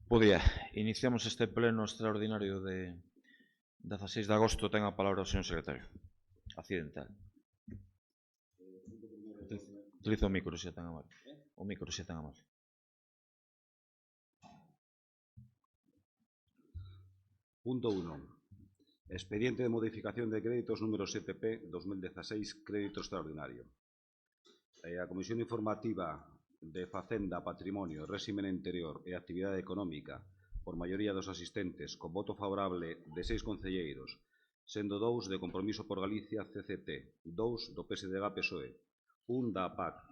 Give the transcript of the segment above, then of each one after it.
Bo día. Iniciamos este pleno extraordinario de 16 de agosto. Ten a palabra o señor secretario. Accidental. Utiliza o micro, se ten a mal. O micro, se ten a mal. Punto 1. Expediente de modificación de créditos número 7P 2016, crédito extraordinario. A Comisión Informativa de Facenda, Patrimonio, Réximen Interior e Actividade Económica, por maioría dos asistentes, con voto favorable de 6 concelleiros, sendo 2 de Compromiso por Galicia CCT, 2 do PSDG-PSOE, 1 da APAC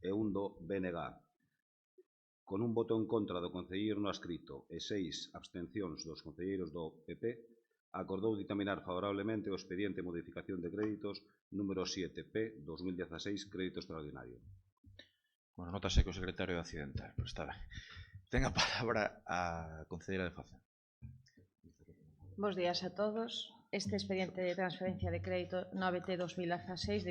e 1 do BNG, con un voto en contra do concelleiro no adscrito e 6 abstencións dos concelleiros do PP, acordou ditaminar favorablemente o expediente de modificación de créditos número 7P 2016, crédito extraordinario. Bueno, notase que o secretario é accidental, pero está ben. Ten a palabra a concelleira de Facenda. Bos días a todos. Este expediente de transferencia de crédito 9T 2016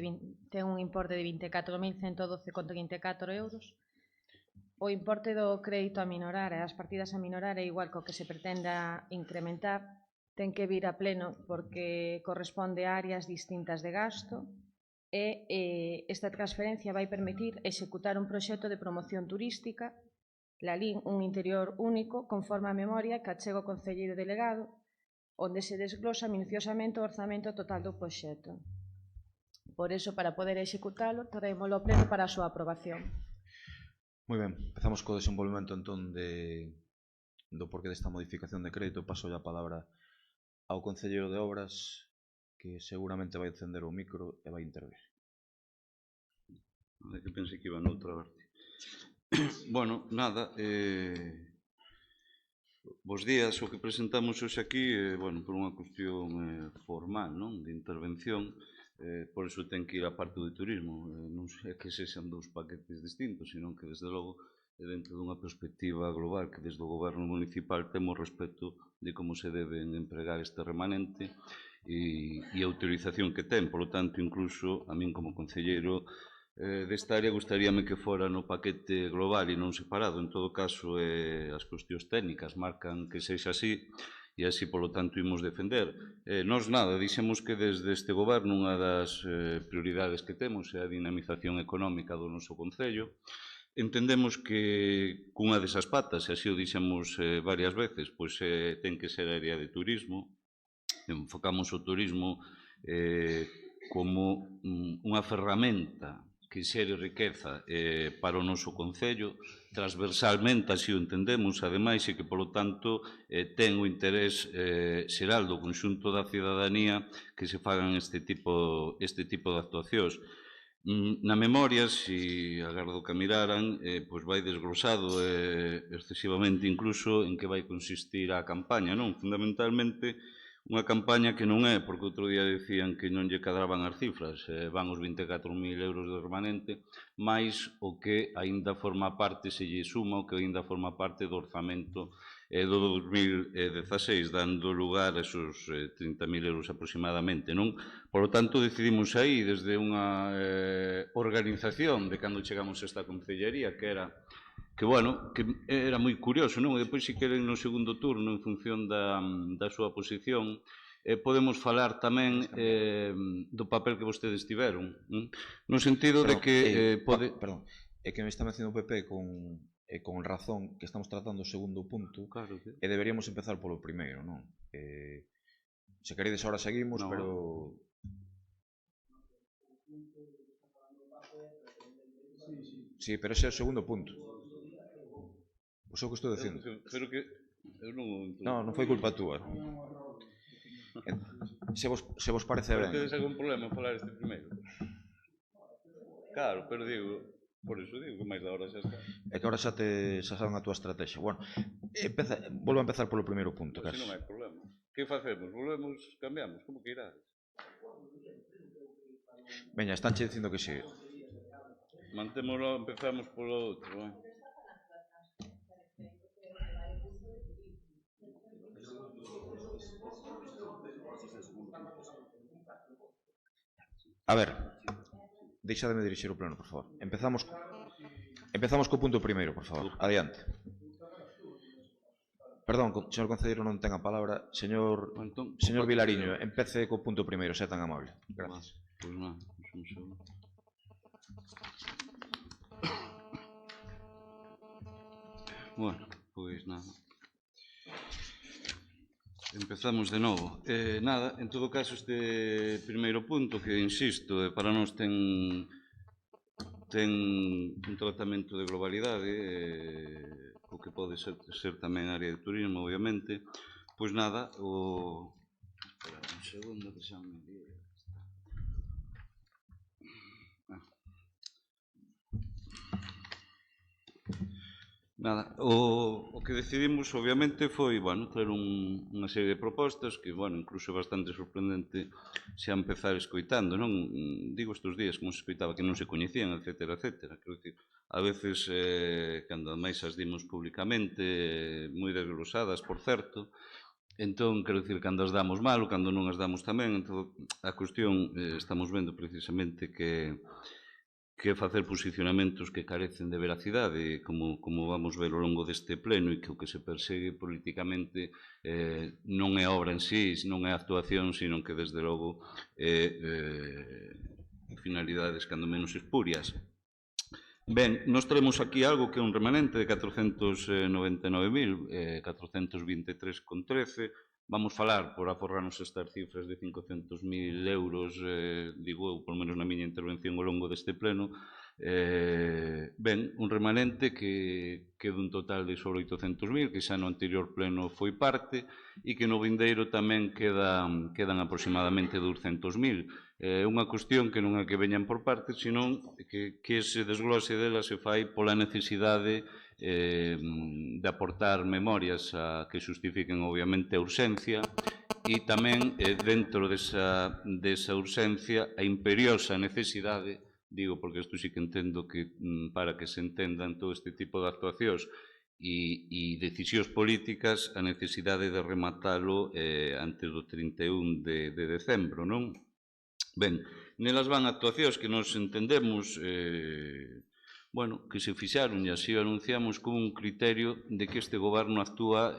ten un importe de 24.112,34 euros. O importe do crédito a minorar e as partidas a minorar é igual co que se pretenda incrementar. Ten que vir a pleno porque corresponde a áreas distintas de gasto e esta transferencia vai permitir executar un proxecto de promoción turística, Lalín, un interior único, conforme a memoria que achega o concelleiro delegado, onde se desglosa minuciosamente o orzamento total do proxecto. Por iso, para poder executalo, traémolo ao pleno para a súa aprobación. Moi ben, empezamos co desenvolvemento entón do porqué desta modificación de crédito. Paso a palabra ao concelleiro de Obras, que seguramente vai encender o micro e vai intervir. Que pensei que iba noutra parte. Bueno, nada, bos días. O que presentamos hoxe aquí, bueno, por unha cuestión formal, non? De intervención, por iso ten que ir a parte do turismo. Non é que sexan dous paquetes distintos, senón que, desde logo, dentro dunha perspectiva global que desde o goberno municipal temos respecto de como se deben empregar este remanente e a utilización que ten. Por lo tanto, incluso a min como concelleiro desta área gustaríame que fora no paquete global e non separado. En todo caso, as cuestións técnicas marcan que sexa así e así, polo tanto, imos defender. Nos nada, dixemos que desde este goberno unha das prioridades que temos é a dinamización económica do noso concello. Entendemos que cunha desas patas, e así o dixemos varias veces, pois ten que ser a área de turismo. Enfocamos o turismo como unha ferramenta que xere riqueza para o noso concello, transversalmente, así o entendemos, ademais, e que, polo tanto, ten o interés xeral do conxunto da cidadanía que se fagan este tipo de actuacións. Na memoria, se agardo que a miraran, pois vai desglosado excesivamente incluso en que vai consistir a campaña, non? Fundamentalmente, unha campaña que non é, porque outro día decían que non lle cadraban as cifras, van os 24.000 euros de remanente, máis o que aínda forma parte, se lle suma o que aínda forma parte do orzamento do 2016, dando lugar a esos 30.000 euros aproximadamente, non? Por lo tanto, decidimos aí, desde unha organización de cando chegamos a esta concellería, que era que, bueno, que era moi curioso, non? E depois, se queren, no segundo turno, en función da súa posición, podemos falar tamén do papel que vostedes tiveron, no sentido de que pode... Perdón, é que me está mencionando o PP con razón que estamos tratando o segundo punto, claro, e deberíamos empezar polo primeiro, non? Se queredes, ahora seguimos, no, pero... Sí, pero ese é o segundo punto. O que estou dicindo. Pero que eu non foi culpa túa. Se vos parece ben. Pero tedes algún problema en falar este primeiro? Claro, pero digo, por iso digo que máis da hora xa está. É que ahora xa saben a túa estrategia. Bueno, volvo a empezar polo primeiro punto. Se non hai problema. Que facemos? Volvemos, cambiamos? Como que irades? Veña, estánche dicindo que sí. Mantémolo, empezamos polo outro, non? A ver, deixademe dirixir o pleno, por favor. Empezamos co punto primeiro, por favor. Adiante. Perdón, señor concelleiro non ten a palabra. Señor Vilariño, empece co punto primeiro, se é tan amable. Gracias. Pois nada, un segundo. Bueno, pois nada. Empezamos de novo. Nada, en todo caso, este primeiro punto, que, insisto, para nós ten un tratamento de globalidade, o que pode ser tamén área de turismo, obviamente. Pois nada, Espera un segundo que xa me diga. Nada, o que decidimos, obviamente, foi, traer unha serie de propostas que, incluso é bastante sorprendente xa empezar escoitando, non? Digo estes días, como se escoitaba que non se coñecían, etcétera, etcétera. Quero dicir, a veces, cando máis as dimos públicamente, moi desglosadas, por certo, entón, quero dicir, cando as damos mal ou cando non as damos tamén, entón, a cuestión, estamos vendo precisamente que facer posicionamentos que carecen de veracidade, como vamos ver ao longo deste pleno, e que o que se persegue políticamente non é obra en sí, non é actuación, sino que, desde logo, finalidades cando menos espurias. Ben, nós traemos aquí algo que é un remanente de 499.423,13. Vamos falar, por aforrarnos estas cifras, de 500.000 euros, digo eu, por menos na miña intervención ao longo deste pleno. Ben, un remanente que dun total de sobre 800.000, que xa no anterior pleno foi parte, e que no vindeiro tamén quedan aproximadamente 200.000. Unha cuestión que non é que veñan por partes, senón que ese desglose dela se fai pola necesidade de aportar memorias que justifiquen, obviamente, a urxencia, e tamén, dentro desa urxencia, a imperiosa necesidade, digo porque isto sí que entendo que, para que se entendan todo este tipo de actuacións e decisións políticas, a necesidade de rematalo antes do 31 de decembro, non? Ben, nelas van actuacións que nos entendemos que se fixaron, e así o anunciamos, con un criterio de que este goberno actúa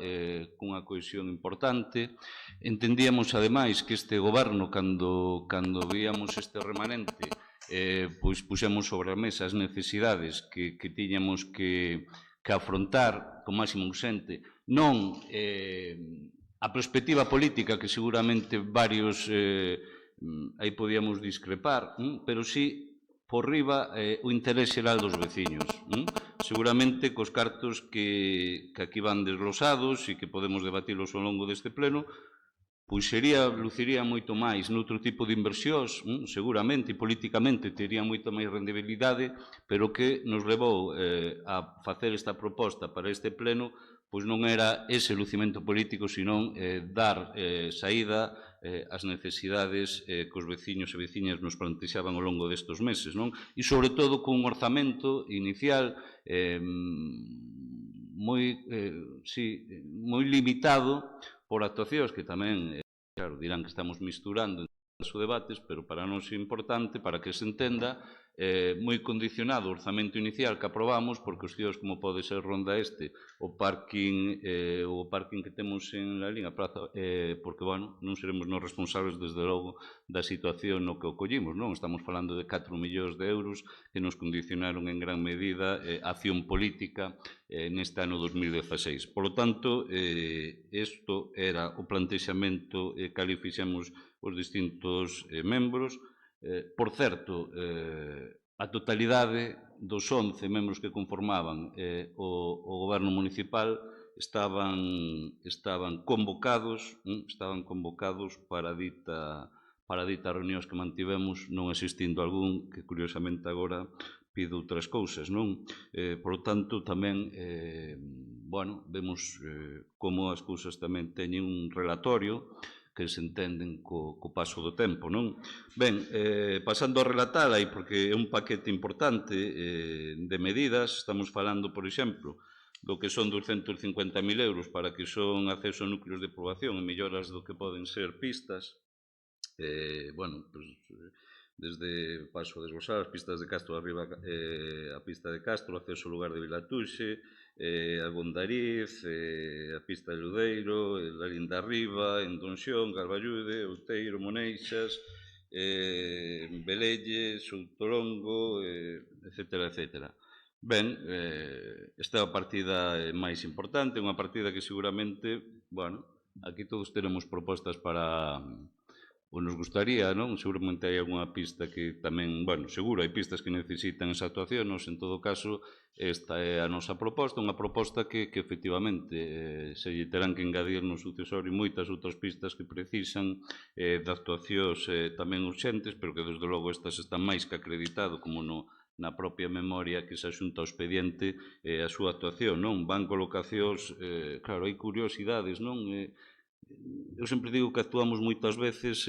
cunha cohesión importante. Entendíamos, ademais, que este goberno, cando víamos este remanente, pois puxemos sobre a mesa as necesidades que tiñamos que afrontar con máximo urxente, non a perspectiva política, que seguramente varios aí podíamos discrepar, pero sí por riba o interés xeral dos veciños. Seguramente cos cartos que aquí van desglosados e que podemos debatilos ao longo deste pleno, pois luciría moito máis noutro tipo de inversións, seguramente, e políticamente tería moita máis rendibilidade, pero que nos levou a facer esta proposta para este pleno, pois non era ese lucimento político, senón dar saída ás necesidades que os veciños e veciñas nos plantexaban ao longo destes meses, non? E, sobre todo, con un orzamento inicial moi limitado por actuacións que tamén, claro, dirán que estamos misturando os debates, pero para nós é importante, para que se entenda, moi condicionado o orzamento inicial que aprobamos, por cuestións como pode ser Ronda Este, o parking que temos en la Liga Praza, porque, non seremos nos responsables, desde logo, da situación no que o collimos, non? Estamos falando de 4 millóns de euros que nos condicionaron en gran medida a acción política neste ano 2016. Por lo tanto, isto era o plantexamento que ali fixemos os distintos membros. Por certo, a totalidade dos 11 membros que conformaban o goberno municipal estaban convocados para dita reunións que mantivemos, non existindo algún que, curiosamente, agora pide outras cousas, non? Por lo tanto, tamén, vemos como as cousas tamén teñen un relatorio que se entenden co paso do tempo, non? Ben, pasando a relatar, aí, porque é un paquete importante de medidas, estamos falando, por exemplo, do que son 250.000 euros para que son acceso a núcleos de poboación e melloras do que poden ser pistas, desde Paso a Desbosar, as pistas de Castro arriba, a pista de Castro, acceso ao lugar de Vilatuxe, a Gondariz, a pista de Ludeiro, a Linda Arriba, en Donxón, Carballude, Outeiro, Moneixas, Velelles, Outorongo, etcétera, etcétera. Ben, esta é a partida máis importante, unha partida que seguramente, bueno, aquí todos teremos propostas para ou nos gustaría, non? Seguramente hai algunha pista que tamén, bueno, seguro hai pistas que necesitan esa actuación, nos, en todo caso, esta é a nosa proposta, unha proposta que efectivamente se lle terán que engadir no sucesorio moitas outras pistas que precisan de actuacións tamén urxentes, pero que desde logo estas están máis que acreditado como na propia memoria que se axunta ao expediente a súa actuación, non? Van colocacións, claro, hai curiosidades, non? Eu sempre digo que actuamos moitas veces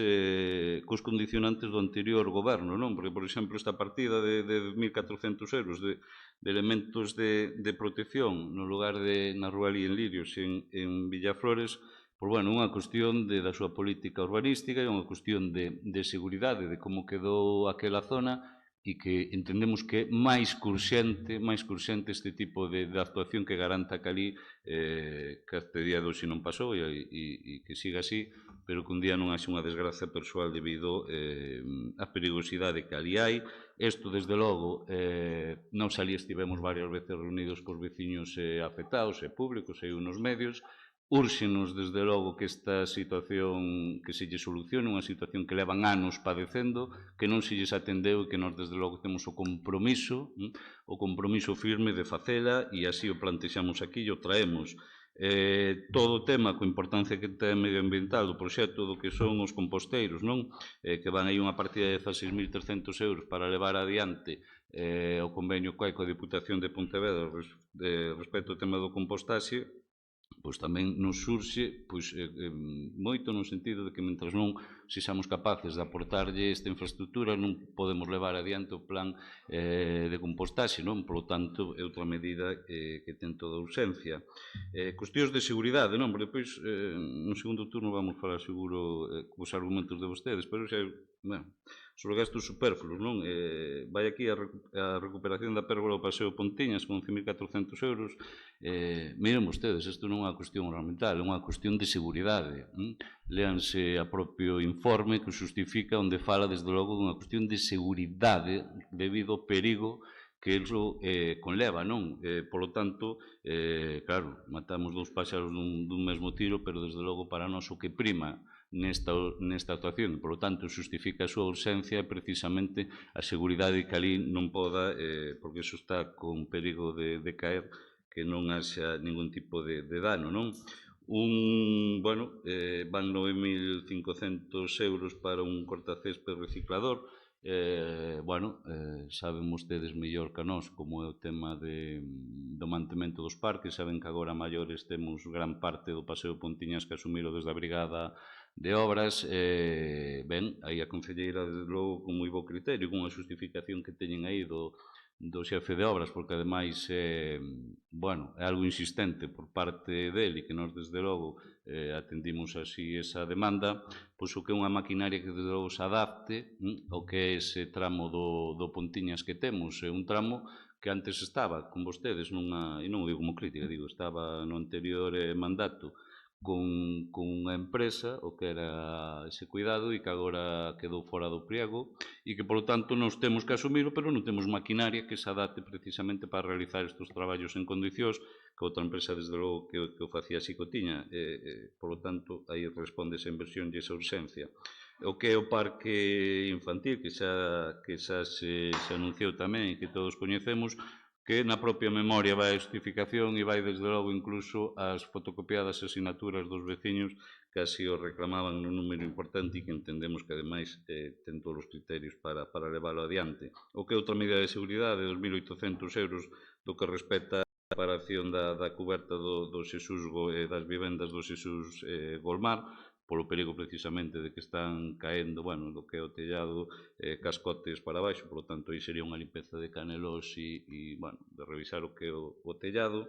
cos condicionantes do anterior goberno, non? Porque, por exemplo, esta partida de 1.400 euros de elementos de protección no lugar de na Rualí en Lirios en Villaflores, pois, bueno, unha cuestión da súa política urbanística e unha cuestión de seguridade, de como quedou aquela zona e que entendemos que é máis que urxente este tipo de actuación que garanta que ali que este día de hoxe non pasou e que siga así, pero que un día non haxe unha desgracia persoal debido á perigosidade que ali hai. Isto, desde logo, nós ali estivemos varias veces reunidos cos veciños afectados e públicos e unos medios. Úrxenos, desde logo, que esta situación que se lle solucione, unha situación que levan anos padecendo, que non se lles atendeu e que nós, desde logo, temos o compromiso firme de facela e así o plantexamos aquí e o traemos. Todo o tema, coa importancia que ten medioambiental do proxecto do que son os composteiros, non? Que van aí unha partida de 16.300 euros para levar adiante o convenio coa Diputación de Pontevedra respecto ao tema do compostaxe, pois tamén nos surxe moito no sentido de que mentras non sexamos capaces de aportarlle esta infraestructura non podemos levar adiante o plan de compostaxe, non? Por lo tanto, é outra medida que ten toda a urxencia. Cuestións de seguridade, non? Porque depois no segundo turno vamos falar seguro cos argumentos de vostedes, pero xa, bueno, sobre gastos superfluos, non? Vai aquí a recuperación da pérgola do Paseo Pontiñas con 11.400 euros. Miren vostedes, isto non é unha cuestión ornamental, é unha cuestión de seguridade. Léanse a propio informe que justifica onde fala, desde logo, dunha cuestión de seguridade debido ao perigo que iso conleva, non? Por lo tanto, claro, matamos dous páxaros dun mesmo tiro, pero desde logo para nós o que prima nesta actuación, por lo tanto, justifica a súa urxencia precisamente a seguridade que ali non poda, porque iso está con perigo de caer, que non haxa ningún tipo de dano, non? Bueno, van 9.500 euros para un cortacésped reciclador. Bueno, saben vostedes mellor que nós como é o tema do mantemento dos parques. Saben que agora maiores temos gran parte do Paseo Pontiñas que asumilo desde a Brigada de Obras. Ben, aí a concelleira, desde logo, con moi bo criterio, con unha justificación que teñen aí do xefe de obras, porque ademais bueno, é algo insistente por parte dele, que nós desde logo atendimos así esa demanda, pois o que é unha maquinaria que desde logo se adapte ao que é ese tramo do Pontiñas que temos. É un tramo que antes estaba con vostedes nunha, e non o digo como crítica, digo, estaba no anterior mandato con unha empresa, o que era ese cuidado, e que agora quedou fora do priego, e que, polo tanto, nos temos que asumilo, pero non temos maquinaria que se adapte precisamente para realizar estes traballos en condicións, que outra empresa, desde logo, que o facía así que o tiña. Polo tanto, aí responde esa inversión e esa urxencia. O que é o parque infantil, que xa se anunciou tamén e que todos coñecemos, que na propia memoria vai a justificación e vai, desde logo, incluso as fotocopiadas asignaturas dos veciños que así o reclamaban nun número importante e que entendemos que, ademais, ten todos os criterios para leválo adiante. O que é outra medida de seguridade, 2.800 euros do que respecta a reparación da coberta do Xesús das vivendas do Xesús Golmar, polo perigo precisamente de que están caendo, bueno, do que é o tellado, cascotes para baixo, polo tanto, aí sería unha limpeza de canelos e bueno, de revisar o que é o tellado.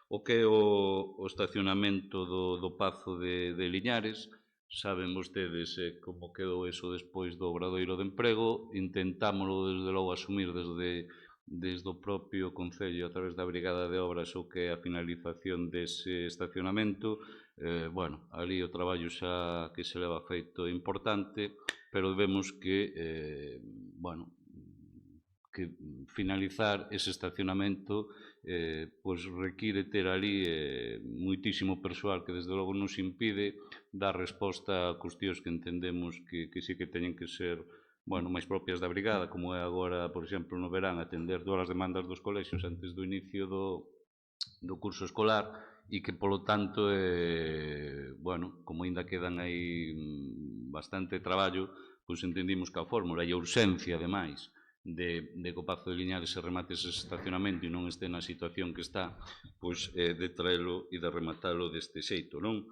O que é o estacionamento do Pazo de Liñares, saben vostedes como quedou eso despois do obradoiro de emprego, intentámoslo desde logo asumir desde o propio Concello a través da Brigada de Obras o que é a finalización dese estacionamento. Bueno, ali o traballo xa que se leva feito é importante, pero vemos que, bueno, que finalizar ese estacionamento pois require ter ali moitísimo persoal que desde logo nos impide dar resposta a cuestións que entendemos que sí que teñen que ser máis propias da brigada, como é agora, por exemplo, no verán, atender todas as demandas dos colexios antes do inicio do curso escolar e que, polo tanto, como ainda quedan aí bastante traballo, pois entendimos que a fórmula e a urxencia, ademais, de que o Pazo de Liñares se remate ese estacionamento e non este na situación que está, pois de traelo e de rematalo deste xeito, non?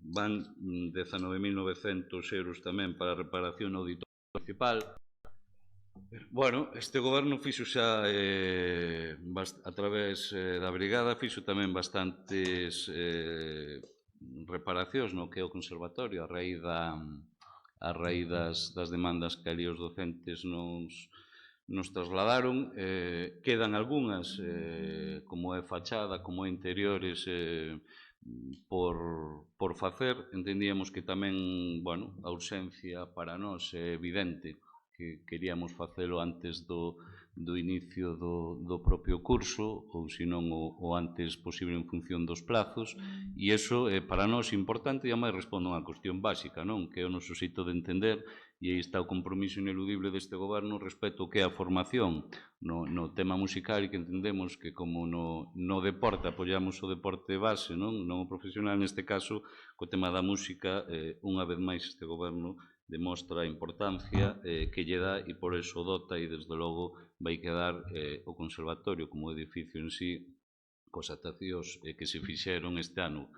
Van 19.900 euros tamén para a reparación no auditorio municipal. Bueno, este goberno fixo xa a través da brigada, fixo tamén bastantes reparacións no que é o conservatorio a raíz das demandas que ali os docentes nos trasladaron. Quedan algunhas, como é fachada, como é interiores, por facer. Entendíamos que tamén, a urxencia para nós é evidente, que queríamos facelo antes do inicio do propio curso, ou senón o antes posible en función dos plazos, e iso para nós é importante e ademais responde a unha cuestión básica, non? Que é o noso xeito de entender, e aí está o compromiso ineludible deste goberno respecto ao que é a formación no tema musical, e que entendemos que como no deporte apoiamos o deporte base, non o profesional, neste caso, co tema da música, unha vez máis este goberno demostra a importancia que lle dá e por eso dota e desde logo vai quedar o conservatorio como edificio en sí cos actuacións que se fixeron este ano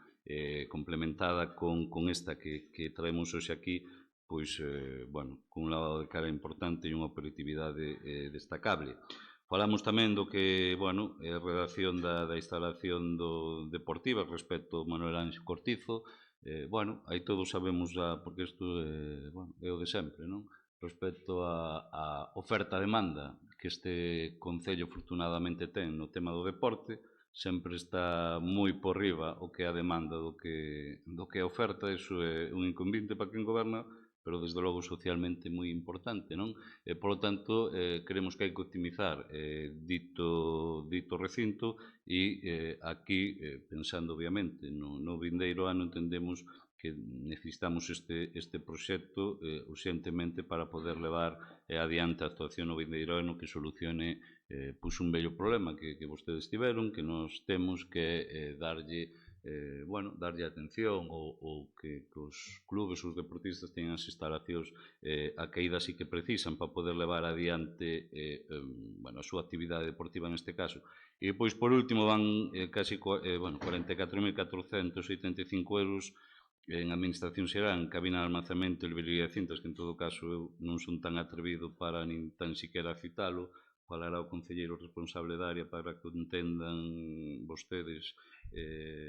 complementada con esta que traemos hoxe aquí, pois, con un lavado de cara importante e unha operatividade destacable. Falamos tamén do que, é a redacción da instalación deportiva respecto ao Manuel Ánxo Cortizo. Aí todos sabemos porque isto é o de sempre, non? Respecto á oferta-demanda que este Concello afortunadamente ten no tema do deporte, sempre está moi por riba o que é a demanda do que é a oferta. Iso é un inconveniente para quen goberna, pero desde logo socialmente moi importante, non? Por lo tanto, creemos que hai que optimizar dito recinto e aquí, pensando obviamente no vindeiro ano, entendemos que necesitamos este proxecto urxentemente para poder levar adiante a actuación no vindeiro ano que solucione un vello problema que vostedes tiveron, que nos temos que darlle atención ou que os clubes, os deportistas teñan as instalacións a caída sí que precisan para poder levar adiante a súa actividade deportiva neste caso. E depois, por último, van casi 44.485 euros en Administración Xeral, en cabina de almacenamento e librería de cintas, que en todo caso eu non son tan atrevido para nin tan siquiera citalo, falará o concelleiro responsable da área para que entendan vostedes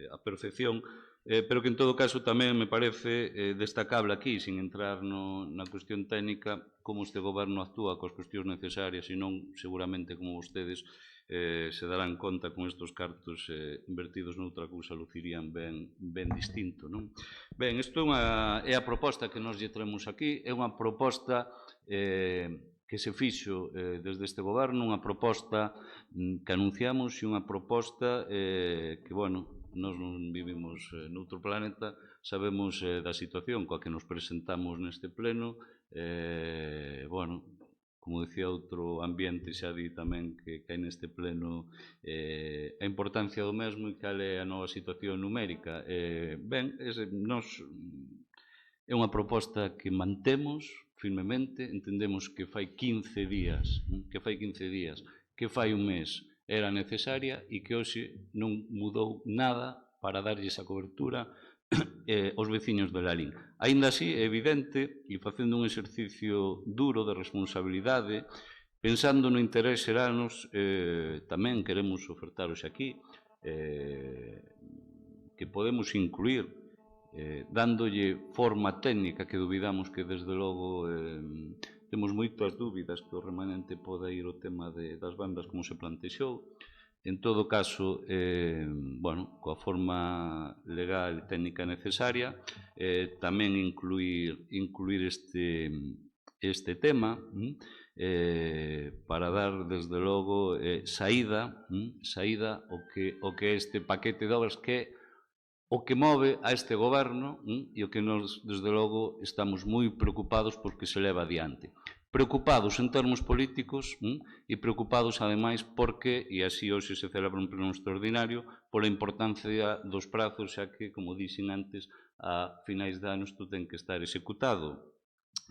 a perfección, pero que en todo caso tamén me parece destacable aquí, sin entrar na cuestión técnica, como este goberno actúa coas cuestións necesarias, e non seguramente como vostedes se darán conta con estes cartos invertidos noutra cousa lucirían ben distinto, non? Ben, isto é a proposta que nos lle traemos aquí, é unha proposta que se fixo desde este goberno, unha proposta que anunciamos e unha proposta que, nós non vivimos noutro planeta, sabemos da situación coa que nos presentamos neste pleno, como dicía outro ambiente, xa di tamén que hai neste pleno a importancia do mesmo e cal é a nova situación numérica. Ben, é unha proposta que mantemos firmemente, entendemos que fai 15 días, que fai un mes era necesaria e que hoxe non mudou nada para darlle esa cobertura aos veciños de Lalín. Aínda así, é evidente, e facendo un exercicio duro de responsabilidade, pensando no interés xeranos, tamén queremos ofertaros aquí que podemos incluir dándolle forma técnica que dubidamos que desde logo temos moitas dúbidas que o remanente poda ir o tema das bandas como se plantexou. En todo caso, coa forma legal e técnica necesaria, tamén incluir este tema para dar, desde logo, saída ao que este paquete de obras que é o que move a este goberno e o que nos, desde logo, estamos moi preocupados porque se leva adiante. Preocupados en termos políticos e preocupados, ademais, porque, e así hoxe se celebra un pleno extraordinario, pola importancia dos prazos, xa que, como dixen antes, a finais de ano isto ten que estar executado.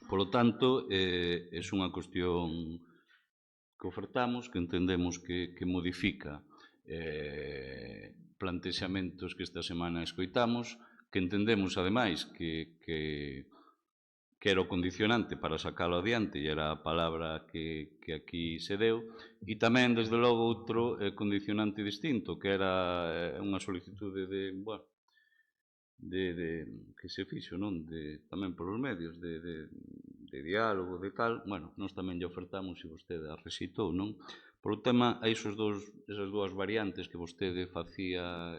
Por lo tanto, é unha cuestión que ofertamos, que entendemos que modifica plantexamentos que esta semana escoitamos, que entendemos, ademais, que era o condicionante para sacalo adiante e era a palabra que aquí se deu, e tamén, desde logo, outro condicionante distinto, que era unha solicitude que se fixo, non? Tamén por os medios, de diálogo, de tal. Bueno, nós tamén lle ofertamos e vostede a rexeitou, non? Por o tema, esas dúas variantes que vostede facía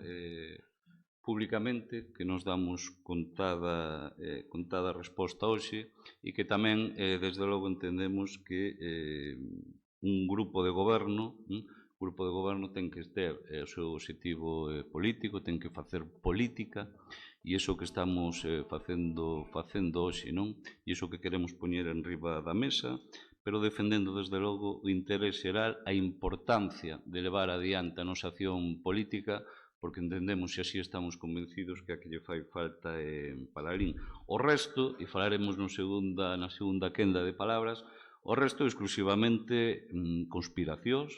públicamente, que nos damos contada resposta hoxe e que tamén, desde logo, entendemos que un grupo de goberno ten que ter o seu objetivo político, ten que facer política e iso que estamos facendo hoxe, non? E iso que queremos poñer en riba da mesa, pero defendendo, desde logo, o interés xeral, a importancia de levar adiante a nosa acción política, porque entendemos e así estamos convencidos que a que lle fai falta é Palalín. O resto, e falaremos na segunda quenda de palabras, o resto é exclusivamente conspiracións,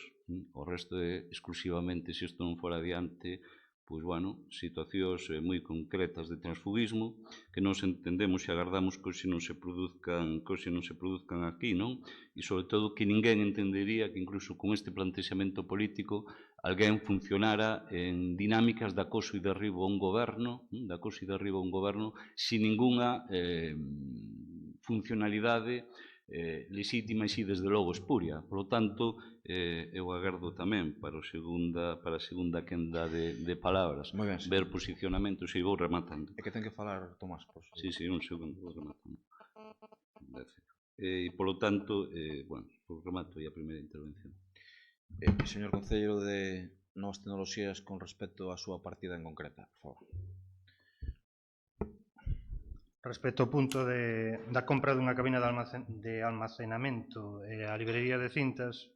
o resto é exclusivamente, se isto non fora adiante, pois, situacións moi concretas de transfugismo que nos entendemos e agardamos que hoxe non se produzcan aquí, non? E, sobre todo, que ninguén entendería que, incluso con este plantexamento político, alguén funcionara en dinámicas de acoso e derribo a un goberno, sin ningunha funcionalidade lexítima e, si, desde logo, espuria. Por lo tanto, eu agardo tamén para a segunda quenda de palabras, ver posicionamentos, e vou rematando. É que ten que falar Tomás, por favor. Sí, un segundo, vou rematando. E, polo tanto, remato aí a primeira intervención. Señor Concelleiro de Novas Tecnoloxías, con respecto á súa partida en concreta, por favor. Respecto ao punto da compra dunha cabina de almacenamento a librería de cintas,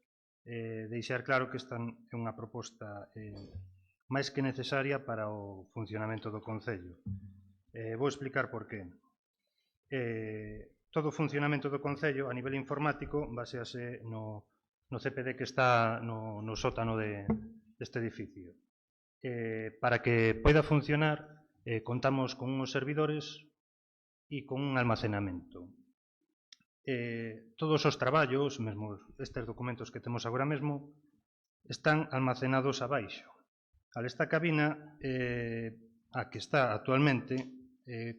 deixar claro que esta é unha proposta máis que necesaria para o funcionamento do Concello. Vou explicar por qué. Todo o funcionamento do Concello a nivel informático basease no CPD que está no sótano deste edificio. Para que poida funcionar, contamos con uns servidores e con un almacenamento. Todos os traballos, mesmo estes documentos que temos agora mesmo, están almacenados abaixo. Esta cabina, a que está actualmente,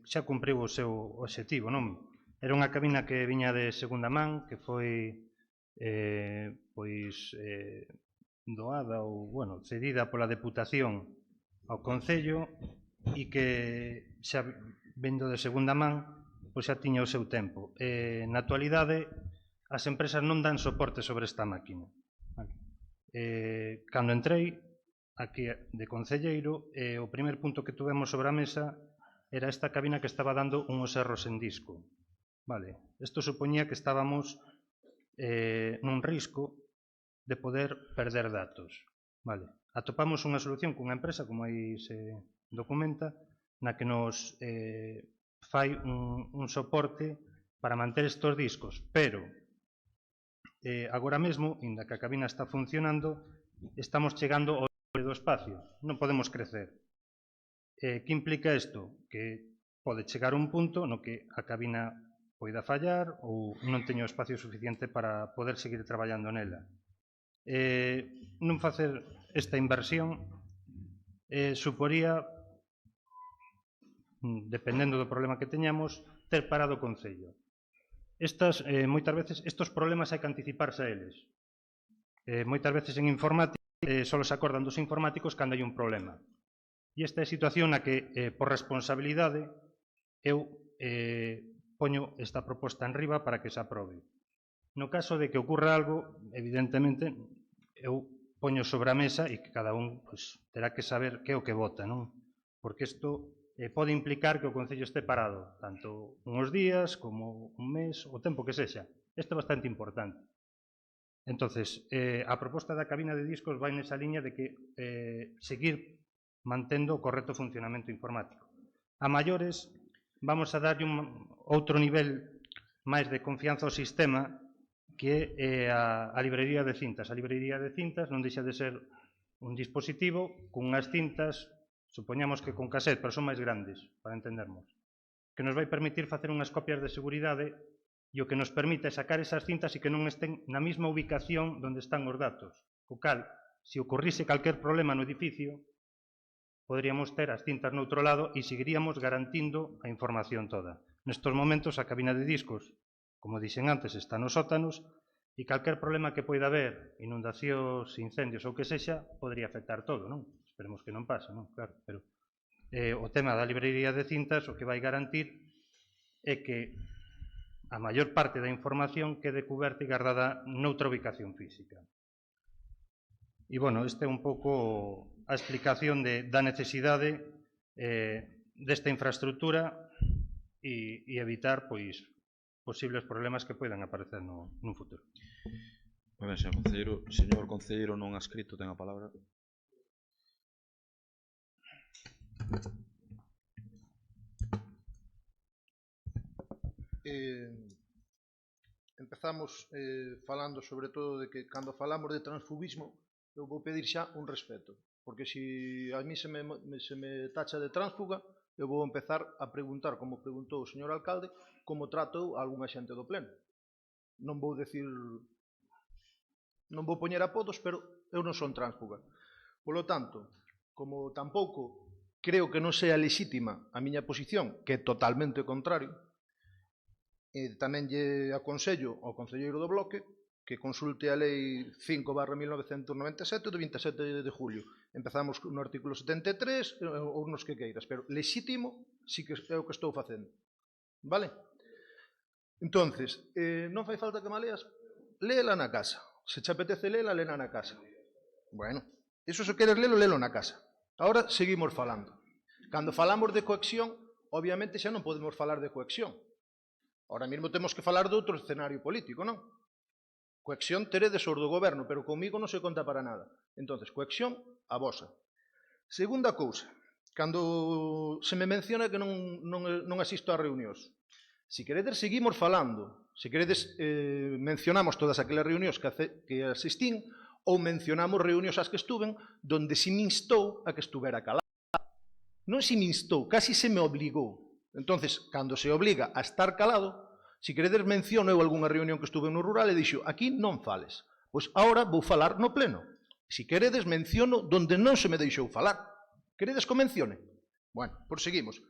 xa cumpriu o seu obxectivo, non? Era unha cabina que viña de segunda man, que foi doada ou, cedida pola Deputación ao Concello e que xa vendo de segunda man, pois xa tiña o seu tempo. Na actualidade, as empresas non dan soporte sobre esta máquina. Cando entrei aquí de concelleiro, o primer punto que tuvemos sobre a mesa era esta cabina que estaba dando uns erros en disco. Isto supoñía que estábamos nun risco de poder perder datos. Atopamos unha solución cunha empresa, como aí se documenta, na que nos fai un soporte para manter estes discos, pero agora mesmo, inda que a cabina está funcionando, estamos chegando ao límite do espacio, non podemos crecer. Que implica isto? Que pode chegar un punto no que a cabina poida fallar ou non teño espacio suficiente para poder seguir traballando nela. Non facer esta inversión suporía dependendo do problema que teñamos, ter parado o Concello. Moitas veces, estes problemas hai que anticiparse a eles. Moitas veces en informática só se acordan dos informáticos cando hai un problema. E esta é a situación na que, por responsabilidade, eu poño esta proposta en riba para que se aprobe. No caso de que ocurra algo, evidentemente, eu poño sobre a mesa e que cada un terá que saber que é o que vota, non? Porque isto pode implicar que o Concello este parado, tanto uns días como un mes, o tempo que sexa. Isto é bastante importante. Entonces, a proposta da cabina de discos vai nesa liña de que seguir mantendo o correcto funcionamento informático. A maiores, vamos a darlle outro nivel máis de confianza ao sistema, que é a librería de cintas. A librería de cintas non deixa de ser un dispositivo con unhas cintas, supoñamos que con cassette, pero son máis grandes, para entendermos, que nos vai permitir facer unhas copias de seguridade e o que nos permite é sacar esas cintas e que non estén na mesma ubicación onde están os datos. O cal, se ocorrise calquer problema no edificio, poderíamos ter as cintas no outro lado e seguiríamos garantindo a información toda. Nestes momentos, a cabina de discos, como dixen antes, está nos sótanos e calquer problema que poida haber, inundacións, incendios ou que sexa, podría afectar todo, non? Esperemos que non pase, non? Claro, pero o tema da librería de cintas o que vai garantir é que a maior parte da información quede coberta e guardada noutra ubicación física. E, bueno, este é un pouco a explicación da necesidade desta infraestructura e evitar, pois, posibles problemas que poidan aparecer nun futuro. Moi ben, señor concelleiro. Señor concelleiro non adscrito, ten a palabra. Empezamos falando sobre todo de que cando falamos de transfugismo eu vou pedir xa un respeto, porque se a mí se me tacha de tránsfuga eu vou empezar a preguntar, como preguntou o señor alcalde, como tratou algunha xente do pleno. Non vou poñer apodos, pero eu non son tránsfuga. Polo tanto, como tampouco creo que non sea lexítima a miña posición, que é totalmente contrario, tamén lle aconsello ao concelleiro do bloque que consulte a lei 5/1997 do 27 de julio. Empezamos no artículo 73 ou nos que queiras, pero lexítimo sí que é o que estou facendo. Vale? Entonces, non fai falta que me leas, léela na casa. Se te apetece léela, léela na casa. Bueno, iso se queres lelo, lelo na casa. Ahora seguimos falando. Cando falamos de cohesión, obviamente xa non podemos falar de cohesión. Ahora mesmo temos que falar de outro escenario político, non? Cohesión teredes os do goberno, pero comigo non se conta para nada. Entonces, cohesión, a vosa. Segunda cousa, cando se me menciona que non asisto a reunións. Se queredes, seguimos falando. Se queredes, mencionamos todas aquelas reunións que asistín, ou mencionamos reunións as que estuven, donde se me instou a que estuvera calado. Non se me instou, casi se me obligou. Entonces, cando se obliga a estar calado, se queredes menciono eu algunha reunión que estuve no rural e dixo, aquí non fales. Pois agora vou falar no pleno. Se queredes, menciono donde non se me deixou falar. Queredes que o mencione? Bueno, proseguimos.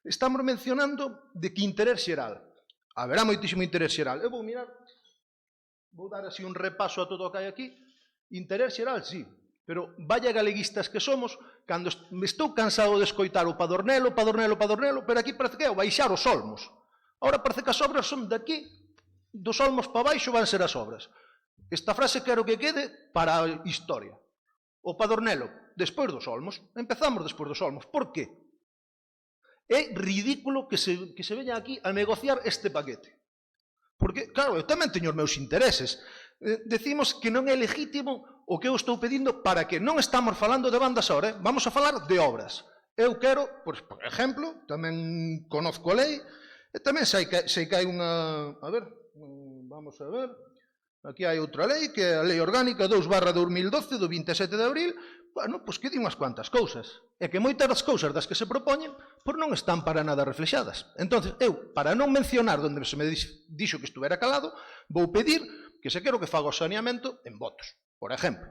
Estamos mencionando de que interés xeral. Haberá moitísimo interés xeral. Eu vou mirar, vou dar así un repaso a todo o que hai aquí. Interés xeral, sí. Pero vaya galeguistas que somos, cando estou cansado de escoitar o Padornelo, pero aquí parece que é o baixar os olmos. Ahora parece que as obras son daqui, dos olmos para baixo van ser as obras. Esta frase quero que quede para a historia. O Padornelo, despois dos olmos, empezamos despois dos olmos. Por qué? É ridículo que se veña aquí a negociar este paquete. Porque, claro, eu tamén teño os meus intereses. Decimos que non é legítimo o que eu estou pedindo para que non estamos falando de bandas ahora, vamos a falar de obras. Eu quero, por exemplo, tamén conozco a lei, e tamén sei que hai unha... A ver, vamos a ver... Aquí hai outra lei, que é a Lei Orgánica 2/2012, do 27 de abril. Bueno, pois que di unhas cuantas cousas. É que moitas das cousas das que se propoñen pois non están para nada reflexadas. Entón, eu, para non mencionar onde se me dixo que estuvera calado, vou pedir que se quero que faga o saneamento en votos, por exemplo.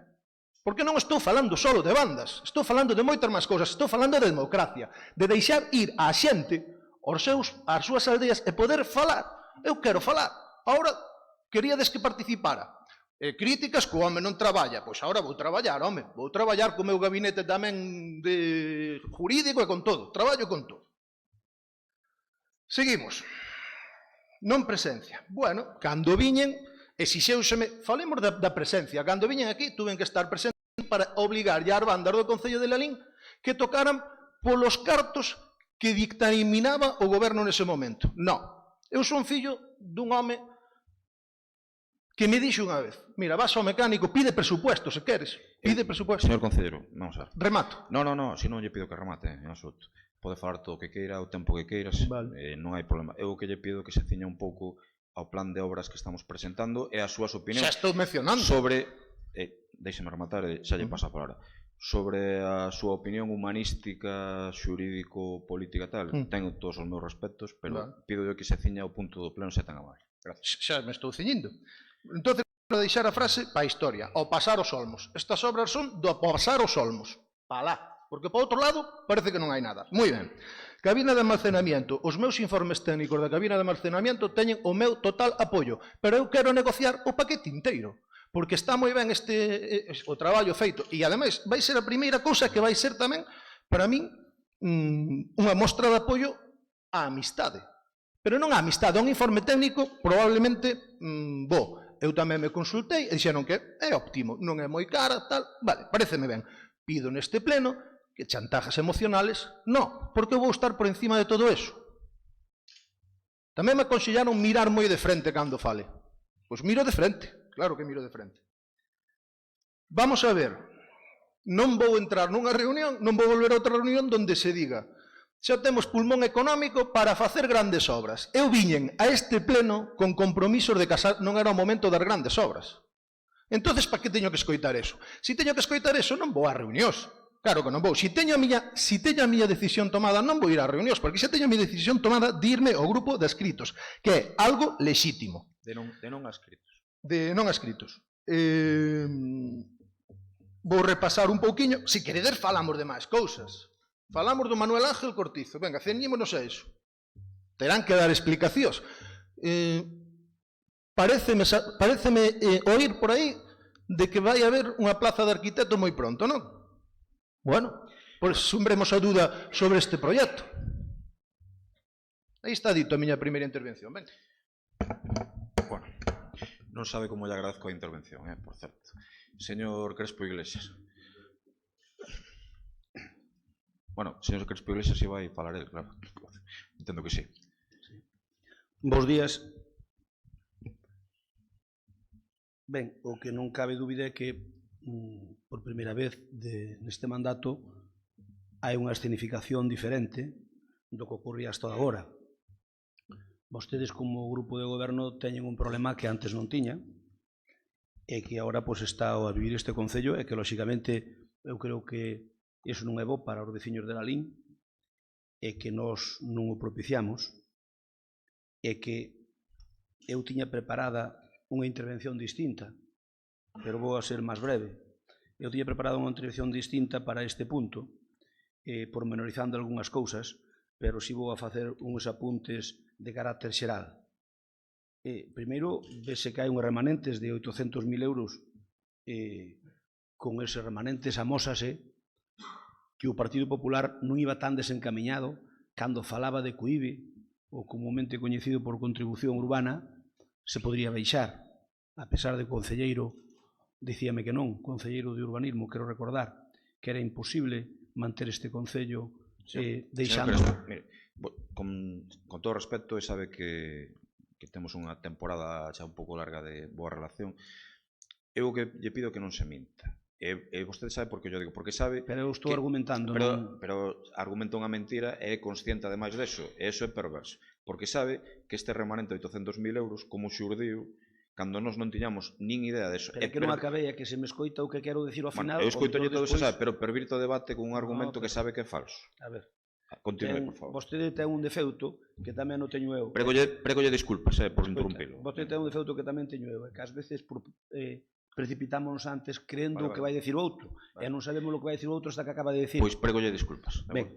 Porque non estou falando solo de bandas, estou falando de moitas máis cousas, estou falando de democracia, de deixar ir á xente ás súas aldeas e poder falar. Eu quero falar. Ahora, queríades que participara. Críticas que o home non traballa. Pois agora vou traballar, home. Vou traballar co meu gabinete tamén de jurídico e con todo. Traballo con todo. Seguimos. Non presencia. Bueno, cando viñen, exixéuseme, falemos da presencia. Cando viñen aquí, tuven que estar presente para obligar as bandas do Concello de Lalín que tocaran polos cartos que dictaminaba o goberno nese momento. Non. Eu son fillo dun home que me dixo unha vez, mira, vas ao mecánico, pide presupuesto, se queres, pide presupuesto. Señor Concellero, vamos a ver. Remato. No, si non lle pido que remate, en absoluto. Pode falar todo o que queira, o tempo que queiras, non hai problema. Eu o que lle pido que se ciña un pouco ao plan de obras que estamos presentando e as súas opinións. Xa estou mencionando. Sobre, deixeme rematar, xa lle pasa a palabra. Sobre a súa opinión humanística, xurídico, política tal, tengo todos os meus respetos, pero pido que se ciña ao punto do pleno se tan amable. Gracias. Xa me estou ciñindo. Entón, vou deixar a frase para a historia, ao pasar os olmos. Estas obras son do pasar os olmos. Pa lá. Porque para outro lado parece que non hai nada. Moi ben. Cabina de almacenamiento. Os meus informes técnicos da cabina de almacenamiento teñen o meu total apoio, pero eu quero negociar o paquete inteiro. Porque está moi ben o traballo feito. E, ademais, vai ser a primeira cousa que vai ser tamén, para min, unha mostra de apoio á amistade. Pero non á amistade, un informe técnico probablemente bo. Eu tamén me consultei e dixeron que é óptimo, non é moi cara, tal. Vale, pareceme ben. Pido neste pleno que chantajes emocionales, non, porque eu vou estar por encima de todo eso. Tamén me aconsellaron mirar moi de frente cando fale. Pois miro de frente. Claro que miro de frente. Vamos a ver, non vou entrar nunha reunión, non vou volver a outra reunión donde se diga xa temos pulmón económico para facer grandes obras. Eu viñen a este pleno con compromisos de casar, non era o momento das grandes obras. Entonces, para que teño que escoitar eso? Se teño que escoitar eso, non vou a reunións. Claro que non vou. Se teño a miña decisión tomada, non vou ir a reunións, porque xa teño a miña decisión tomada de irme ao grupo de escritos, que é algo lexítimo. De non a escritos. De non escritos. Vou repasar un pouquiño. Se queredes falamos de máis cousas. Falamos do Manuel Ángel Cortizo. Venga, ceñímonos a iso. Terán que dar explicacións. Paréceme oír por aí de que vai haber unha plaza de arquitecto moi pronto, non? Bueno, pois sombremos a dúda sobre este proxecto. Aí está dito a miña primeira intervención. Venga. Bueno, non sabe como lle agradezco a intervención, por certo. Señor Crespo Iglesias. Bueno, señor Crespo Iglesias, se vai falar el, claro. Entendo que sí. Bos días. Ben, o que non cabe dúbida é que por primeira vez neste mandato hai unha escenificación diferente do que ocorría hasta agora. Vostedes como grupo de goberno teñen un problema que antes non tiñan e que agora está a vivir este Concello e que, lóxicamente, eu creo que iso non é bo para os veciños de Lalín e que nós non o propiciamos e que eu tiña preparada unha intervención distinta, pero vou a ser máis breve. Eu tiña preparado unha intervención distinta para este punto, pormenorizando algunhas cousas, pero si vou a facer uns apuntes de carácter xeral. Primeiro, vese que hai uns remanentes de 800.000 euros. Con eses remanentes amósase que o Partido Popular non iba tan desencamiñado cando falaba de COIBE, ou comumente coñecido por contribución urbana, se podría baixar, a pesar de que o concelleiro dicíame que non, concelleiro de urbanismo, quero recordar que era imposible manter este concello deixando... Mire, con todo respeto, sabe que temos unha temporada xa un pouco larga de boa relación. Eu que lle pido que non se minta. E vostede sabe por que yo digo, porque sabe... Pero eu estou argumentando, non... Pero argumenta unha mentira e é consciente ademais deso, e eso é perverso, porque sabe que este remanente de 800.000 euros, como xurdiu, cando nós non tiñamos nin idea deso... Pero que non acabei a que se me escoita o que quero dicir ao final... Eu escoitolle todo eso, sabe, pero pervirte o debate con un argumento que sabe que é falso. A ver... Continúe, por favor. Vostede ten un defeuto que tamén o teño eu. Pregolle disculpas, por interrumpilo. Vostede ten un defeuto que tamén teño eu, que ás veces precipitámonos antes creendo o que vai dicir outro. E non sabemos o que vai dicir outro hasta que acaba de dicir. Pois pregolle disculpas. Ben,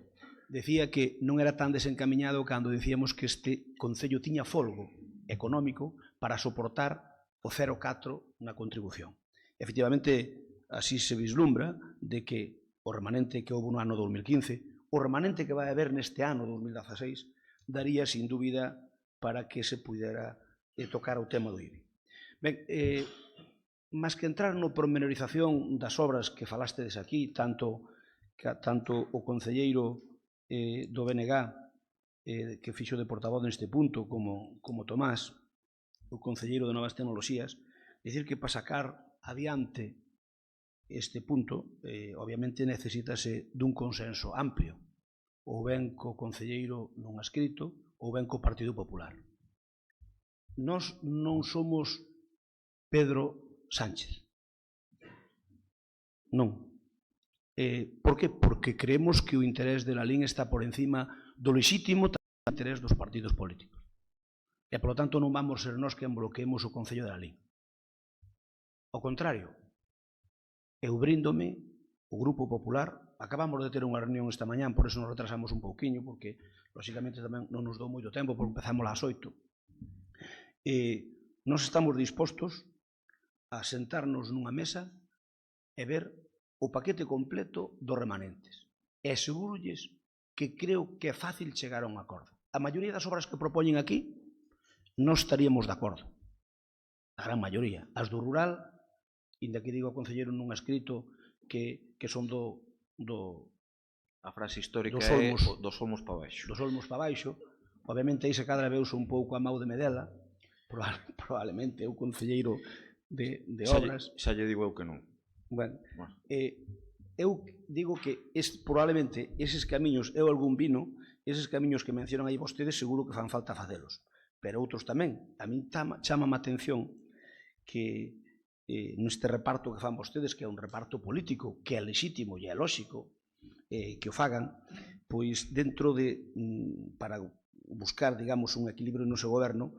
decía que non era tan desencaminhado cando decíamos que este Concello tiña folgo económico para soportar o 0,4 na contribución. Efectivamente, así se vislumbra de que o remanente que houve no ano 2015, o remanente que vai haber neste ano 2016, daría, sin dúbida, para que se pudera tocar o tema do IBI. Ben, máis que entrar no pormenorización das obras que falastedes aquí, tanto o concelleiro do BNG que fixo de portavoz neste punto como Tomás, o concelleiro de Novas Tecnoloxías, dicir que para sacar adiante este punto, obviamente necesítase dun consenso amplio, ou ben co concelleiro non escrito, ou ben co Partido Popular. Nós non somos Pedro Sánchez. Non. Por que? Porque creemos que o interés de Lalín está por encima do lexítimo interés dos partidos políticos. E, polo tanto, non vamos ser nós quen bloqueemos o Concello de Lalín. Ao contrario, eu bríndome, o Grupo Popular, acabamos de ter unha reunión esta mañán, por eso nos retrasamos un pouquiño, porque, lóxicamente, tamén non nos dou moito tempo, porque empezamos ás 8. Nós estamos dispostos a sentarnos nunha mesa e ver o paquete completo dos remanentes. E asegurolles que creo que é fácil chegar a un acordo. A maioría das obras que propoñen aquí non estaríamos de acordo. A gran maioría. As do rural, inda que digo ao concelleiro nun escrito que son a frase histórica é dos olmos para baixo. Dos olmos para baixo. Obviamente aí se cadra veuse un pouco a mau de Medela, probablemente o concelleiro de obras. Xa lle digo eu que non. Bueno, eu digo que probablemente eses camiños, eu algún vino, eses camiños que mencionan aí vostedes seguro que fan falta facelos, pero outros tamén. A min chama a atención que neste reparto que fan vostedes, que é un reparto político, que é lexítimo e é lóxico que o fagan, pois dentro de, para buscar, digamos, un equilibrio no seu goberno,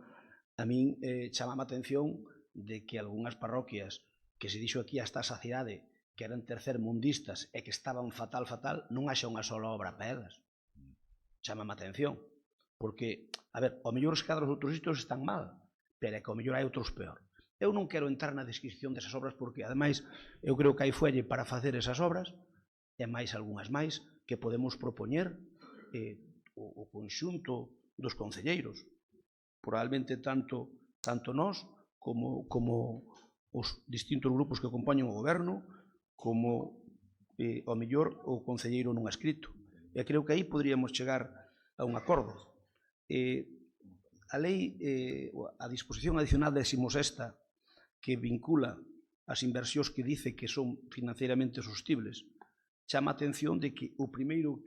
a min chama a atención de que algunhas parroquias que se dixo aquí hasta a saciedade que eran tercermundistas e que estaban fatal, non haxa unha sola obra para elas. Chama a atención. Porque, a ver, ao mellor os cadros de outros sitios están mal, pero é que ao mellor hai outros peor. Eu non quero entrar na descripción desas obras porque, ademais, eu creo que hai fuelle para facer esas obras e máis algunhas máis que podemos propoñer o conxunto dos concelleiros. Probablemente tanto nós como os distintos grupos que compoñen o goberno, como ao mellor o concelleiro non escrito. E creo que aí poderíamos chegar a un acordo. A lei, a disposición adicional 16ª que vincula as inversións que dice que son financieramente sostibles, chama a atención de que o primeiro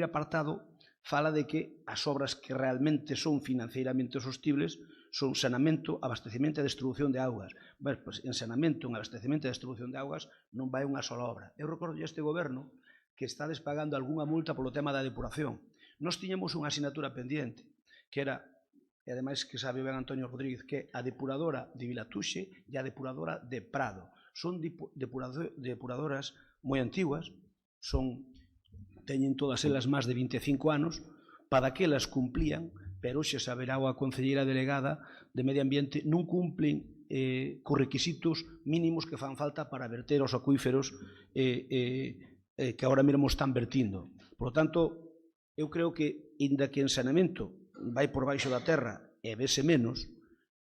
apartado fala de que as obras que realmente son financieramente sostibles son saneamento, abastecemento e distribución de augas. Pois en saneamento, en abastecemento e distribución de augas non vai unha sola obra. Eu recordo este goberno que está despagando algunha multa polo tema da depuración. Nós tiñamos unha asignatura pendiente, que era, e ademais que sabe ben Antonio Rodríguez, que a depuradora de Vilatuxe e a depuradora de Prado. Son depuradoras moi antiguas, teñen todas elas máis de 25 anos, para que elas cumplían, pero xe saberá a concelleira delegada de Medio Ambiente, non cumplen cos requisitos mínimos que fan falta para verter os acuíferos que agora mesmo están vertindo. Por lo tanto, eu creo que, inda que en saneamento vai por baixo da terra e vese menos,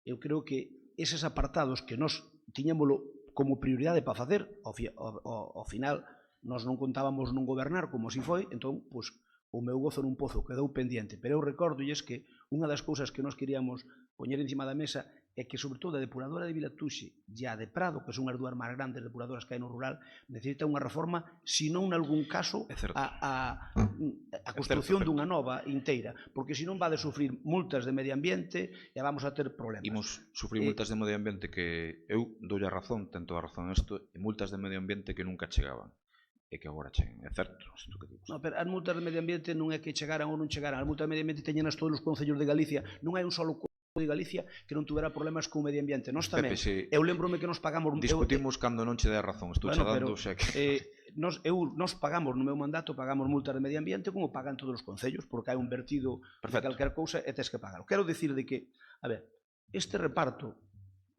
eu creo que eses apartados que nós tiñámoslo como prioridade para facer, ao final nós non contábamos non gobernar como así foi, entón, pois, o meu gozo nun pozo quedou pendiente, pero eu recordolles que unha das cousas que nós queríamos poñer encima da mesa é que, sobre todo, a depuradora de Vilatuxe e a de Prado, que son as dúas máis grandes depuradoras que hai no rural, necesita unha reforma, se non, nalgún caso, a construción dunha nova inteira, porque senón va a sufrir multas de medio ambiente e vamos a ter problemas. Imos sufrir multas de medio ambiente que eu doulle a razón, ten toda a razón isto, e multas de medio ambiente que nunca chegaban. E que agora cheguen, é certo? No, pero as multas de medio ambiente non é que chegaran ou non chegaran, as multas de medio ambiente teñenas todos os concellos de Galicia, non hai un solo de Galicia que non tuvera problemas co medio ambiente. Nós tamén. Pepe, Eu lembrome que nos pagamos... Discutimos cando non che dé razón. Estou che dando, xa que... Nos pagamos, no meu mandato, pagamos multas de medio ambiente como pagan todos os concellos, porque hai un vertido de calquer cousa e tes que pagar. Quero dicir de que, a ver, este reparto,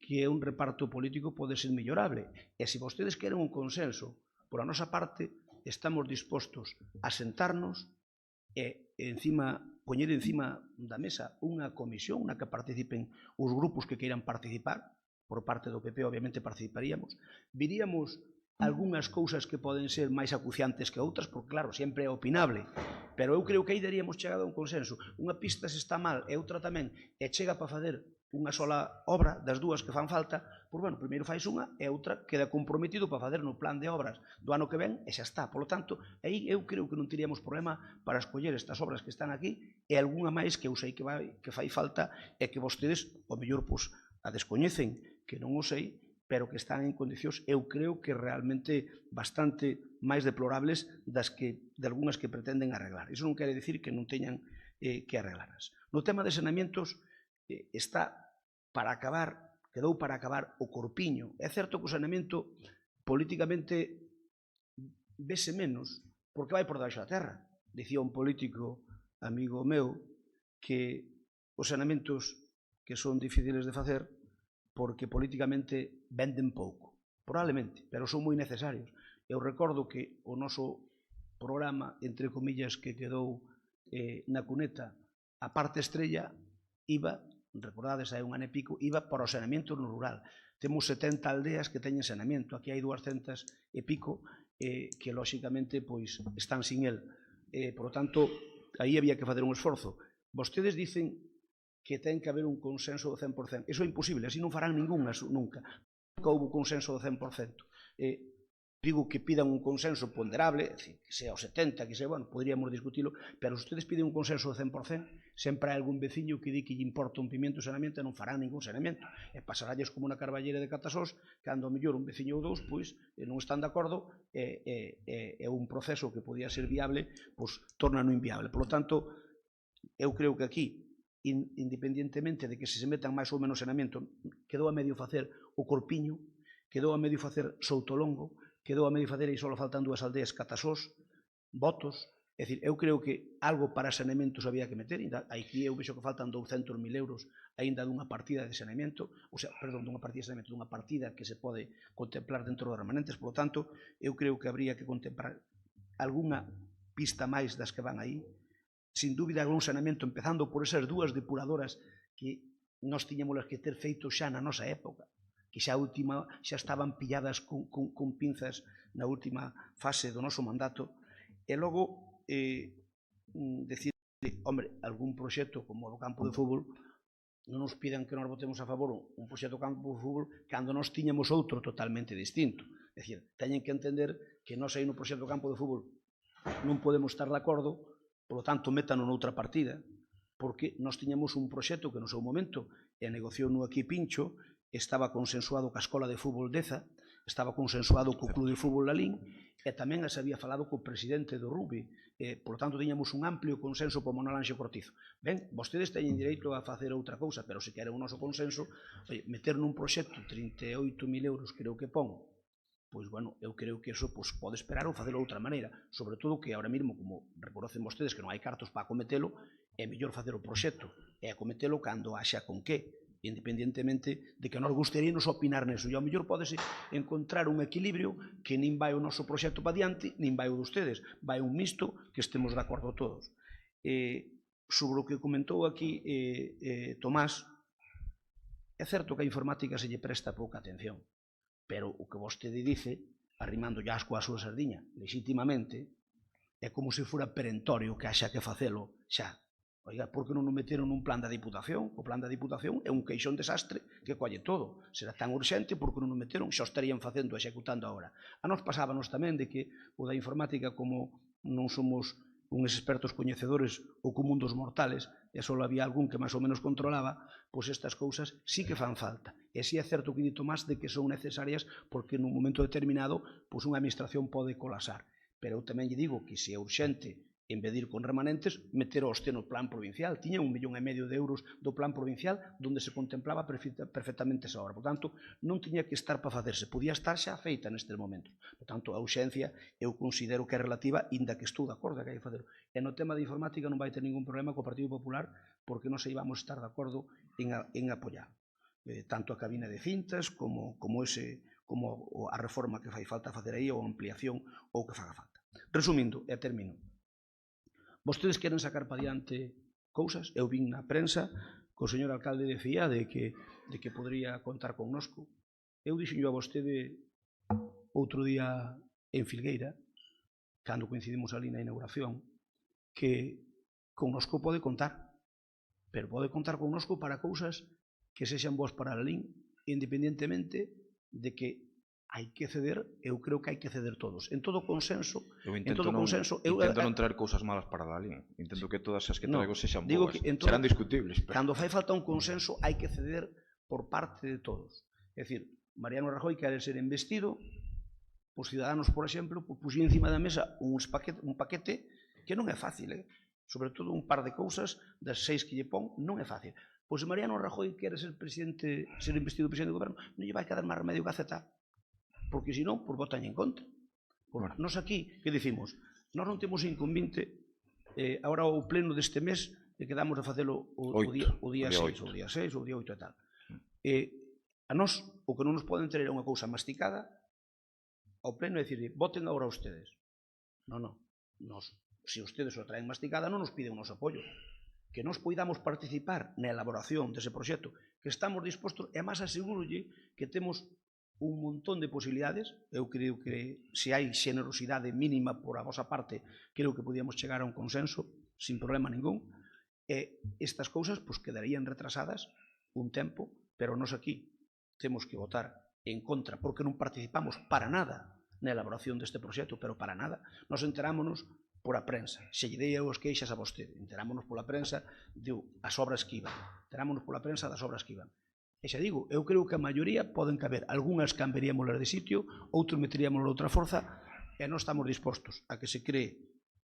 que é un reparto político, pode ser mellorable. E se vostedes queren un consenso, por a nosa parte, estamos dispostos a sentarnos e poñer encima da mesa unha comisión na que participen os grupos que queiran participar. Por parte do PP, obviamente, participaríamos. Viríamos algunhas cousas que poden ser máis acuciantes que outras, porque, claro, sempre é opinable, pero eu creo que aí daríamos chegado a un consenso. Unha pista se está mal e outra tamén, e chega para facer unha sola obra das dúas que fan falta, pois, bueno, primeiro fais unha e outra queda comprometido para facer no plan de obras do ano que ven e xa está. Por lo tanto, aí eu creo que non teríamos problema para escoller estas obras que están aquí e algunha máis que eu sei que fai falta e que vostedes, o mellor, pois, a descoñecen, que non o sei, pero que están en condicións, eu creo que realmente bastante máis deplorables de algunhas que pretenden arreglar. Iso non quere dicir que non teñan que arreglarlas. No tema de saneamentos, quedou para acabar o corpiño. É certo que o saneamento políticamente vese menos porque vai por debaixo da terra. Dicía un político amigo meu que os saneamentos que son difíciles de facer porque políticamente venden pouco. Probablemente, pero son moi necesarios. Eu recordo que o noso programa, entre comillas, que quedou na cuneta, a parte estrella, iba, recordades, hai un ano e pico, iba para o saneamento no rural. Temos 70 aldeas que teñen saneamento. Aquí hai 200 e pico que, lóxicamente, pois están sin el. Por lo tanto, aí había que facer un esforzo. Vostedes dicen que ten que haber un consenso do 100%. Iso é imposible, así non farán nunca. Nunca houve consenso do 100%. Digo que pidan un consenso ponderable, que sea o 70, que sea, bueno, podríamos discutilo, pero se ustedes piden un consenso do 100%, sempre hai algún veciño que di que lle importa un pimiento o saneamento e non farán ningún saneamento. E pasaralles como na Carballera de Catasós, que ando ao mellor un veciño ou dous, pois, non están de acordo, e un proceso que podía ser viable, pois, torna-no inviable. Por lo tanto, eu creo que aquí, independientemente de que se metan máis ou menos saneamento, quedou a medio facer o Corpiño, quedou a medio facer Soutolongo, quedou a medio facer, e só faltan dúas aldeas, Catasós, Botos. É dicir, eu creo que algo para saneamentos había que meter. Aquí eu vexo que faltan 200.000 euros aínda dunha partida de saneamento, dunha partida que se pode contemplar dentro dos remanentes. Por lo tanto, eu creo que habría que contemplar algunha pista máis das que van aí. Sin dúbida, algún saneamento, empezando por esas dúas depuradoras que nós tiñamos que ter feito xa na nosa época, que xa estaban pilladas con pinzas na última fase do noso mandato. E logo, decir, hombre, algún proxecto como o campo de fútbol, non nos pidan que nos votemos a favor un proxecto de campo de fútbol cando nós tiñamos outro totalmente distinto. É dicir, teñen que entender que nós aí no proxecto de campo de fútbol non podemos estar de acordo. Por lo tanto, métano noutra partida, porque nós tiñamos un proxecto que no seu momento negociou no aquí Pincho, estaba consensuado ca Escola de Fútbol Deza, estaba consensuado co Club de Fútbol Lalín, e tamén se había falado co presidente do rugby. Por lo tanto, tiñamos un amplio consenso por Manuel Anxo Cortizo. Ben, vostedes teñen direito a facer outra cousa, pero se queren o noso consenso, meter nun proxecto 38.000 euros, creo que pon, pois, bueno, eu creo que iso pode esperar ou facelo de outra maneira. Sobre todo que, ahora mesmo, como reconocen vostedes que non hai cartos para acometelo, é mellor facer o proxecto e acometelo cando haxa con que, independientemente de que nos gustaríanos opinar neso. E ao mellor podese encontrar un equilibrio que nin vai o noso proxecto para diante, nin vai o de ustedes. Vai un mixto que estemos de acordo todos. Sobre o que comentou aquí Tomás, é certo que a informática se lle presta pouca atención. Pero o que vostede dice, arrimando ya asco a súa sardiña, legítimamente, é como se fora perentorio que haxa que facelo xa. Oiga, por que non o meteron nun plan da Diputación? O plan da Diputación é un queixón desastre que colle todo. Será tan urxente porque non o meteron, xa o estarían facendo, executando agora. A nos pasábanos tamén de que o da informática, como non somos uns expertos coñecedores ou común dos mortales, e só había algún que máis ou menos controlaba, pois estas cousas sí que fan falta. E sí é certo que dito máis de que son necesarias porque nun momento determinado pois unha administración pode colapsar. Pero eu tamén lle digo que se é urxente en vez de ir con remanentes, meter o no plan provincial. Tiña 1,5 millón de euros do plan provincial onde se contemplaba perfectamente esa obra. Por tanto, non tiña que estar para facerse, podía estar xa feita nestes momentos. Por tanto, a urxencia eu considero que é relativa, inda que estou de acordo que hai que facer. E no tema de informática non vai ter ningún problema co Partido Popular, porque non sei vamos estar de acordo en apoiar. Tanto a cabina de cintas como a reforma que fai falta facer aí, ou a ampliación, ou que faga falta. Resumindo, e termino. Vostedes queren sacar para diante cousas, eu vin na prensa que o señor alcalde decía de que podría contar connosco. Eu dixenllo a vostede outro día en Filgueira, cando coincidimos ali na inauguración, que connosco pode contar, pero pode contar connosco para cousas que sexan boas para a LIN, independentemente de que hai que ceder, eu creo que hai que ceder todos. En todo consenso... Eu intento non traer cousas malas para a LIN. Intento que todas as que traigo sexan boas. Serán discutibles. Cando fai falta un consenso, hai que ceder por parte de todos. É dicir, Mariano Rajoy quere ser investido, os Ciudadanos, por exemplo, puxen encima da mesa un paquete que non é fácil, sobre todo un par de cousas das 6 que lle pon, non é fácil. Pois se Mariano Rajoy quere ser investido presidente do goberno, non lle vai quedar máis remedio que aceptar. Porque senón, por votan en contra. Nos aquí, que dicimos? Nós non temos inconvinte, agora o pleno deste mes, quedamos de facelo o día 6, ou día 6, ou día 8 e tal. A nós, o que non nos poden ter é unha cousa masticada, ao pleno é dicir, voten agora ustedes. Non. Se ustedes o traen masticada, non nos piden o noso apoio. Que nos poidamos participar na elaboración dese proxecto, que estamos dispostos, e máis asegurolle que temos un montón de posibilidades. Eu creo que se hai xenerosidade mínima por a vosa parte, creo que podíamos chegar a un consenso sin problema ningún, e estas cousas quedarían retrasadas un tempo, pero nos aquí temos que votar en contra porque non participamos para nada na elaboración deste proxecto, pero para nada. Nos enterámonos por a prensa, se lle dei os queixas a vostede, enterámonos pola prensa das obras que iban, enterámonos pola prensa das obras que iban. E xa digo, eu creo que a maioría poden caber, algunhas cambiaríamoslas de sitio, outros meteríamoslas de outra forza, e non estamos dispostos a que se cree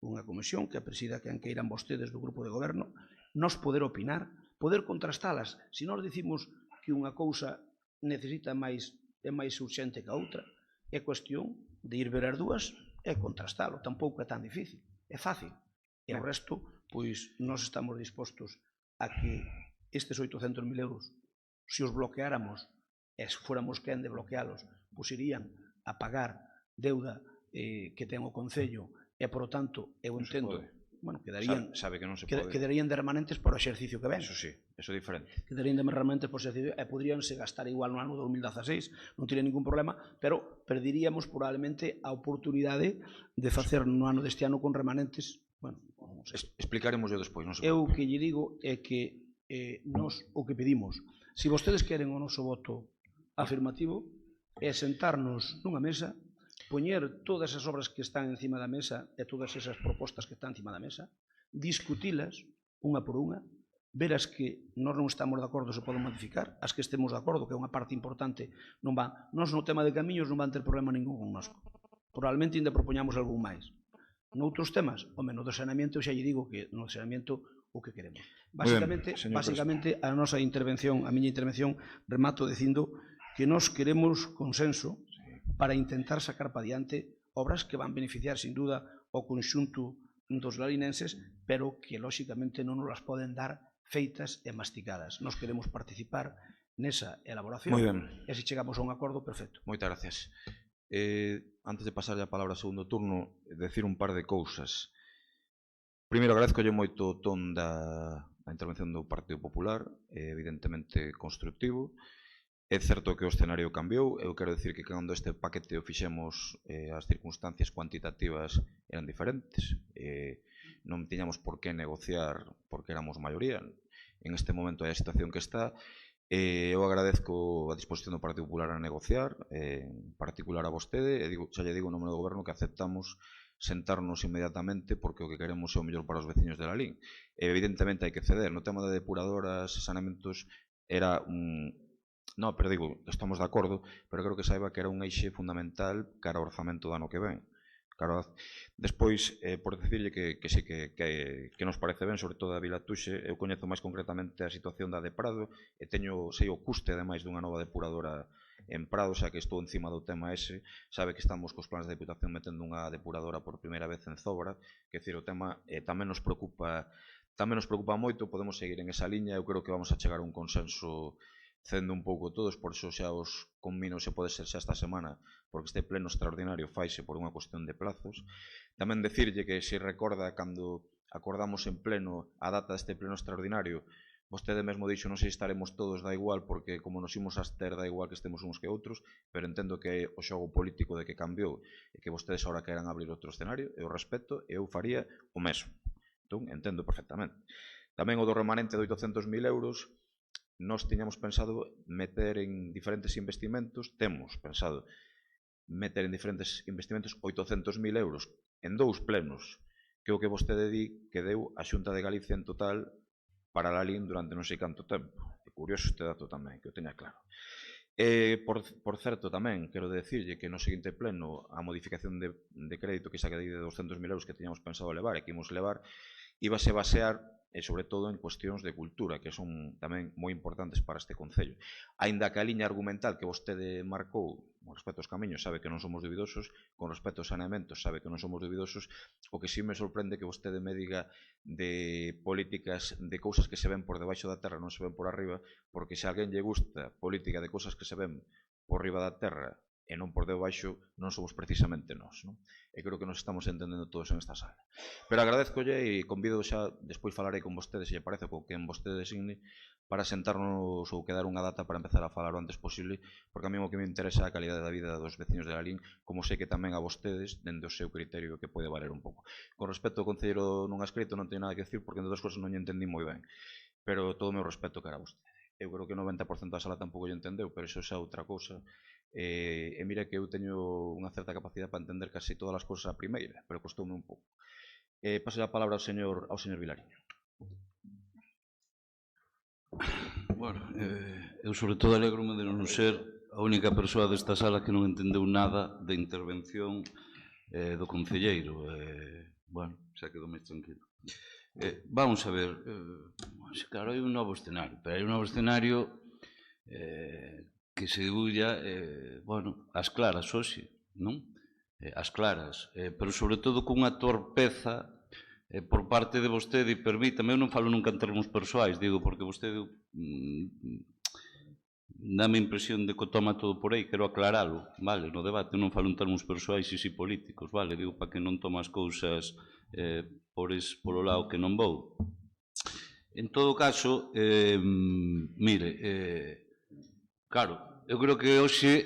unha comisión que a presida quen queiran vostedes do grupo de goberno, nos poder opinar, poder contrastalas. Se nós dicimos que unha cousa necesita é máis urxente que a outra, é cuestión de ir ver as dúas e contrastalo. Tampouco é tan difícil, é fácil. E o resto, pois, nós estamos dispostos a que estes 800.000 euros, se os bloqueáramos e se fóramos quen de bloquealos, pois irían a pagar deuda que ten o Concello e, por lo tanto, eu entendo, quedarían de remanentes por o exercicio que ven. Eso sí, eso é diferente. Quedarían de remanentes por o exercicio e poderíanse gastar igual no ano 2016, non tiene ningún problema, pero perderíamos probablemente a oportunidade de facer no ano deste ano con remanentes. Explicaremos yo despois. Eu que lle digo é que nos o que pedimos, se vostedes queren o noso voto afirmativo, é sentarnos nunha mesa, poñer todas as obras que están encima da mesa e todas esas propostas que están encima da mesa, discutilas unha por unha, ver as que nós non estamos de acordo se poden modificar, as que estemos de acordo, que é unha parte importante, non van. Nós no tema de camiños non van ter problema ningún connosco. Probablemente ainda propoñamos algún máis. Noutros temas, no do saneamento xa lle digo que no saneamento o que queremos. Básicamente, a nosa intervención, a miña intervención, remato dicindo que nós queremos consenso para intentar sacar para diante obras que van beneficiar, sin duda, o conxunto dos lalinenses, pero que, lóxicamente, non nos las poden dar feitas e masticadas. Nós queremos participar nesa elaboración e se chegamos a un acordo, perfecto. Moitas gracias. Antes de pasar a palabra ao segundo turno, decir un par de cousas. Primeiro, agradezcolle moito o ton da intervención do Partido Popular, evidentemente constructivo. É certo que o escenario cambiou. Eu quero dicir que cando este paquete o fixemos, as circunstancias cuantitativas eran diferentes. Non tiñamos por que negociar porque éramos maioría. En este momento é a situación que está. Eu agradezco a disposición do Partido Popular a negociar, en particular a vostede, e xa lle digo en nome do Goberno que aceptamos sentarnos inmediatamente porque o que queremos é o mellor para os veciños de la LIN. Evidentemente hai que ceder. No tema de depuradoras e saneamentos era un... Non, pero digo, estamos de acordo, pero creo que saiba que era un eixe fundamental cara ao orzamento do ano que ven. Claro, despois, por decirlle que sí que nos parece ben, sobre todo a Vila Tuxe, eu coñezo máis concretamente a situación da de Prado e sei o custe, ademais, dunha nova depuradora en Prado, xa que estou encima do tema ese, sabe que estamos cos planes de Deputación metendo unha depuradora por primeira vez en Zobra, que decir, o tema tamén nos preocupa moito, podemos seguir en esa liña, eu creo que vamos a chegar a un consenso cendo un pouco todos, por iso xa os conmino se pode ser xa esta semana, porque este pleno extraordinario faise por unha cuestión de plazos. Tamén decirlle que se recorda cando acordamos en pleno a data deste pleno extraordinario, vostede mesmo dixo, non sei se estaremos todos, da igual, porque como nos imos abster, da igual que estemos uns que outros, pero entendo que o xogo político de que cambiou e que vostedes agora queran abrir outro escenario, eu respeto e eu faría o mesmo. Entón, entendo perfectamente. Tamén o do remanente de 800.000 euros, nós tiñamos pensado meter en diferentes investimentos, temos pensado meter en diferentes investimentos 800.000 euros en 2 plenos, que é o que vostede di que deu a Xunta de Galicia en total para a LIN durante non sei canto tempo. É curioso este dato tamén, que o teña claro. Por certo, tamén, quero decirlle que no seguinte pleno a modificación de crédito que xa que de 200.000 euros que teñamos pensado levar e que imos levar, íbase basear sobre todo en cuestións de cultura, que son tamén moi importantes para este Concello. Aínda que a liña argumental que vostede marcou con respecto aos camiños sabe que non somos dubidosos, con respecto aos saneamentos sabe que non somos dubidosos, o que sí me sorprende que vostede me diga de políticas, de cousas que se ven por debaixo da terra, non se ven por arriba, porque se a alguén lle gusta política de cousas que se ven por riba da terra e non por debaixo, non somos precisamente nós, non? E creo que nos estamos entendendo todos en esta sala. Pero agradezcolle e convido xa, despois falarei con vostedes, se lle parece, con quen vostede designe, para sentarnos ou quedar unha data para empezar a falar o antes posible, porque a mí o que me interesa é a calidade da vida dos veciños de Lalín, como sei que tamén a vostedes, dende o seu criterio, que pode valer un pouco. Con respecto ao concelleiro non escrito, non teño nada que decir, porque entre outras cosas non lle entendí moi ben, pero todo o meu respeto que era vostede. Eu creo que o 90% da sala tampouco lle entendeu, pero iso xa é outra cousa. E mira que eu teño unha certa capacidade para entender casi todas as cousas a primeira, pero costoume un pouco. Paso a palabra ao señor Vilariño. Bueno, eu sobre todo alegro-me de non ser a única persoa desta sala que non entendeu nada da intervención do concelleiro. Bueno, xa quedo máis tranquilo. Vamos a ver, claro, hai un novo escenario, pero hai un novo escenario que se debulla, bueno, as claras hoxe, non? As claras, pero sobre todo cunha torpeza por parte de vostede, e permítame, eu non falo nunca en termos persoais, digo, porque vostede dame a impresión de que o toma todo por aí, quero aclaralo, vale, no debate, non falo en termos persoais e si políticos, vale, digo, para que non toma as cousas polo lado que non vou. En todo caso, mire, claro, eu creo que hoxe,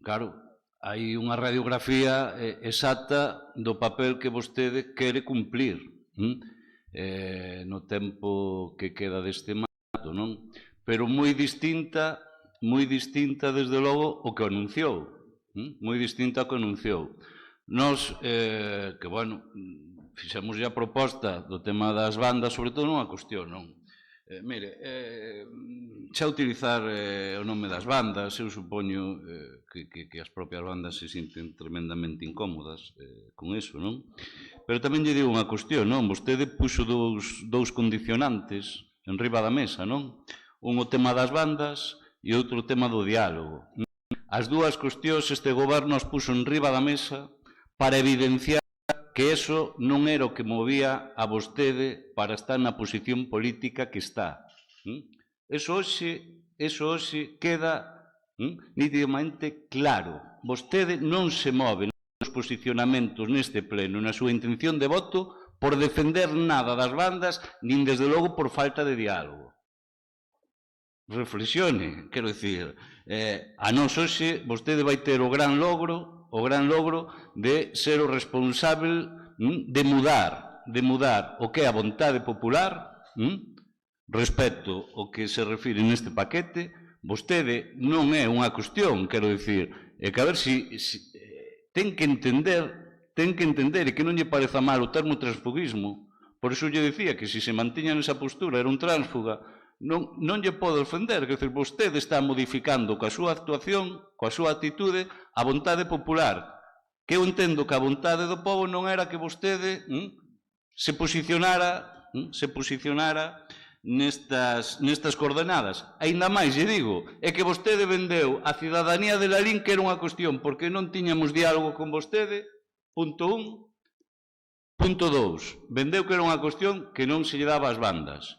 claro, hai unha radiografía exacta do papel que vostede quere cumplir no tempo que queda deste mandato, non? Pero moi distinta, desde logo, o que anunciou. Moi distinta ao que anunciou. Nós, que, bueno, fixemos a proposta do tema das bandas, sobre todo nunha cuestión, non? Mire, xa utilizar o nome das bandas, eu supoño que as propias bandas se sinten tremendamente incómodas con iso, non? Pero tamén lle digo unha cuestión, non? Vostede puxo dous condicionantes en riba da mesa, non? Un o tema das bandas e outro o tema do diálogo. As dúas cuestións este goberno as puxo en riba da mesa para evidenciar que eso non era o que movía a vostede para estar na posición política que está. Eso hoxe queda nítidamente claro. Vostede non se move nos posicionamentos neste pleno, na súa intención de voto, por defender nada das bandas, nin desde logo por falta de diálogo. Reflexione, quero dicir, a nós hoxe vostede vai ter o gran logro de ser o responsable de mudar o que é a vontade popular respecto ao que se refire neste paquete. Vostede non é unha cuestión, quero dicir, é que a ver si ten que entender e que non lle pareza mal o termo transfugismo. Por iso lle dicía que se mantiña nesa postura era un tránsfuga, non lle pode ofender, que vostede está modificando coa súa actuación, coa súa actitude, a vontade popular, que eu entendo que a vontade do povo non era que vostede se posicionara nestas coordenadas. Aínda máis, lle digo, é que vostede vendeu a cidadanía de Lalín que era unha cuestión porque non tiñamos diálogo con vostede, punto 1. Punto 2, vendeu que era unha cuestión que non se lle daba ás bandas.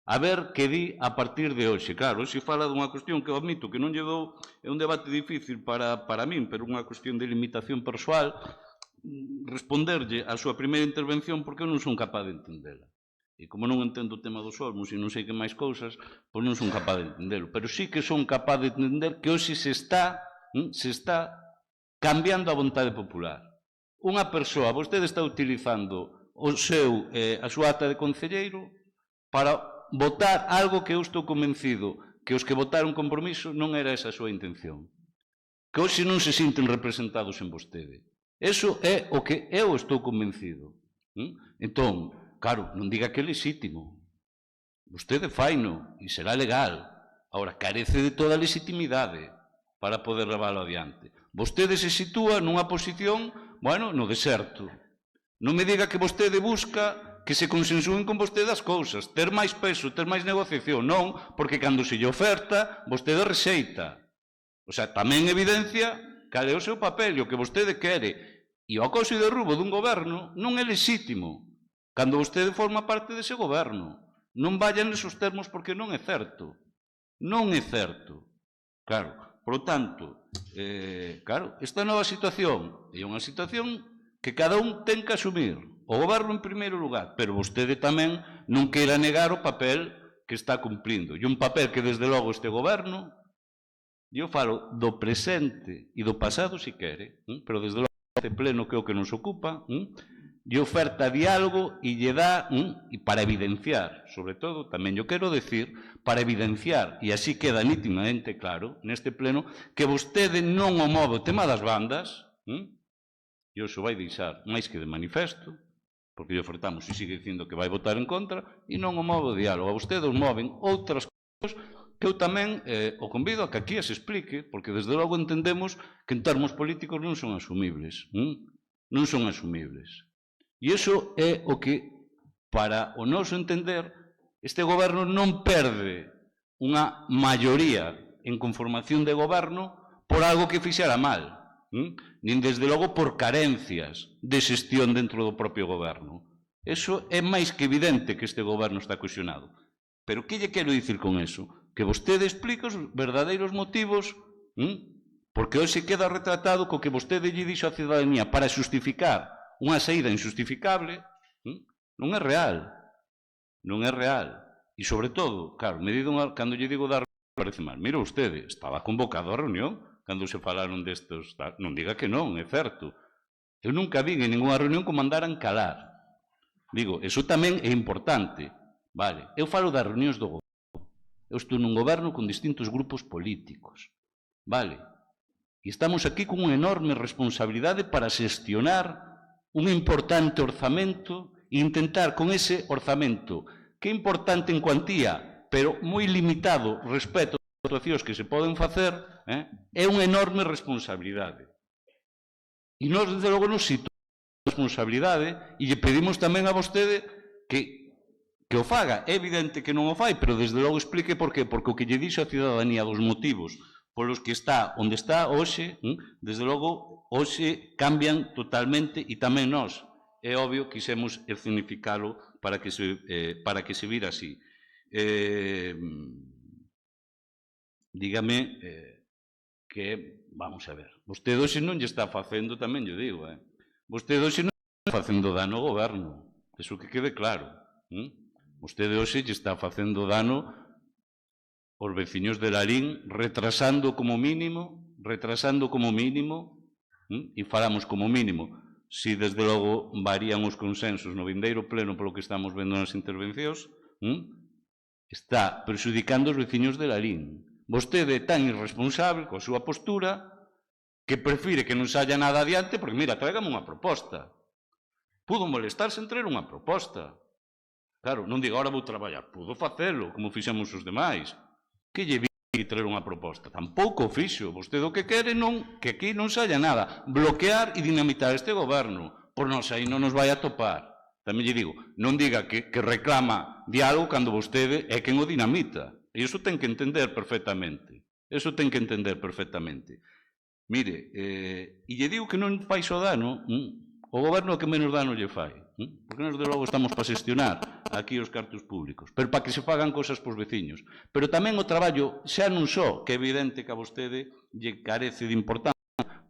A ver que di a partir de hoxe. Claro, hoxe fala dunha cuestión que eu admito que non lle dou, é un debate difícil para min, pero unha cuestión de limitación persoal, responderlle a súa primeira intervención porque eu non son capaz de entendela. E como non entendo o tema dos olmos e non sei que máis cousas, pois non son capaz de entendelo. Pero sí que son capaz de entender que hoxe se está cambiando a vontade popular. Unha persoa, vostede está utilizando a súa acta de concelleiro para votar algo que eu estou convencido que os que votaron compromiso non era esa a súa intención. Que hoxe non se sinten representados en vostede. Eso é o que eu estou convencido. Entón, claro, non diga que é lexítimo. Vostede faino e será legal. Ahora, carece de toda a legitimidade para poder leválo adiante. Vostede se sitúa nunha posición, bueno, no deserto. Non me diga que vostede busca que se consensúen con vostede as cousas, ter máis peso, ter máis negociación. Non, porque cando se lle oferta, vostede rexeita. O sea, tamén evidencia cal é o seu papel e o que vostede quere. E o acoso e derrubo dun goberno non é lexítimo cando vostede forma parte dese goberno. Non vayan nesos termos porque non é certo. Non é certo. Claro, por lo tanto, claro, esta nova situación é unha situación que cada un ten que asumir. O goberno en primeiro lugar, pero vostede tamén non queira negar o papel que está cumplindo. E un papel que desde logo este goberno, eu falo do presente e do pasado se quere, pero desde logo este pleno que é o que nos ocupa, lle oferta diálogo e lle dá, e para evidenciar, sobre todo, tamén yo quero decir, para evidenciar, e así queda nítidamente claro, neste pleno, que vostede non o move o tema das bandas, e iso vai deixar máis que de manifesto, porque lle ofertamos e sigue dicindo que vai votar en contra, e non o move o diálogo. A vostede os moven outras cousas que eu tamén o convido a que aquí as explique, porque desde logo entendemos que en termos políticos non son asumibles. Non son asumibles. E iso é o que, para o noso entender, este goberno non perde unha maioría en conformación de goberno por algo que fixera mal, nin desde logo por carencias de xestión dentro do propio goberno. Iso é máis que evidente que este goberno está cuestionado. Pero que lle quero dicir con eso? Que vostede explica os verdadeiros motivos, porque hoxe queda retratado co que vostede lle dixo á cidadanía para xustificar unha saída injustificable, non é real. Non é real. E, sobre todo, claro, cando lle digo dar parece mal. Mira vostede, estaba convocado a reunión cando se falaron destes... Non diga que non, é certo. Eu nunca vi en ninguna reunión que mandaran calar. Digo, eso tamén é importante. Vale, eu falo das reunións do goberno. Eu estou nun goberno con distintos grupos políticos. Vale. E estamos aquí con unha enorme responsabilidade para xestionar un importante orzamento e intentar con ese orzamento, que é importante en cuantía, pero moi limitado respecto ás actuacións que se poden facer, é unha enorme responsabilidade. E nós, desde logo, nos situamos a responsabilidade e lle pedimos tamén a vostede que o faga. É evidente que non o fai, pero desde logo explique por qué. Porque o que lle dixo a cidadanía dos motivos polos que está onde está hoxe, desde logo, hoxe cambian totalmente e tamén nós, é obvio, quisemos escenificalo para que se vira así. Dígame que, vamos a ver, vostede hoxe non lle está facendo, tamén lle digo, vostede hoxe non está facendo dano ao goberno, eso que quede claro. Vostede hoxe lle está facendo dano os veciños de Lalín, retrasando como mínimo, e falamos como mínimo, si desde logo varían os consensos no vindeiro pleno polo que estamos vendo nas intervencións, está prexudicando os veciños de Lalín. Vostede é tan irresponsable coa súa postura que prefire que non saia nada adiante, porque, mira, tráigame unha proposta. Pudo molestarse en traer unha proposta. Claro, non diga, ahora vou traballar. Pudo facelo, como fixemos os demais. Que lle aquí traer unha proposta. Tampouco o fixo. Vostede o que quere non, que aquí non saia nada. Bloquear e dinamitar este goberno. Por nós aí non nos vai a topar. Tamén lle digo, non diga que reclama diálogo cando vostede é quen o dinamita. E iso ten que entender perfectamente. Eso ten que entender perfectamente. Mire, e lle digo que non fai só dano, o goberno que menos dano lle fai. Porque nós, de logo, estamos para xestionar aquí os cartos públicos, pero para que se fagan cosas pos veciños. Pero tamén o traballo, xa non só, que é evidente que a vostede lle carece de importancia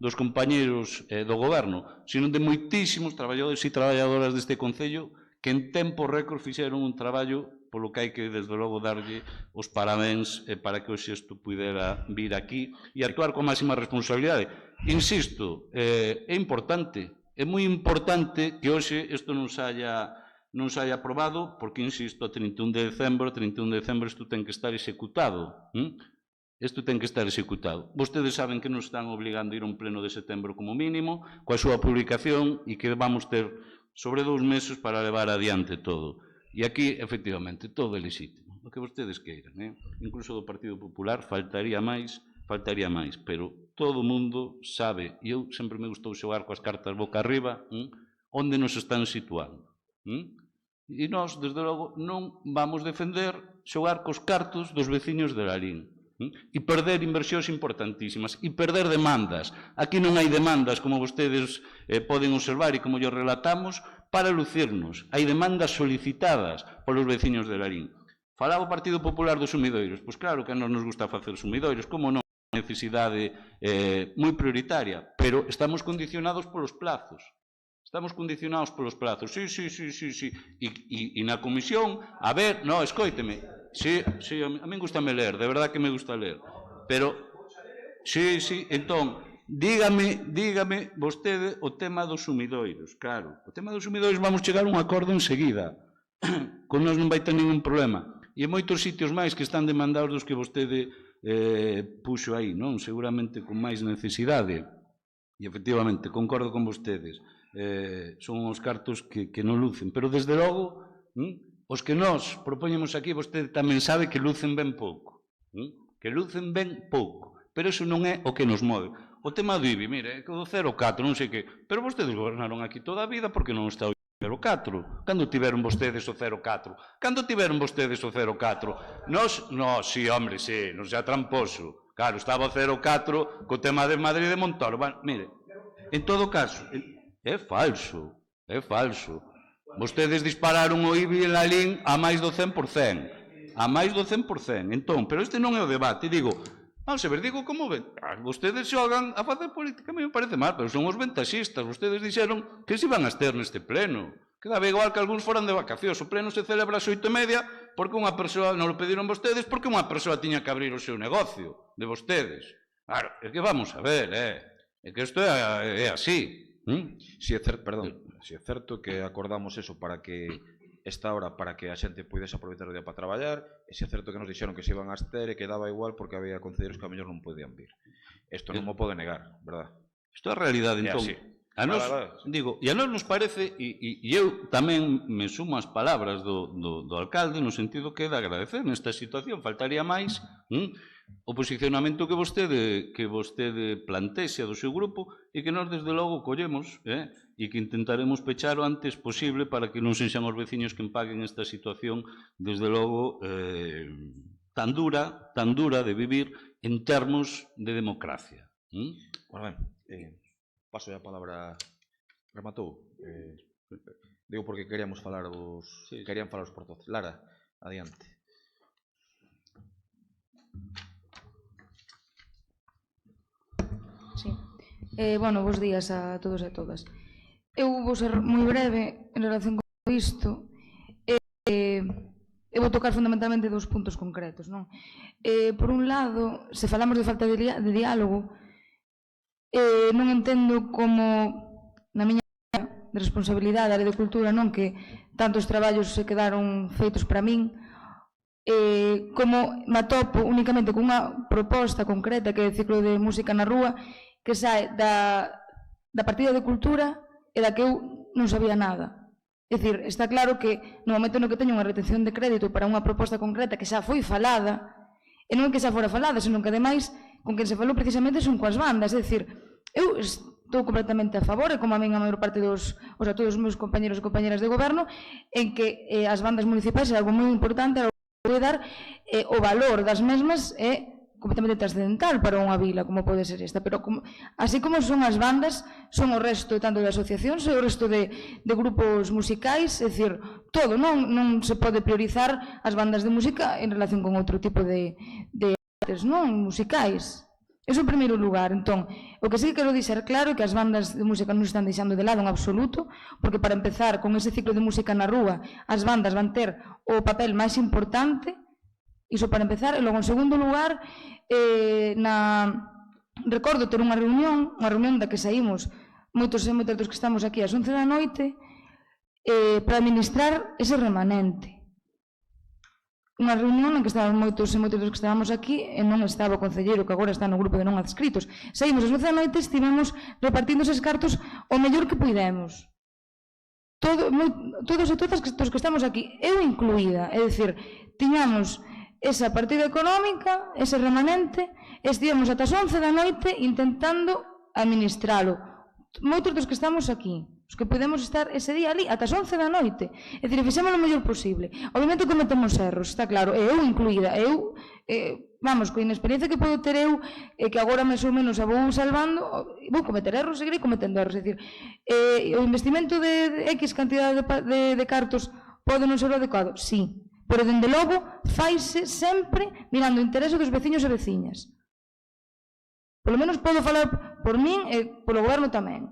dos compañeros do goberno, sino de moitísimos traballadores e traballadoras deste Concello que en tempo récord fixeron un traballo polo que hai que, desde logo, darlle os parabéns para que hoxe isto pudera vir aquí e actuar con máxima responsabilidade. Insisto, é importante. É moi importante que hoxe isto non se haya aprobado, porque, insisto, a 31 de decembro, isto ten que estar executado. Isto ten que estar executado. Vostedes saben que nos están obligando a ir a un pleno de setembro como mínimo, coa súa publicación, e que vamos ter sobre 2 meses para levar adiante todo. E aquí, efectivamente, todo é legítimo. O que vostedes queiran, incluso do Partido Popular, faltaría máis, pero todo o mundo sabe, e eu sempre me gustou xogar coas cartas boca arriba, onde nos están situando. E nós, desde logo, non vamos defender xogar cos cartos dos veciños de Lalín. E perder inversións importantísimas, e perder demandas. Aquí non hai demandas, como vostedes poden observar e como yo relatamos, para lucirnos. Hai demandas solicitadas polos veciños de Lalín. Falaba o Partido Popular dos sumidoiros. Pois claro que a nos gusta facer sumidoiros, como non? Necesidade moi prioritaria, pero estamos condicionados polos plazos. Sí. E na comisión, a ver, no, escoíteme. Sí, a mí gustame ler, de verdad que me gusta ler. Pero, sí, entón, dígame vostede o tema dos sumidoiros, claro. O tema dos sumidoiros vamos chegar a un acordo enseguida. Con nós non vai ter ningún problema. E en moitos sitios máis que están demandados dos que vostede puxo aí, non? Seguramente con máis necesidade. E, efectivamente, concordo con vostedes. Son os cartos que non lucen. Pero, desde logo, os que nós propoñemos aquí, vostede tamén sabe que lucen ben pouco. Pero iso non é o que nos move. O tema do IBI, mire, o 0,4, non sei que. Pero vostedes gobernaron aquí toda a vida porque non está o 0,4. Cando tiveron vostedes o 0,4? Nos, sí, hombre, sí, non sea tramposo. Claro, estaba o 0,4 co tema de Madrid e de Montoro. Bueno, mire, en todo caso, é falso. Vostedes dispararon o IBI en Lalín a máis do 100%. Entón, pero este non é o debate. Digo, vamos a ver, como ven? Vostedes xogan a facer política, a mí me parece mal, pero son os ventaxistas. Vostedes dixeron que se iban a ter neste pleno. Quedaba igual que algúns foran de vacacións. O pleno se celebra ás 8:30 porque unha persoa, non lo pediron vostedes, porque unha persoa tiña que abrir o seu negocio de vostedes. Claro, é que vamos a ver, é que isto é así. Si é certo que acordamos eso para que esta hora para que a xente pudese aproveitar o día para traballar, e se é certo que nos dixeron que se iban a abster e que daba igual porque había concelleiros que a mellor non podían vir. Isto non mo pode negar, verdad? Isto é a realidade, entón. A nos, digo, e a nos parece, e eu tamén me sumo ás palabras do alcalde no sentido que é de agradecer nesta situación, faltaría máis o posicionamento que vostede plantexa do seu grupo e que nós desde logo collemos e que intentaremos pechar o antes posible para que non sexan os veciños que paguen esta situación desde logo tan dura de vivir en termos de democracia. Bueno, paso a palabra. Rematou? Digo porque querían falar os portavoces. Lara, adiante. Sí. Bueno, bons días a todos e a todas. Eu vou ser moi breve en relación con isto. Eu vou tocar fundamentalmente 2 puntos concretos, non? Por un lado, se falamos de falta de diálogo, non entendo como na miña de responsabilidade da área de cultura, non, que tantos traballos se quedaron feitos para min, como me atopo únicamente cunha proposta concreta que é o ciclo de música na rúa que sae da partida de cultura e da que eu non sabía nada. É dicir, está claro que no momento no que teño unha retención de crédito para unha proposta concreta que xa foi falada, E non é que xa fora falada, senón que ademais con quen se falou precisamente son coas bandas, é dicir, eu estou completamente a favor, e como a min a maior parte todos os meus compañeros e compañeras de goberno, en que as bandas municipais é algo moi importante, algo que pode dar o valor das mesmas é completamente trascendental para unha vila como pode ser esta, pero así como son as bandas, son o resto tanto de asociacións e o resto de grupos musicais, é dicir, todo, non se pode priorizar as bandas de música en relación con outro tipo de artes, non musicais. Eso en primeiro lugar. Entón, o que sí que quero dixer claro é que as bandas de música non están deixando de lado en absoluto, porque para empezar, con ese ciclo de música na rúa, as bandas van ter o papel máis importante. Iso para empezar, e logo en segundo lugar, recordo ter unha reunión da que saímos moitos e moitas dos que estamos aquí ás 11 da noite para administrar ese remanente. Unha reunión en que estaban moitos e moitos dos que estábamos aquí e non estaba o concelleiro que agora está no grupo de non adscritos. Saímos ás 11 da noite e estivemos repartindo eses cartos o mellor que puidemos. Todos e todas os que estamos aquí, eu incluída, é dicir, tiñamos esa partida económica, ese remanente, estivemos ata as 11 da noite intentando administralo. Moitos dos que estamos aquí, os que podemos estar ese día ali, ata as 11 da noite. É dicir, fixemos o mellor posible. Obviamente cometemos erros, está claro, e eu incluída. Vamos, coa inexperiencia que podo ter eu, que agora máis ou menos a vou salvando, vou cometer erros, seguirei cometendo erros. É dicir, o investimento de X cantidad de cartos pode non ser o adecuado? Sí. Pero, dende logo, faise sempre mirando o interese dos veciños e veciñas. Polo menos podo falar por min e polo goberno tamén.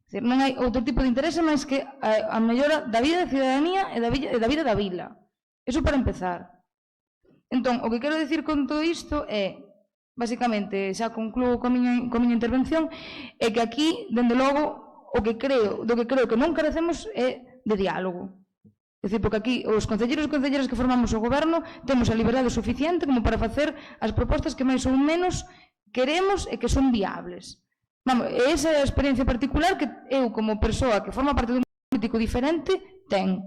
Non hai outro tipo de interese máis que a mellora da vida da ciudadanía e da vida da vila. Eso para empezar. Entón, o que quero dicir con todo isto é, basicamente, xa concluo coa miña intervención, é que aquí, dende logo, do que creo que non carecemos é de diálogo. É dicir, porque aquí os concelleiros e concelleiras que formamos o goberno temos a liberdade suficiente como para facer as propostas que máis ou menos queremos e que son viables. Vamos, esa é a experiencia particular que eu, como persoa que forma parte dun político diferente, ten.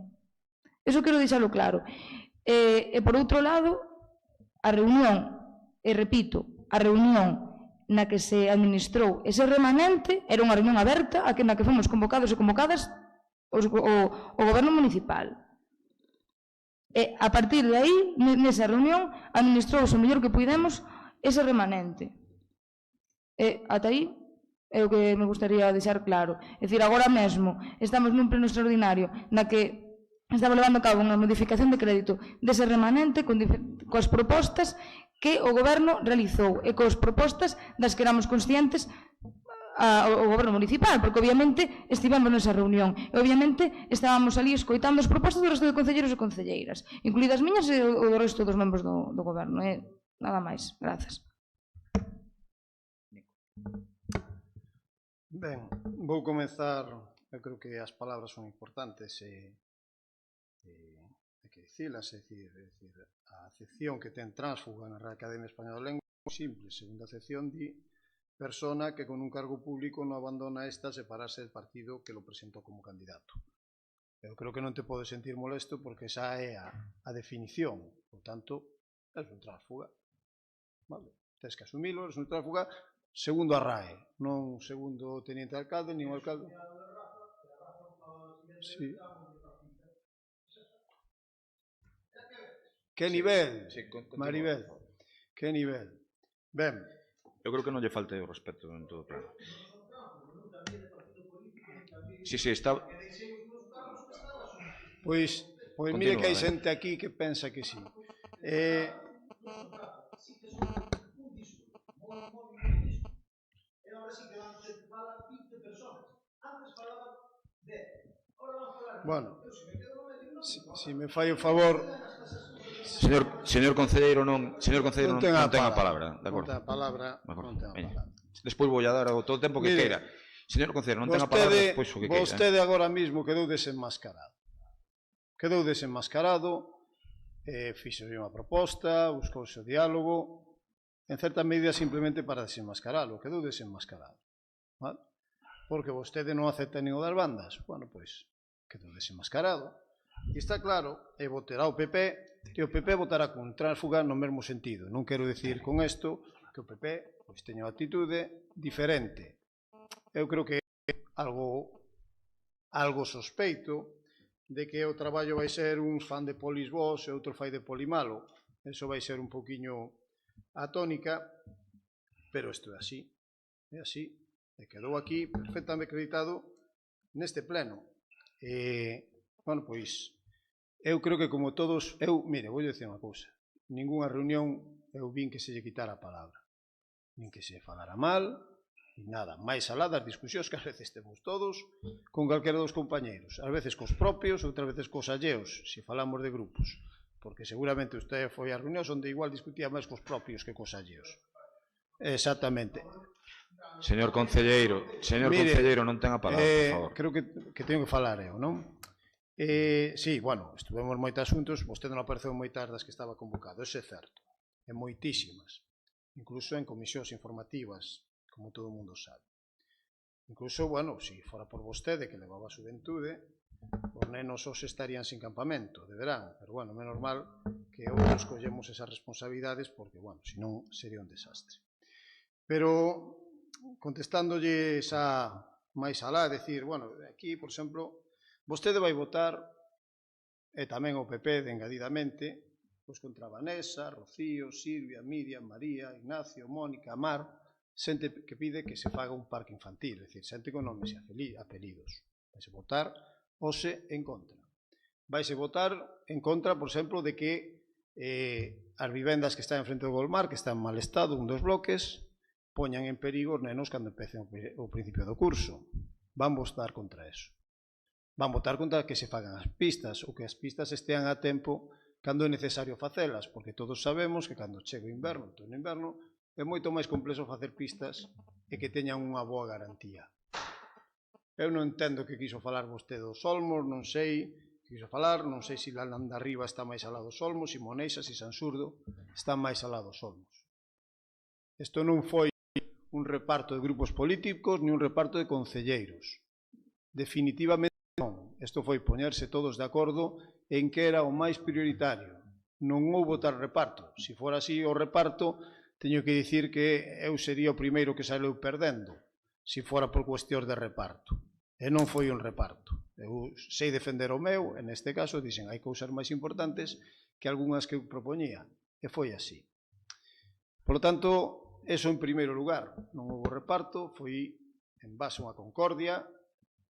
Eso quero deixalo claro. E por outro lado, a reunión, e repito, a reunión na que se administrou ese remanente era unha reunión aberta na que fomos convocados e convocadas o goberno municipal. E a partir de aí, nesa reunión, administrouse o mellor que puidemos ese remanente. E ata aí é o que me gustaría deixar claro. É dicir, agora mesmo estamos nun pleno extraordinario na que estaba levando a cabo unha modificación de crédito dese remanente coas propostas que o goberno realizou e coas propostas das que éramos conscientes ao goberno municipal, porque obviamente estivemos nesa reunión e obviamente estábamos ali escoitando as propostas do resto de concelleiros e concelleiras, incluídas miñas e o do resto dos membros do goberno. Nada máis, grazas. Ben, vou comezar, eu creo que as palabras son importantes e hai que dicilas, é dicir, a acepción que ten Tránsfuga na Real Academia Española de Lengua é simple. Segunda acepción di persona que con un cargo público non abandona esta separarse del partido que lo presentó como candidato. Eu creo que non te podes sentir molesto porque esa é a definición. Por tanto, é un tránsfuga. Vale? Tens que asumilo, é un tránsfuga segundo a RAE, non segundo o teniente alcalde, nin o alcalde. Sí. Que nivel, Maribel? Que nivel? Ben. Eu creo que non lle falte o respeto en todo o plano. Si, está... Pois mire que hai xente aquí que pensa que sí. Bueno, si me fai o favor... Señor concelleiro non ten a palabra, de acordo? Non ten a palabra. Despois vou a dar todo o tempo que queira. Señor concelleiro, non ten a palabra, despois o que queira. Vostede agora mesmo quedou desenmascarado. Fixo unha proposta, buscouse o diálogo, en certa medida simplemente para desenmascaralo, quedou desenmascarado. Porque vostede non acepta nin o das bandas, bueno, pois, quedou desenmascarado. E está claro, e votará o PP E o PP votará con tránsfuga no mesmo sentido. Non quero dicir con isto que o PP pois, teña unha actitude diferente. Eu creo que algo sospeito de que o traballo vai ser un fan de polis vos e outro fai de poli malo. Eso vai ser un poquinho a tónica, pero isto é así. É así. E quedou aquí perfectamente acreditado neste pleno. Bueno, pois, eu creo que como todos, mire, vou dicir unha cousa, ningunha reunión eu vin que se lle quitara a palabra, nin que se falara mal, nin nada, máis alá das discusións que ás veces temos todos con calquera dos compañeiros, ás veces cos propios, outras veces cos alleos, se falamos de grupos, porque seguramente usted foi a reunións onde igual discutía máis cos propios que cos alleos. Exactamente. Señor concelleiro, non ten a palabra, por favor. Creo que teño que falar eu, non? Sí, bueno, estuvemos moitos asuntos, vostede non apareceu moitas das que estaba convocado, eso é certo, e moitísimas, incluso en comisións informativas, como todo o mundo sabe. Incluso, bueno, se fora por vostede que levaba a xuventude, os nenos os estarían sin campamento de verán, pero bueno, menos mal que outros collemos esas responsabilidades porque, bueno, senón sería un desastre. Pero, contestándolle esa máis alá, decir, bueno, aquí, por exemplo, vostede vai votar, e tamén o PP, engadidamente, pois contra Vanessa, Rocío, Silvia, Miriam, María, Ignacio, Mónica, Mar, xente que pide que se faga un parque infantil, é dicir, xente con nomes e apelidos. Vaise votar hoxe en contra. Vaise votar en contra, por exemplo, de que as vivendas que están en frente do Golmar, que están en mal estado, un dos bloques, poñan en perigo os nenos cando empecen o principio do curso. Van votar contra eso. Van votar contra que se fagan as pistas ou que as pistas estean a tempo cando é necesario facelas, porque todos sabemos que cando chega o inverno, todo o inverno, é moito máis complexo facer pistas e que teñan unha boa garantía. Eu non entendo que quiso falar vostede dos Olmos, non sei que quiso falar, non sei se Landa Arriba está máis alá dos Olmos, se Moneixas, se Sansurdo está máis alá dos Olmos. Isto non foi un reparto de grupos políticos ni un reparto de concelleiros. Definitivamente non. Isto foi poñerse todos de acordo en que era o máis prioritario. Non houbo tal reparto. Se fora así o reparto, teño que dicir que eu sería o primeiro que saleu perdendo, se fora por cuestións de reparto. E non foi un reparto. Eu sei defender o meu, en este caso, dixen, hai cousas máis importantes que algunhas que eu propoñía. E foi así. Por lo tanto, eso en primeiro lugar, non houve reparto, foi en base a unha concordia,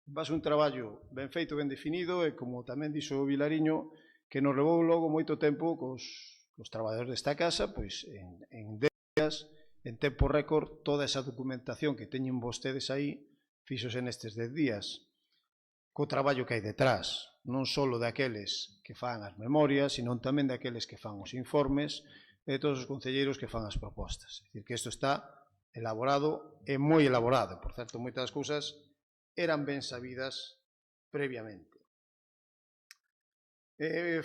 en base a un traballo ben feito, ben definido, e como tamén dixo o Vilariño, que nos levou logo moito tempo cos traballadores desta casa, pois en días, en tempo récord, toda esa documentación que teñen vostedes aí, fixose nestes 10 días, co traballo que hai detrás, non só daqueles que fan as memorias, sino tamén daqueles que fan os informes, de todos os concelleiros que fan as propostas. É dicir, que isto está elaborado e moi elaborado. Por certo, moitas cousas eran ben sabidas previamente.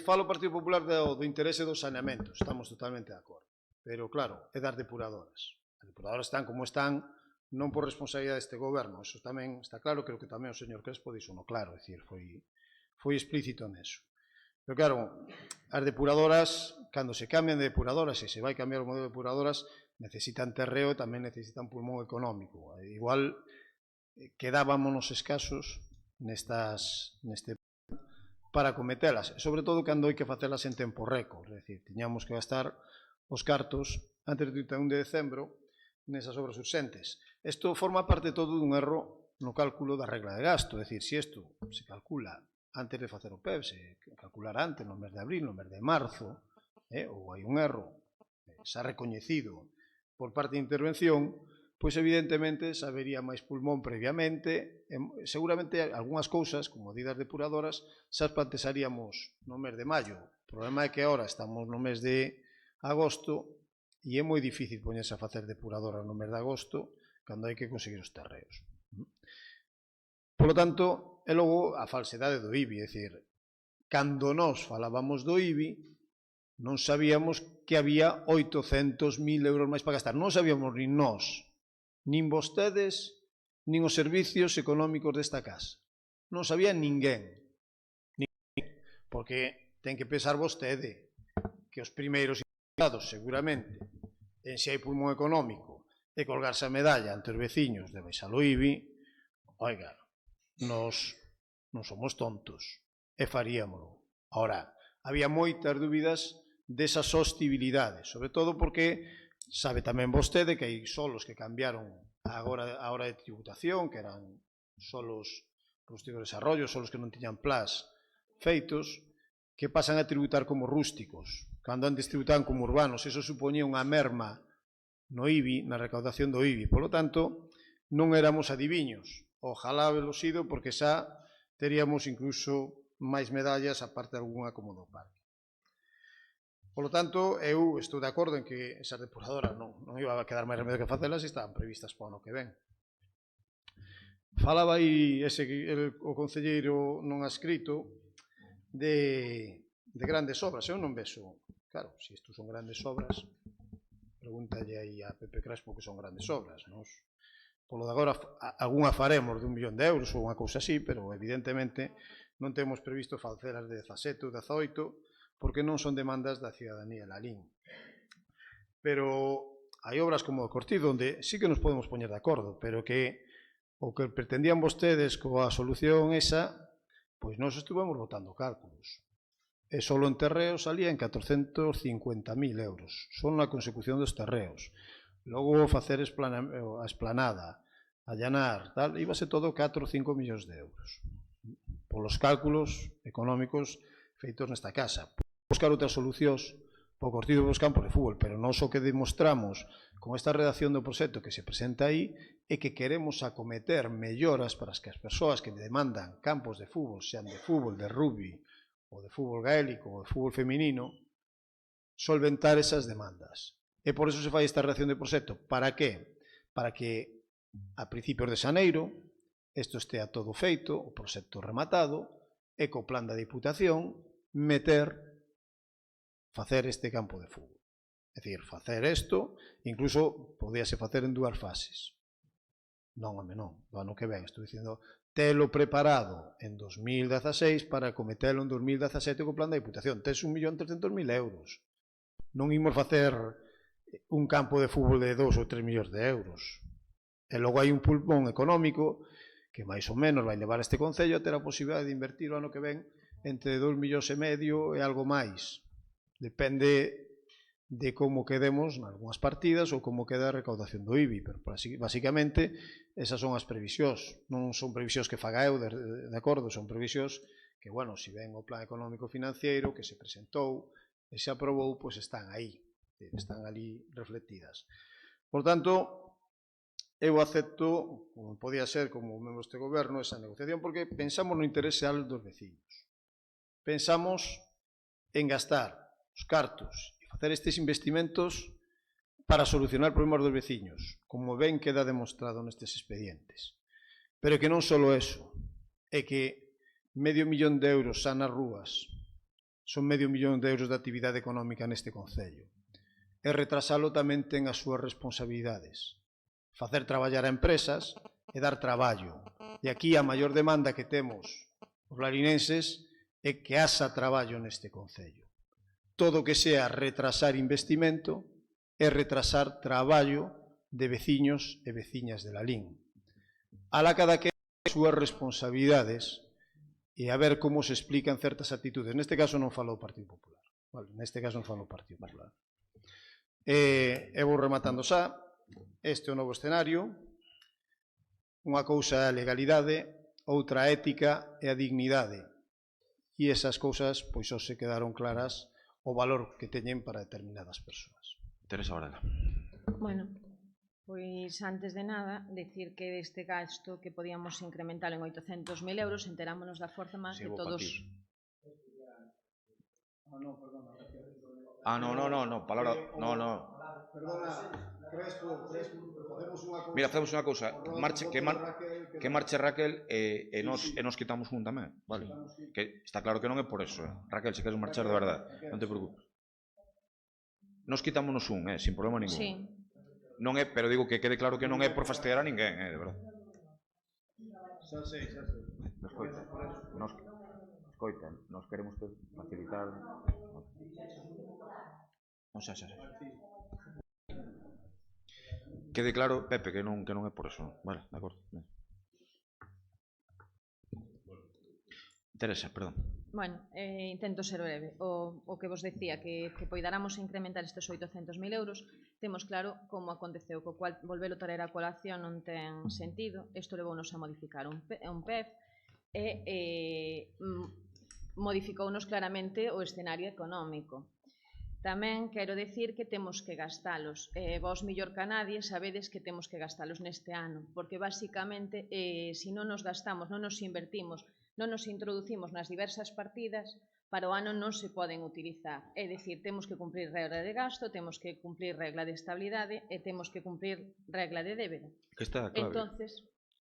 Falo o Partido Popular do interese do saneamento, estamos totalmente de acordo. Pero, claro, é das depuradoras. As depuradoras están como están, non por responsabilidade deste goberno. Eso tamén está claro, creo que tamén o señor Crespo dixo no claro, é dicir, foi explícito neso. Pero claro, as depuradoras, cando se cambian de depuradoras, e se vai cambiar o modelo de depuradoras, necesitan terreo e tamén necesitan pulmón económico. Igual quedábamos escasos neste para cometelas, e sobre todo cando hai que facelas en tempo récord, é dicir, tiñamos que gastar os cartos antes do 31 de decembro nesas obras urxentes. Isto forma parte todo dun erro no cálculo da regla de gasto, é dicir, se isto se calcula antes de facer o PEB, se calcular antes, no mes de abril, no mes de marzo, ou hai un erro xa recoñecido por parte de intervención, pois evidentemente sabería máis pulmón previamente, seguramente algunhas cousas, como didas depuradoras, xa as plantearíamos no mes de maio. O problema é que agora estamos no mes de agosto e é moi difícil poñerse a facer depuradoras no mes de agosto cando hai que conseguir os terreos. Por lo tanto, e logo a falsedade do IBI, é dicir, cando nós falábamos do IBI, non sabíamos que había 800.000 euros máis para gastar. Non sabíamos nin nós, nin vostedes, nin os servicios económicos desta casa. Non sabía ninguén. Porque ten que pensar vostede que os primeiros interesados, seguramente, en se hai pulmón económico e colgarse a medalla ante os veciños de baixar o IBI, oiga, nos non somos tontos e faríamolo. Ahora, había moitas dúbidas desas hostibilidades, sobre todo porque sabe tamén vostede que hai solos que cambiaron a hora de tributación, que eran solos rústicos de desarrollo, solos que non tiñan plás feitos, que pasan a tributar como rústicos. Cando antes tributaban como urbanos, eso supoñía unha merma no IBI, na recaudación do IBI. Por lo tanto, non éramos adiviños. Ojalá velo sido, porque xa teríamos incluso máis medallas, aparte de algunha como do parque. Por lo tanto, eu estou de acordo en que esas depuradoras non iba a quedar máis remedio que facelas e estaban previstas para o ano que ven. Falaba aí o concelleiro non adscrito de grandes obras. Eu non vexo, claro, se isto son grandes obras, pregúntalle aí a Pepe Crespo que son grandes obras. Polo de agora, algunha faremos de 1 millón de euros ou unha cousa así, pero evidentemente non temos previsto facelas de 17 ou 18, porque non son demandas da cidadanía de Lalín. Pero hai obras como o Cortido, onde sí que nos podemos poñer de acordo, pero que o que pretendían vostedes coa solución esa, pois nós estuvemos botando cálculos. E só en terreos salía en 450.000 euros, só na consecución dos terreos. Logo facer a esplanada, allanar, tal, íbase todo 4 ou 5 millóns de euros. Polos cálculos económicos feitos nesta casa. Buscar outras solucións para o Cortido dos campos de fútbol, pero non o que demostramos con esta redacción do proxecto que se presenta aí é que queremos acometer melloras para que as persoas que demandan campos de fútbol, sean de fútbol, de rugby, ou de fútbol gaélico, ou de fútbol feminino, solventar esas demandas. E por eso se fai esta redacción de proxecto. Para que? Para que a principios de xaneiro isto estea todo feito, o proxecto rematado, e co plan da Diputación facer este campo de fútbol. É dicir, facer isto, incluso podíase facer en 2 fases. Non, home, non, do ano que ven, estou dicindo, telo preparado en 2016 para cometelo en 2017 co plan da Diputación. Tes 1.300.000 euros. Non imos facer un campo de fútbol de 2 ou 3 millóns de euros. E logo hai un pulmón económico que máis ou menos vai levar este concello a ter a posibilidade de invertir o ano que ven entre 2,5 millóns e algo máis. Depende de como quedemos en algunhas partidas ou como queda a recaudación do IBI, pero basicamente esas son as previsións. Non son previsións que faga eu, de acordo, son previsións que, bueno, se ven o plan económico financiero que se presentou e se aprobou, pois están aí, están ali reflectidas. Por tanto, eu acepto, como podía ser como membro deste goberno, esa negociación, porque pensamos no interese real dos veciños. Pensamos en gastar os cartos e facer estes investimentos para solucionar problemas dos veciños, como ben queda demostrado nestes expedientes. Pero que non só eso, é que €500.000 xa nas rúas son €500.000 de actividade económica neste concello. E retrasalo tamén ten as súas responsabilidades. Facer traballar a empresas e dar traballo. E aquí a maior demanda que temos os larinenses é que haxa traballo neste concello. Todo o que sea retrasar investimento é retrasar traballo de veciños e veciñas de Lalín. Alá cada que as súas responsabilidades e a ver como se explican certas actitudes. Neste caso non falo do Partido Popular. Neste caso non falo do Partido Popular. E vou rematando xa. Este é o novo escenario. Unha cousa é a legalidade, outra a ética e a dignidade. E esas cousas, pois, só se quedaron claras o valor que teñen para determinadas persoas. Teresa Varela. Bueno, pois antes de nada, decir que deste gasto que podíamos incrementar en 800.000 euros, enterámonos da forza máis que todos... No, palabra... No. Perdona, Crespo, facemos unha cousa... Mira, facemos unha cousa, que marche Raquel e nos quitamos un tamén, vale? Que está claro que non é por eso, Raquel, se queres marchar de verdade, non te preocupes. Nos quitámonos un, sin problema ningún. Sí. Non é, pero digo que quede claro que non é por fastidiar a ninguén, de verdade. Xa sei. Escoiten, nos queremos facilitar... Non xa. Quede claro, Pepe, que non é por eso. Vale, de acordo. Teresa, perdón. Bueno, intento ser breve. O que vos decía, que poidáramos incrementar estes 800.000 euros, temos claro como aconteceu, co cual volvelo traer a colación non ten sentido. Isto levounos a modificar un PEF e modificounos claramente o escenario económico. Tamén quero decir que temos que gastalos. Vos, millor que nadie, sabedes que temos que gastalos neste ano, porque basicamente, se non nos gastamos, non nos invertimos, non nos introducimos nas diversas partidas, para o ano non se poden utilizar. É dicir, temos que cumprir regla de gasto, temos que cumprir regla de estabilidade e temos que cumprir regla de débeda. Que está a clave. Entonces,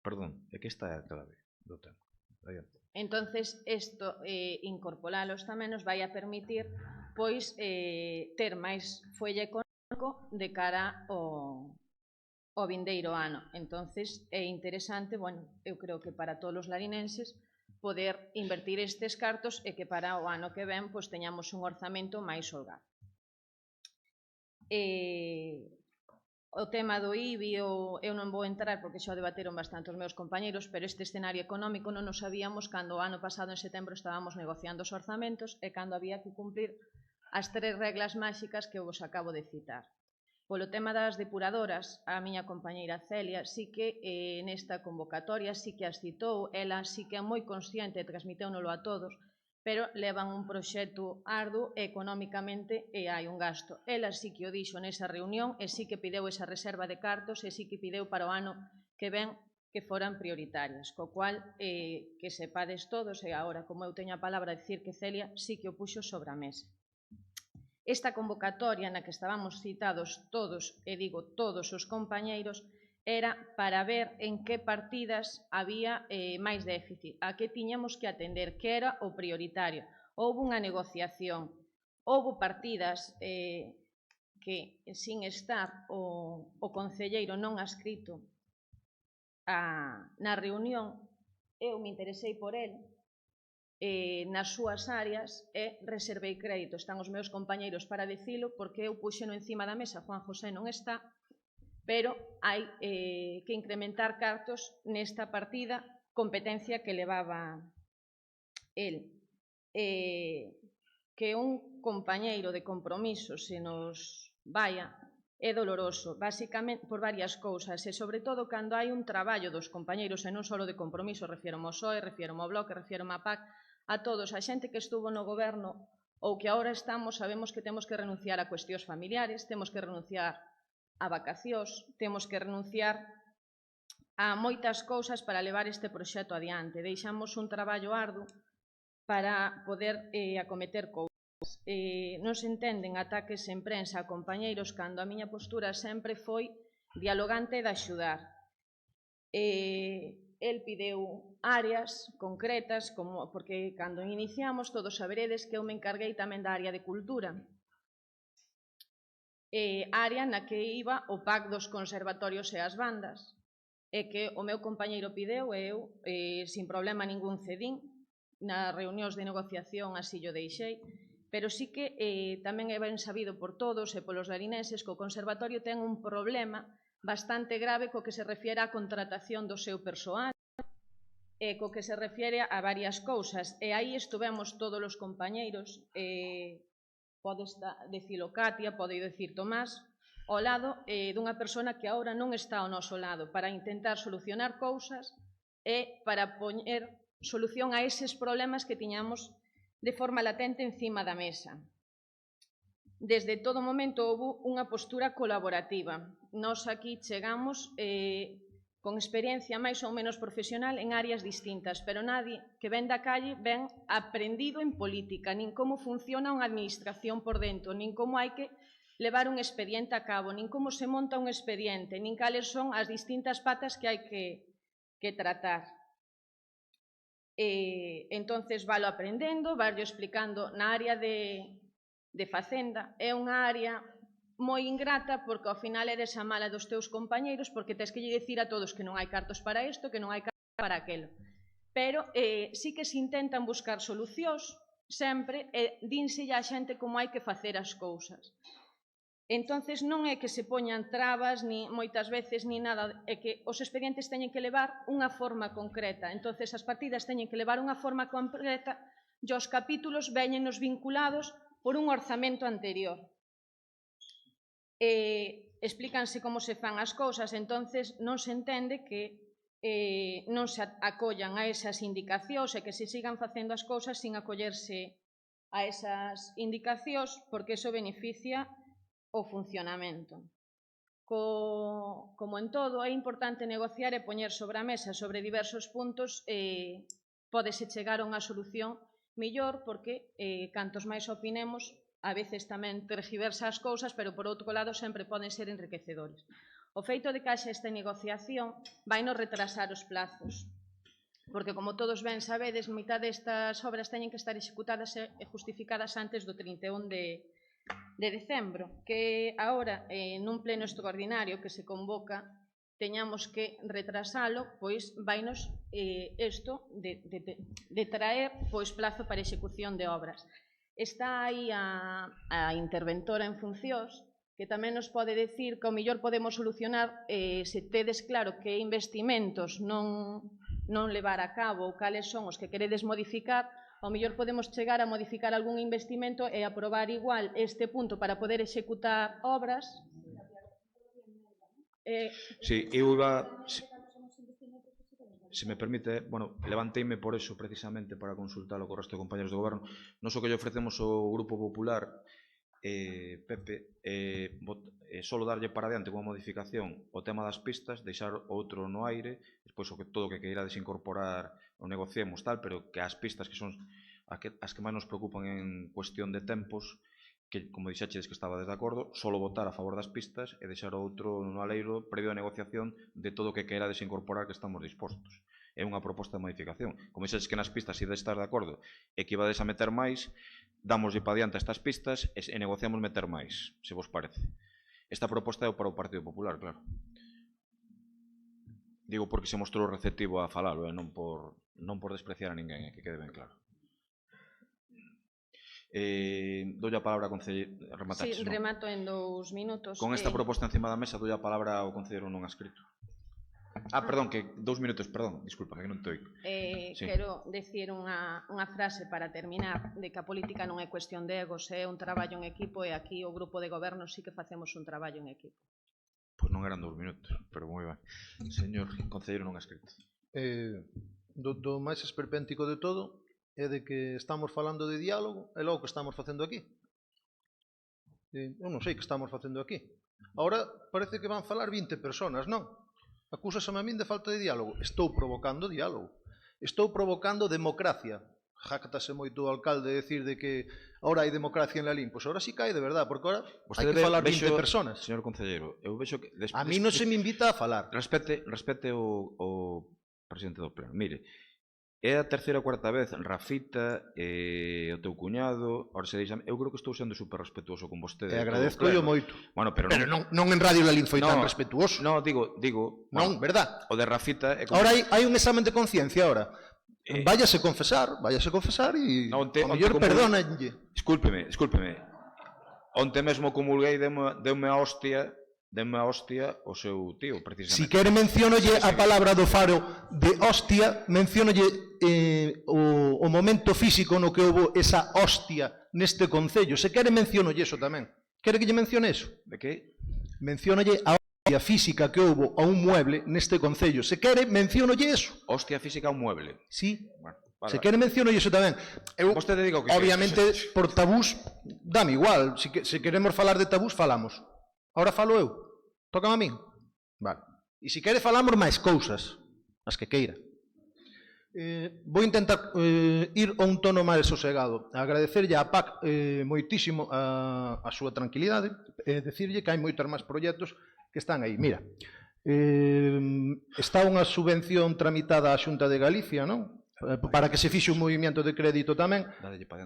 perdón, é que está a clave do tema. Adiante. Entonces, isto, incorporalos tamén nos vai a permitir pois ter máis folla económico de cara ao vindeiro ano. Entonces, é interesante, bueno, eu creo que para todos os larinenses, poder invertir estes cartos e que para o ano que ven pois teñamos un orzamento máis holgado. O tema do IBI, eu non vou entrar porque xa o debateron bastante os meus compañeros, pero este escenario económico non o sabíamos cando o ano pasado en setembro estábamos negociando os orzamentos e cando había que cumplir as 3 reglas máxicas que vos acabo de citar. Polo tema das depuradoras, a miña compañeira Celia sí que nesta convocatoria sí que as citou, ela sí que é moi consciente e transmitéunolo a todos, pero levan un proxecto arduo e económicamente e hai un gasto. Ela sí que o dixo nesa reunión e sí que pideu esa reserva de cartos e sí que pideu para o ano que ven que foran prioritarias, co cual que sepades todos, e agora como eu teño a palabra dicir que Celia sí que o puxo sobre a mesa. Esta convocatoria na que estábamos citados todos, e digo todos os compañeiros, era para ver en que partidas había máis déficit, a que tiñamos que atender, que era o prioritario. Houve unha negociación, houve partidas que, sin estar o concelleiro non adscrito na reunión, eu me interesei por el, nas súas áreas e reservei crédito. Están os meus compañeiros para dicilo porque eu puxeno encima da mesa, Juan José non está, pero hai que incrementar cartos nesta partida, competencia que levaba el. Que un compañeiro de compromiso se nos vaya é doloroso, basicamente por varias cousas, e sobre todo cando hai un traballo dos compañeiros, e non só de compromiso, refiero ao PSOE, refiero ao Bloque, refiero á PAC, a todos, a xente que estuvo no goberno ou que agora estamos, sabemos que temos que renunciar a cuestións familiares, temos que renunciar a vacacións, temos que renunciar a moitas cousas para levar este proxecto adiante. Deixamos un traballo arduo para poder acometer cousas. Non se entenden ataques en prensa a compañeiros cando a miña postura sempre foi dialogante e de axudar. El pideu áreas concretas, porque cando iniciamos todos saberedes que eu me encarguei tamén da área de cultura, área na que iba o PAC dos conservatorios e as bandas, e que o meu compañeiro pideu e eu, sin problema ningún, cedín, nas reunións de negociación así o deixei, pero sí que tamén é ben sabido por todos e polos larinenses que o conservatorio ten un problema bastante grave co que se refiere á contratación do seu persoal e co que se refiere a varias cousas. E aí estuvemos todos os compañeiros, pode dicilo Katia, pode dicir Tomás, ao lado dunha persona que agora non está ao noso lado para intentar solucionar cousas e para poñer solución a eses problemas que tiñamos de forma latente encima da mesa. Desde todo momento houve unha postura colaborativa. Nós aquí chegamos con experiencia máis ou menos profesional en áreas distintas, pero nadie que ven da calle ven aprendido en política, nin como funciona unha administración por dentro, nin como hai que levar un expediente a cabo, nin como se monta un expediente, nin cales son as distintas patas que hai que tratar. Entonces, valo aprendendo, valo explicando na área de Facenda. É unha área moi ingrata porque ao final eres a mala dos teus compañeiros porque tens que lle dicir a todos que non hai cartos para isto, que non hai cartos para aquelo. Pero sí que se intentan buscar solucións sempre e dínselle á xente como hai que facer as cousas. Entonces non é que se poñan trabas, ni moitas veces, ni nada, é que os expedientes teñen que levar unha forma concreta. Entonces as partidas teñen que levar unha forma concreta e os capítulos veñenos vinculados por un orzamento anterior. Explícanse como se fan as cousas, entonces non se entende que non se acollan a esas indicacións e que se sigan facendo as cousas sin acollerse a esas indicacións, porque iso beneficia o funcionamento. Como en todo, é importante negociar e poñer sobre a mesa sobre diversos puntos pódese chegar a unha solución mellor porque cantos máis opinemos a veces tamén tergiversa as cousas, pero por outro lado sempre poden ser enriquecedores. O feito de que haxa esta negociación vai nos retrasar os plazos, porque como todos ben sabedes, moita destas obras teñen que estar executadas e justificadas antes do 31 de decembro, que agora nun pleno extraordinario que se convoca teñamos que retrasalo, pois vainos isto de traer plazo para execución de obras. Está aí a interventora en funcións que tamén nos pode decir que ao mellor podemos solucionar se tedes claro que investimentos non levar a cabo ou cales son os que queredes modificar, ao mellor podemos chegar a modificar algún investimento e aprobar igual este punto para poder executar obras. Sí, eu iba... Se me permite, bueno, levanteime por eso precisamente para consultalo co resto de compañeros do goberno. Nos o que lle ofrecemos ao Grupo Popular, Pepe, solo darlle para adiante unha modificación o tema das pistas, deixar outro no aire, despois todo o que queirades incorporar o negociemos tal, pero que as pistas que son as que máis nos preocupan en cuestión de tempos, que, como dixachedes que estabades de acordo, solo votar a favor das pistas e deixar outro no aleiro previo a negociación de todo o que queirades incorporar que estamos dispostos. É unha proposta de modificación. Como dixaches que nas pistas ides estar de acordo e que ibades a meter máis, damoslle para diante estas pistas e negociamos meter máis, se vos parece. Esta proposta é para o Partido Popular, claro. Digo porque se mostrou receptivo a falalo, non por despreciar a ninguén, que quede ben claro. Doulle a palabra ao concelleiro. Sí, remato en 2 minutos. Con esta proposta encima da mesa, doulle a palabra ao concelleiro non escrito. Perdón, que 2 minutos, perdón, disculpa, que non te oico. Quero decir unha frase para terminar, de que a política non é cuestión de egos, é un traballo en equipo e aquí o grupo de goberno sí que facemos un traballo en equipo. Pois non eran 2 minutos, pero moi ben. Señor concelleiro non escrito. Do máis esperpéntico de todo é de que estamos falando de diálogo e logo que estamos facendo aquí. Eu non sei que estamos facendo aquí. Ahora parece que van falar 20 personas, non? Acúsaseme a min de falta de diálogo. Estou provocando diálogo. Estou provocando democracia. Jáctase moito o alcalde de decir de que ahora hai democracia en Lalín. Pois ahora sí cae de verdad, porque ahora hai que falar 20 personas. Señor concelleiro, eu vexo que... A mí non se me invita a falar. Respete o presidente do pleno. Mire, é a terceira ou cuarta vez, Rafita, o teu cuñado, ahora se deixa... Eu creo que estou sendo super respetuoso con vostede. E agradezco yo moito. Bueno, pero non en Radio Lalín foi tan respetuoso. Non, digo... Non, verdad. O de Rafita... Ahora hai un examen de conciencia, ahora. Váyase confesar e ao mellor perdónenlle. Discúlpeme. Onte mesmo comulguei deume a hostia o seu tío, precisamente. Si quere menciónolle a palabra do Faro de hostia, menciónolle o momento físico no que houve esa hostia neste concello. Se quere menciónolle eso tamén. Quere que lle mencione eso? De que? Menciónolle a hostia física que houve a un mueble neste concello. Se quere, menciónolle eso. Hostia física a un mueble? Sí. Bueno, se quere menciónolle eso tamén. Eu, obviamente, por tabús, dame igual. Se queremos falar de tabús, falamos. Ahora falo eu. Tócame a min. Vale. E se quere falamos máis cousas, as que queira. Vou intentar ir a un tono máis sosegado. Agradecerlle a PAC moitísimo a súa tranquilidade e decirlle que hai moitos máis proxectos que están aí. Mira, está unha subvención tramitada á Xunta de Galicia, non? Para que se fixe un movimento de crédito tamén.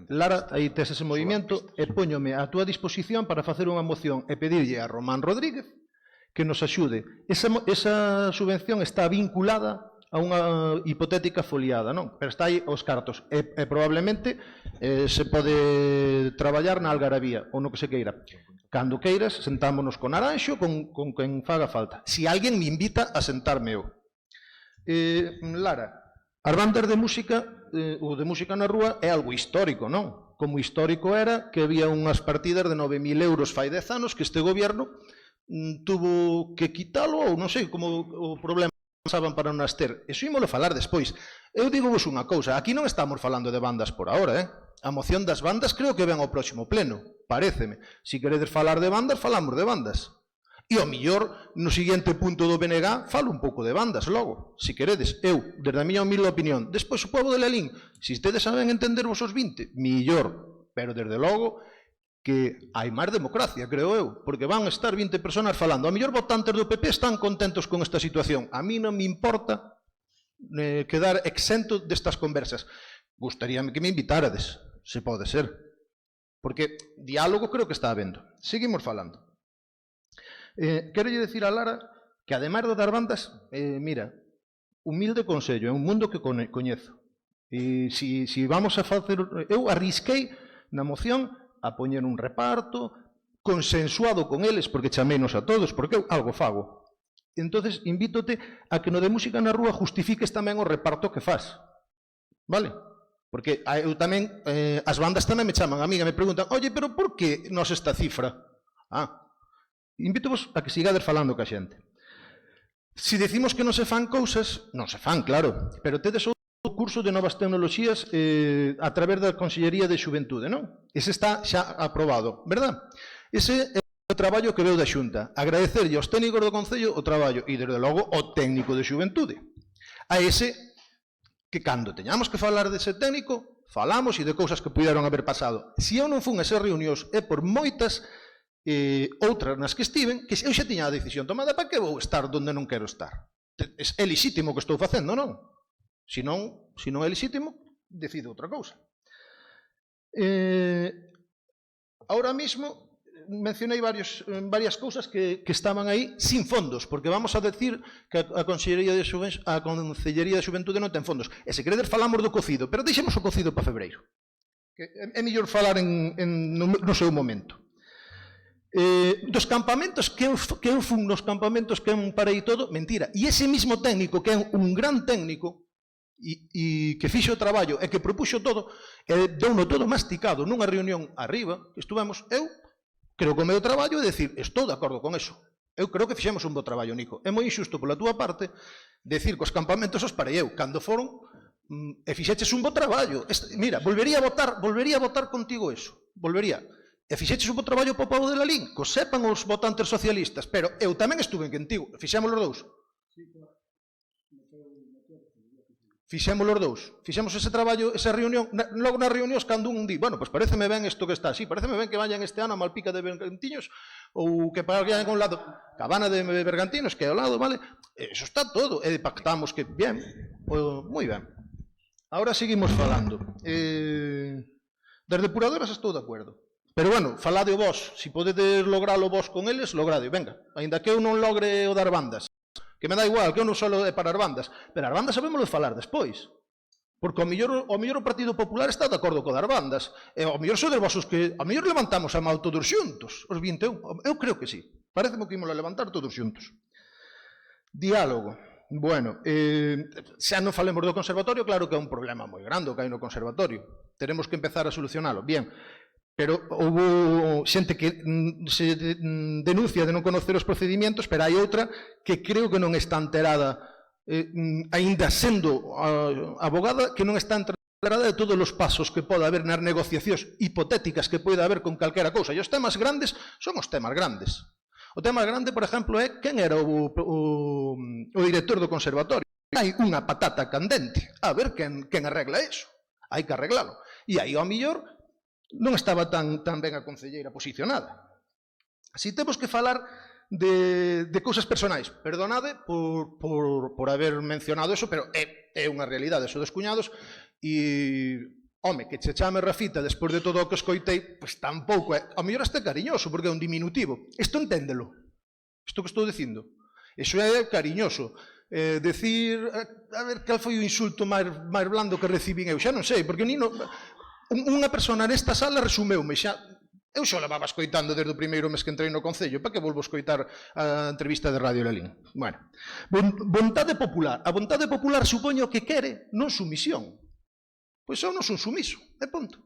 Lara, aí tes ese movimento e póñome a túa disposición para facer unha moción e pedirlle a Román Rodríguez que nos axude. Esa subvención está vinculada hipotética foliada, non? Pero está aí os cartos. E probablemente se pode traballar na algarabía ou no que se queira. Cando queiras, sentámonos con Naranxo, con quen faga falta. Si alguén me invita a sentarme eu. Lara, as bandas de música ou de música na rúa é algo histórico, non? Como histórico era que había unhas partidas de 9.000 euros fai 10 anos que este gobierno tuvo que quitalo ou non sei como o problema pasaban para non as ter. Eso ímolo falar despois. Eu digo vos unha cousa, aquí non estamos falando de bandas por ahora, A moción das bandas creo que ven ao próximo pleno, paréceme. Si queredes falar de bandas, falamos de bandas. E ao millor, no seguinte punto do BNG, falo un pouco de bandas logo, si queredes. Eu, desde a miña humilde opinión. Despois o povo de Lalín, se ustedes saben entender vos os 20, millor. Pero desde logo que hai máis democracia, creo eu, porque van estar 20 personas falando. A mellor votantes do PP están contentos con esta situación. A mí non me importa quedar exento destas conversas. Gustaríame que me invitárades, se pode ser. Porque diálogo creo que está habendo. Seguimos falando. Quero lle dicir a Lara que, ademais de dar bandas, mira, humilde consello, é un mundo que coñezo. E si vamos a facer... Eu arrisquei na moción a poñer un reparto consensuado con eles, porque chaménos a todos, porque eu algo fago. Entonces, invítote a que no de música na rúa justifiques tamén o reparto que faz. Vale? Porque eu tamén, as bandas tamén me chaman a mí, me preguntan, oye, pero por que nos esta cifra? Invítovos a que sigades falando ca xente. Si decimos que non se fan cousas, non se fan, claro, pero tedes o curso de novas tecnoloxías a través da Consellería de Xuventude, non? Ese está xa aprobado, verdad? Ese é o traballo que veu da Xunta. Agradecerlle aos técnicos do Concello o traballo e, desde logo, ao técnico de Xuventude. A ese que, cando teñamos que falar dese técnico, falamos e de cousas que puderon haber pasado. Se eu non fun a esas reunións, é por moitas outras nas que estiven, que eu xa tiña a decisión tomada, para que vou estar onde non quero estar? É lixítimo o que estou facendo, non? Se non é lixítimo, decido outra cousa. Ahora mismo mencionei varias cousas que estaban aí sin fondos, porque vamos a decir que a Consellería de Xuventude non ten fondos. E se queredes falamos do cocido, pero deixemos o cocido para febreiro. É mellor falar no seu momento. Dos campamentos que eu fun nos campamentos que eu parei todo, mentira. E ese mismo técnico, que é un gran técnico, e que fixo o traballo e que propuxo todo, deuno todo masticado nunha reunión arriba, que estuvemos, eu creo que o meu traballo é dicir, estou de acordo con eso. Eu creo que fixemos un bo traballo, Nico. É moi injusto pola túa parte decir que os campamentos os parei eu, cando foron e fixeches un bo traballo. Mira, volvería a votar contigo eso. Volvería. E fixeches un bo traballo para o povo de Lalín, que sepan os votantes socialistas, pero eu tamén estuve contigo. Fixemos os dous. Fixemos os dous. Fixemos ese traballo, esa reunión. Logo nas reunións, cando un di, bueno, pois pareceme ben isto que está así, pareceme ben que vayan este ano a Malpica de Bergantiños, ou que vayan a un lado, Cabana de Bergantinos, que é ao lado, vale? Eso está todo. E pactamos que, bien, moi ben. Ahora seguimos falando. Das depuradoras estou de acordo. Pero, bueno, falade o vos. Si podedes logralo vos con eles, lograde. Venga, ainda que eu non logre o dar bandas. Que me dá igual, que eu non solo é para as bandas. Pero as bandas sabemos de falar despois. Porque o mellor o Partido Popular está de acordo co das bandas. E o mellor sodes vos os que... O mellor levantamos a mão todos xuntos, os 21. Eu creo que sí. Pareceme que ímos a levantar todos xuntos. Diálogo. Bueno, xa non falemos do conservatorio, claro que é un problema moi grande o que hai no conservatorio. Teremos que empezar a solucionalo. Bien. Pero houve xente que se denuncia de non conocer os procedimentos, pero hai outra que creo que non está enterada, aínda sendo abogada, que non está enterada de todos os pasos que pode haber nas negociacións hipotéticas que pode haber con calquera cousa. E os temas grandes son os temas grandes. O tema grande, por exemplo, é quen era o director do conservatorio. Hai unha patata candente. A ver quen arregla eso. Hai que arreglalo. E aí, ao millor, non estaba tan ben a concelleira posicionada. Si temos que falar de cousas personais, perdonade por haber mencionado eso, pero é unha realidade, eso dos cuñados, e, home, que che chame Rafita despois de todo o que escoitei, pois tampouco é, ao mellor este cariñoso, porque é un diminutivo. Isto enténdelo, isto que estou dicindo. Iso é cariñoso. decir, a ver, cal foi o insulto máis blando que recibín eu, xa non sei, porque unha persona nesta sala resumeume, xa, eu xa levaba escoitando desde o primeiro mes que entrei no Concello, para que volvo a escoitar a entrevista de Radio Lalín? Bueno, vontade popular. A vontade popular supoño que quere, non sumisión. Pois eu non son sumiso, e punto.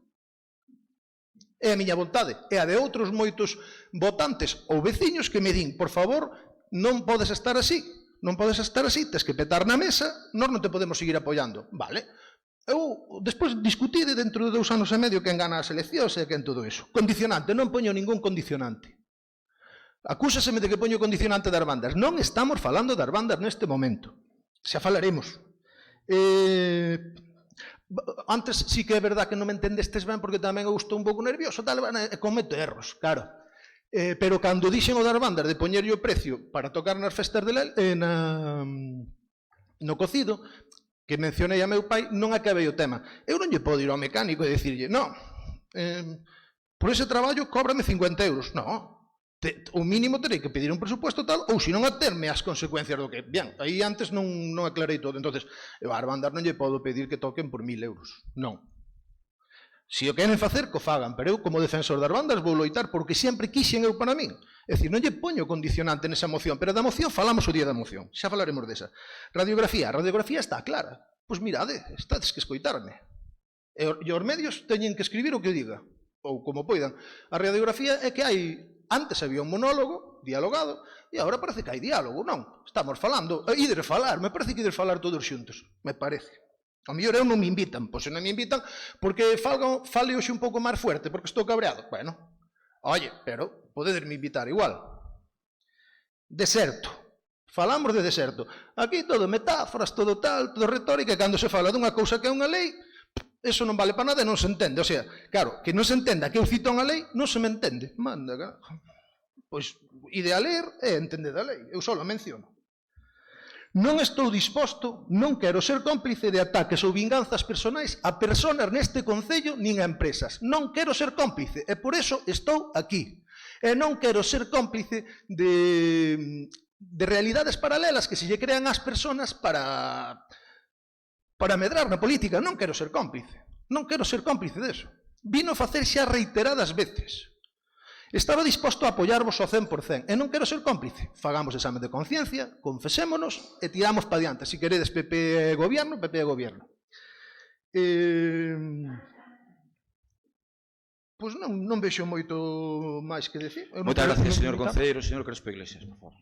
É a miña vontade, é a de outros moitos votantes ou veciños que me din, por favor, non podes estar así, non podes estar así, tes que petar na mesa, nós non te podemos seguir apoiando. Vale. Eu, despois, discutí dentro de 2 anos e medio quen gana as eleccións e quen todo iso. Condicionante, non poño ningún condicionante. Acúsaseme de que poño condicionante das bandas. Non estamos falando das bandas neste momento. Xa falaremos. Antes sí que é verdad que non me entendestes ben porque tamén eu estou un pouco nervioso, tal, e cometo erros, claro. Pero cando dixen o das bandas de poñerlle o precio para tocar nas festas no cocido, que mencionei a meu pai, non acabei o tema. Eu non lle podo ir ao mecánico e dicirlle, non, por ese traballo cóbrame 50 euros. Non, o mínimo terei que pedir un presupuesto tal, ou senón aterme as consecuencias do que... Bien, aí antes non aclarei todo, entonces, eu ás bandas non lle podo pedir que toquen por 1000 euros. Non. Se o queren facer, que o fagan, pero eu, como defensor das bandas, vou loitar porque sempre quixen eu para min. É dicir, non lle poño condicionante nesa moción, pero da moción falamos o día da moción, xa falaremos desa. Radiografía está clara. Pois mirade, estades que escoitarme. E os medios teñen que escribir o que eu diga, ou como poidan. A radiografía é que hai, antes había un monólogo, dialogado, e agora parece que hai diálogo, non? Estamos falando, ides falar, me parece que ides falar todos xuntos, me parece. A mellor eu non me invitan, pois non me invitan porque fale hoxe un pouco máis fuerte, porque estou cabreado. Bueno, oye, pero podedesme invitar igual. Deserto. Falamos de deserto. Aquí todo metáforas, todo tal, todo retórica, e cando se fala dunha cousa que é unha lei, eso non vale para nada e non se entende. O sea, claro, que non se entenda que eu cito unha lei, non se me entende. Manda, pois, ide a ler e entende da lei. Eu só a menciono. Non estou disposto, non quero ser cómplice de ataques ou vinganzas personais a persoas neste Concello nin a empresas. Non quero ser cómplice e por eso estou aquí. E non quero ser cómplice de realidades paralelas que se lle crean ás persoas para medrar na política. Non quero ser cómplice. Non quero ser cómplice deso. Vino facer xa reiteradas veces. Estaba disposto a apoiarvos ao 100%, e non quero ser cómplice. Fagamos exame de conciencia, confesémonos e tiramos para diante. Se queredes PP Gobierno, PP Gobierno. Pois non vexo moito máis que decir. Moitas gracias, señor concelleiro. Señor Crespo Iglesias, por favor.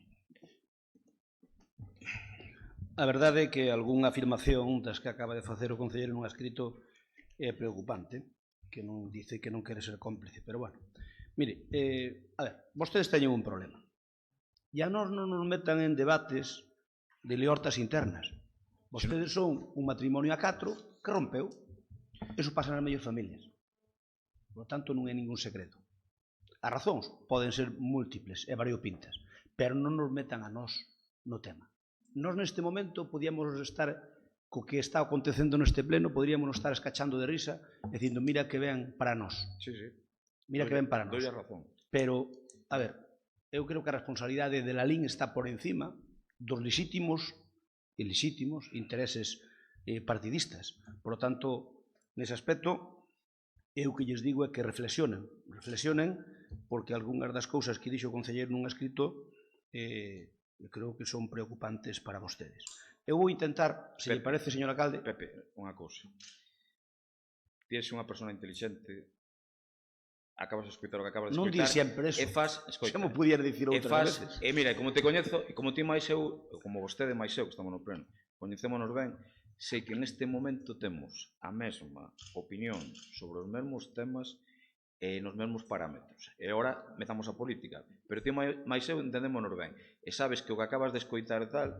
A verdade é que algunha afirmación das que acaba de facer o concelleiro non ha escrito é preocupante, que non dice que non quere ser cómplice, pero bueno. Mire, a ver, vostedes teñen un problema. E a nós non nos metan en debates de liortas internas. Vostedes son un matrimonio a 4 que rompeu. Eso pasa nas mellores familias. Por lo tanto, non é ningún secreto. As razóns poden ser múltiples e variopintas, pero non nos metan a nós no tema. Nós neste momento podíamos estar co que está acontecendo neste pleno, poderíamos estar escachando de risa dicindo, mira que ven para nós. Sí, sí. Mira que ven para nós. Dolle razón. Pero, a ver, eu creo que a responsabilidade de Lalín está por encima dos legítimos e lexítimos intereses partidistas. Por lo tanto, nese aspecto, eu que lles digo é que reflexionen. Reflexionen porque algunhas das cousas que dixo o concelleiro nun escrito creo que son preocupantes para vostedes. Eu vou intentar, se lle parece, señor alcalde... Pepe, unha cousa. Ti és unha persona inteligente... Acabas de escoitar o que acabas de escoitar. Non di sempre eso. Xa me pudiera dicir outras veces. E mira, como te coñezo, e como ti máis eu, como vostede máis eu, que estamos no pleno, coñecémonos ben, sei que neste momento temos a mesma opinión sobre os mesmos temas e nos mesmos parámetros. E agora metamos a política. Pero ti máis eu entendémonos ben. E sabes que o que acabas de escoitar e tal,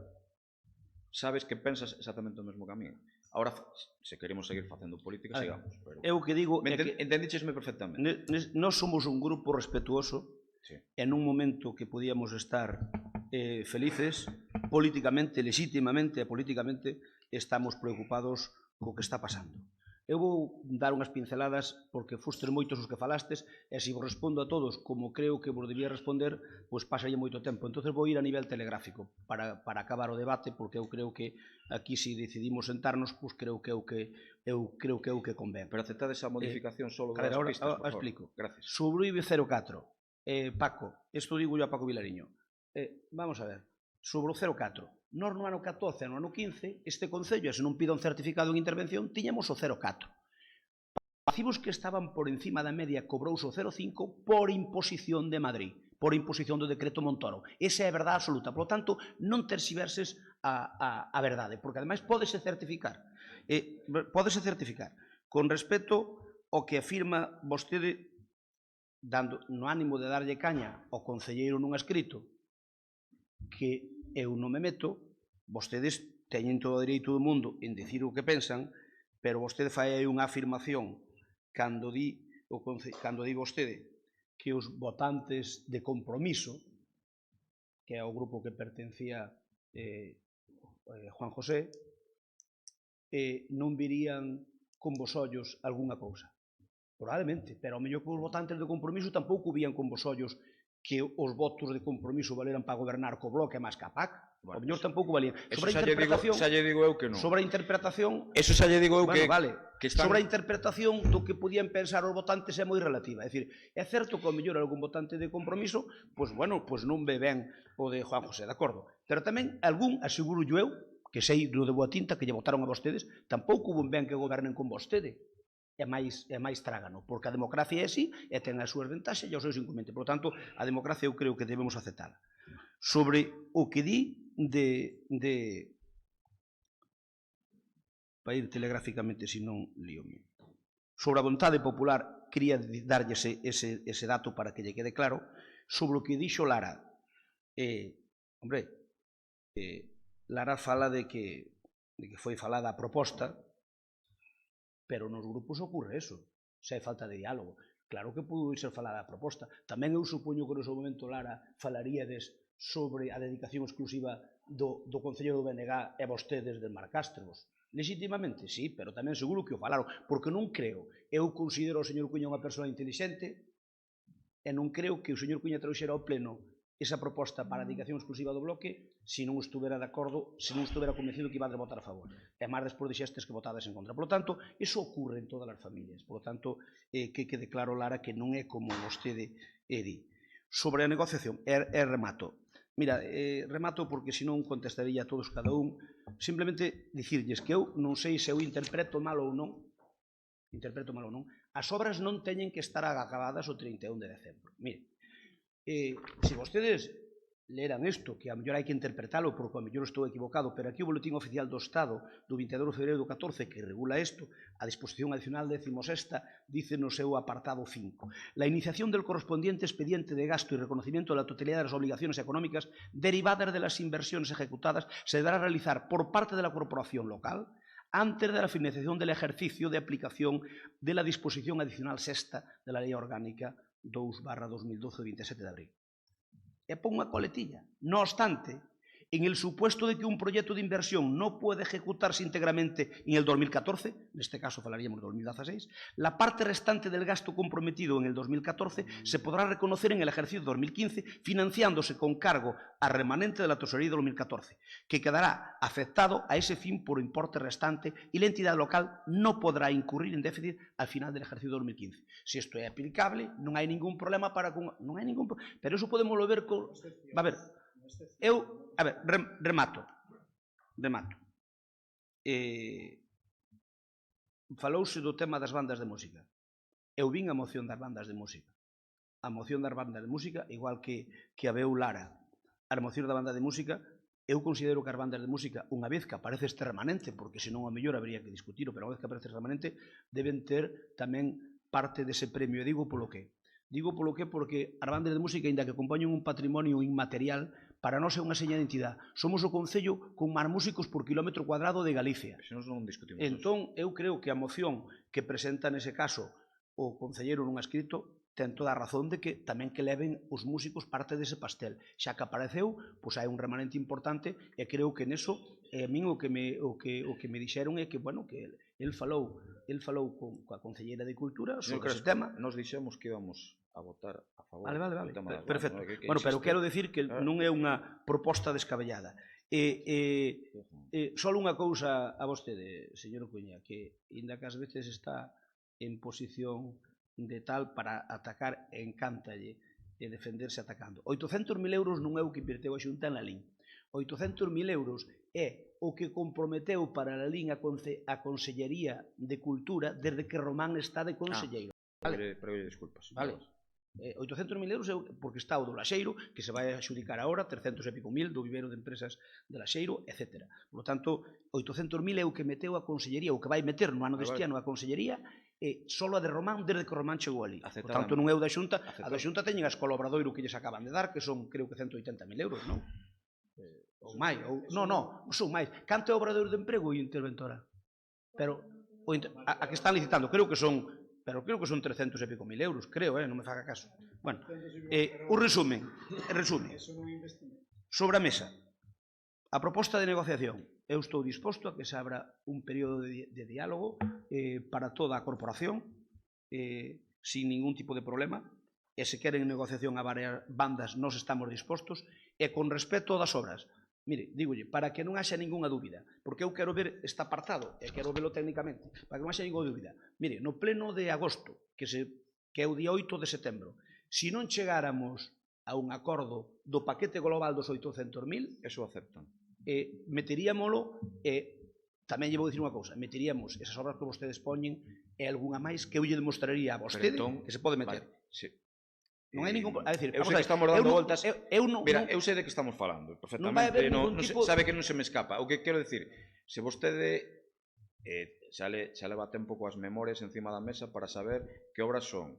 sabes que pensas exactamente o mesmo que a mí. Ahora, se queremos seguir facendo política, sigamos. Eu que digo... Entendíchesme perfectamente. Nós somos un grupo respetuoso e nun momento que podíamos estar felices, políticamente, legítimamente e políticamente, estamos preocupados co que está pasando. Eu vou dar unhas pinceladas porque fostes moitos os que falastes e se vos respondo a todos como creo que vos debía responder, pois pasaría moito tempo. Entón vou ir a nivel telegráfico para acabar o debate porque eu creo que aquí se decidimos sentarnos, pois creo que é o que convén. Pero aceptades a modificación solo A ver, das ahora pistas, por favor. explico. Gracias. Sobre o IBE 04, Paco, isto digo yo a Paco Vilariño. Vamos a ver, sobre o 04. Nós no ano 14 e no ano 15, este Concello, se non pido un certificado en intervención, tiñamos o 04. Pasivos que estaban por encima da media cobrouse o 05 por imposición de Madrid, por imposición do decreto Montoro. Esa é a verdade absoluta. Por lo tanto, non terxiverses a verdade, porque ademais pódese certificar. Pódese certificar. Con respecto ao que afirma vostede, dando no ánimo de darlle caña ao concelleiro nun escrito, que eu non me meto, vostedes teñen todo o dereito do mundo en dicir o que pensan, pero vostede fai unha afirmación cando di vostede que os votantes de Compromiso, que é o grupo que pertencía Juan José, non virían con vos ollos algunha cousa. Probablemente, pero ao mellor que os votantes de Compromiso tampouco vían con vos ollos que os votos de Compromiso valeran para gobernar co Bloque máis que a PAC. Ao mellor tampouco valían. Sobre a interpretación... Xa lle digo eu que non. Sobre a interpretación... Eso xa lle digo eu que... Vale. Están... Sobre a interpretación do que podían pensar os votantes é moi relativa. É dicir, é certo que ao mellor algún votante de Compromiso, pois, bueno, pois non ve ben o de Juan José, de acordo? Pero tamén algún, aseguro eu, que sei do de boa tinta, que lle votaron a vostedes, tampouco hubo ben que gobernen con vostede. É máis trágano, porque a democracia é así e ten as súas ventaxas e os seus inconvenientes. Por tanto, a democracia eu creo que debemos aceptala. Sobre o que di para ir telegráficamente, se non líome. Sobre a vontade popular, quería darlle ese dato para que lle quede claro. Sobre o que dixo Lara, Lara fala de que foi falada a proposta, pero nos grupos ocorre eso, se hai falta de diálogo. Claro que pudo ser falada a proposta. Tamén eu supoño que no seu momento, Lara, falaríades sobre a dedicación exclusiva do Concello do BNG e vostedes del Mar Castregos. Legítimamente, sí, pero tamén seguro que o falaron, porque non creo, eu considero o señor Cuña unha persoa intelixente e non creo que o señor Cuña trouxera ao pleno esa proposta para a dedicación exclusiva do Bloque se non estuvera de acordo, se non estuvera convencido que iba a votar a favor. E máis despois de xestes que votades en contra. Por lo tanto, iso ocurre en todas as familias. Por lo tanto, que quede claro, Lara, que non é como vostede di. Sobre a negociación, remato. Mira, remato porque senón contestaría a todos cada un. Simplemente dicirlles que eu non sei se eu interpreto mal ou non. As obras non teñen que estar acabadas o 31 de decembro. Mire, se vostedes leran isto, que a mellor hai que interpretalo porque a mellor estou equivocado, pero aquí o Boletín Oficial do Estado do 22 de febreiro do 14 que regula isto, a disposición adicional 16ª dice no seu apartado 5: la iniciación del correspondiente expediente de gasto y reconocimiento de la totalidad de las obligaciones económicas derivadas de las inversiones ejecutadas se deberá realizar por parte de la corporación local antes de la finalización del ejercicio de aplicación de la disposición adicional 6ª de la Ley Orgánica 2/2012 de 27 de abril. E pon unha coletilla. No obstante, en el supuesto de que un proyecto de inversión no puede ejecutarse íntegramente en el 2014, en este caso falaríamos de 2016, la parte restante del gasto comprometido en el 2014 se podrá reconocer en el ejercicio 2015 financiándose con cargo a remanente de la tesorería de 2014, que quedará afectado a ese fin por importe restante y la entidad local no podrá incurrir en déficit al final del ejercicio 2015. Si esto é aplicable, non hai ningún problema para... Non hai ningún problema, pero eso podemos ver con... A ver, remato. Falouse do tema das bandas de música. Eu vin a moción das bandas de música. A moción das bandas de música, igual que a veu Lara, a moción da banda de música, eu considero que as bandas de música, unha vez que aparece este remanente, porque senón a mellor habría que discutirlo, pero unha vez que aparece este remanente, deben ter tamén parte dese premio. E digo polo que? Digo polo que porque as bandas de música, ainda que acompañen un patrimonio inmaterial, para nós é unha seña de entidade. Somos o concello con máis músicos por kilómetro cuadrado de Galicia. Entón, eu creo que a moción que presenta nese caso o concelleiro nun escrito ten toda a razón de que tamén que leven os músicos parte dese pastel. Xa que apareceu, pois hai un remanente importante e creo que neso, a min o que me dixeron é que, bueno, que el falou coa Concelleira de Cultura sobre ese tema. Nos dixemos que íbamos a votar a favor. Vale, perfecto. Bueno, pero quero decir que non é unha proposta descabellada. Só unha cousa a vostede, señor Cuña, que ainda que ás veces está en posición de tal para atacar, encántalle e defenderse atacando. 800.000 euros non é o que inverteu a Xunta na LIN. 800.000 euros é o que comprometeu para a LIN a Consellería de Cultura desde que Román está de conselleiro. Pero disculpas. Vale. 800.000 euros é porque está o do Laxeiro, que se vai a xudicar agora, 300 e pico mil do vivero de empresas de Laxeiro, etc. Por lo tanto, 800.000 é o que meteu a Consellería, o que vai meter no ano deste ano a Consellería, solo a de Román desde que Román chegou ali. Por tanto, non é o da Xunta. A da Xunta teñen as colaboradoiro que lles acaban de dar, que son, creo que 180.000 euros, non? Ou máis. Non, son máis. Canto é o obradoiro de emprego e interventora? Pero, a que están licitando, creo que son 300 e pico mil euros, creo, non me faga caso. Bueno, o resumen. Sobre a mesa, a proposta de negociación. Eu estou disposto a que se abra un período de diálogo para toda a corporación, sin ningún tipo de problema, e se queren negociación a varias bandas, nós estamos dispostos, e con respecto das obras. Mire, dígolle, para que non haxa ningunha dúbida, porque eu quero ver este apartado, e quero verlo técnicamente, para que non haxa ningunha dúbida. Mire, no pleno de agosto, que é o día 8 de setembro, se non chegáramos a un acordo do paquete global dos 800.000, eso aceptan. Meteríamolo, tamén lle vou dicir unha cousa, meteríamos esas obras que vostedes poñen e algunha máis que eu lle demostraría a vostede que se pode meter. Non hai ningún... A decir, eu sei que estamos dando voltas... Mira, eu sei de que estamos falando perfectamente. Sabe que non se me escapa. O que quero decir, se vostede xa leva tempo coas memorias encima da mesa para saber que obras son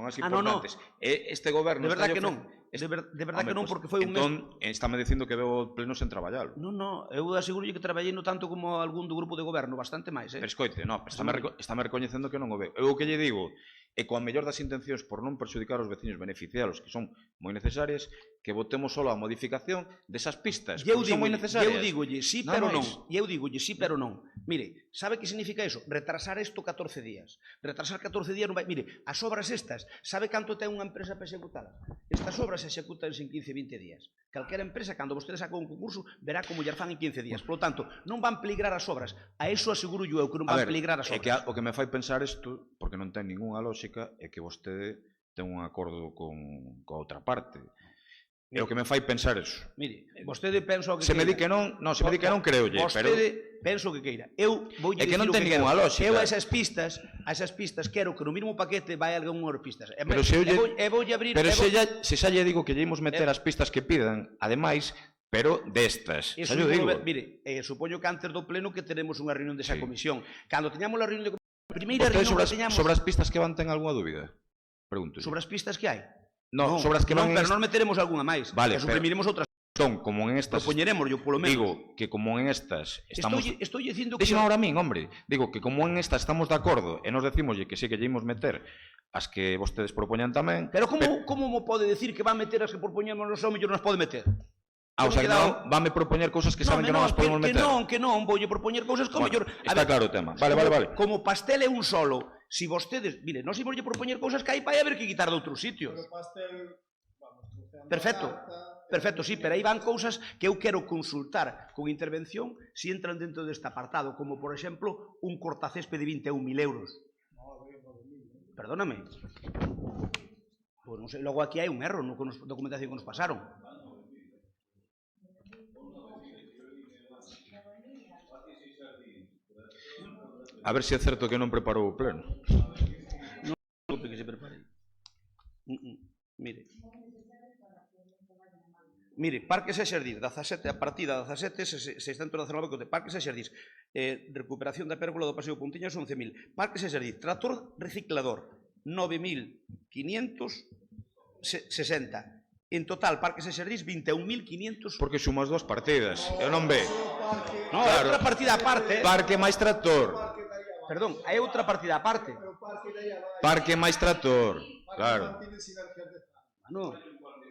as importantes. Este goberno... De verdad que non. De verdad que non, porque foi un mes... Entón, estáme dicindo que veo pleno sen traballalo. Non, eu aseguro que traballei no tanto como algún do grupo de goberno, bastante máis, Pero escoite, estáme recoñecendo que non o veo. Eu o que lle digo e coa mellor das intencións por non perxudicar os veciños, beneficialos, que son moi necesarias, que votemos solo a modificación desas pistas, que son moi necesarias. Eu digolle sí, pero non. E eu digolle sí, pero non. Mire, sabe que significa iso? Retrasar isto 14 días. Retrasar 14 días non vai... Mire, as obras estas, sabe canto ten unha empresa para executalas? Estas obras se executan en 15-20 días. Calquera empresa, cando vostede saca un concurso, verá como lle fan en 15 días. Por lo tanto, non van peligrar as obras. A eso aseguro eu que non van peligrar as obras. O que me fai pensar isto, porque non ten ninguna lógica, é que vostede ten un acordo con outra parte. É o que me fai pensar eso. Mire, vostede pensa o que queira. Se me di que non, creolle, pero... Vostede pensa o que queira. Eu voulle dicir o que quero. Eu a esas pistas quero que no mínimo paquete vai algunhas pistas. Pero se voulle abrir... Pero se xa lle digo que lle imos meter as pistas que pidan, ademais, pero destas. Xa lle digo. Mire, supoño que antes do pleno que teremos unha reunión desa comisión. Cando teñamos a reunión de comisión, primeira reunión que teñamos... Sobre as pistas que van ten algunha dúbida? Pregunto. Sobre as pistas que hai? Non, sobre as que van... pero non meteremos algunha máis. Vale, e suprimiremos outras. Entón, como en estas... Propoñeremos, yo polo menos. Digo que como en estas estamos... Estou dicindo que... Deixen ahora a min, hombre. Digo que como en estas estamos de acordo e nos decimoslle que sí que lle imos meter as que vostedes propoñan tamén... Pero como mo pode decir que va a meter as que propoñemos nos ao mellor nos pode meter? O sea, que non vanme propoñer cousas que saben que non as podemos meter. Que non, voulle propoñer cousas que ao mellor... Está claro o tema. Vale. Como pastel é un solo, si vostedes... Mire, nós imos propoñer cousas que hai para haber que quitar de outros sitios. Perfecto, sí, pero aí van cousas que eu quero consultar con intervención si entran dentro deste apartado, como, por exemplo, un cortacésped de 21.000 euros. Perdóname. Pois non sei, logo aquí hai un erro na documentación que nos pasaron. A ver se é certo que non preparou o pleno. Non que se prepare. Mire, Parques e Xardís, a partida 17, 619 de Parques e Xardís, recuperación da pérgola do Paseo Puntiñas, 11.000. Parques e Xardís, tractor reciclador, 9.560. En total, Parques e Xardís, 21.500... Porque sumas dos partidas, eu non ve. Non, é outra partida aparte. Parque máis tractor. Perdón, é outra partida aparte. Parque máis tractor. Claro. Bueno,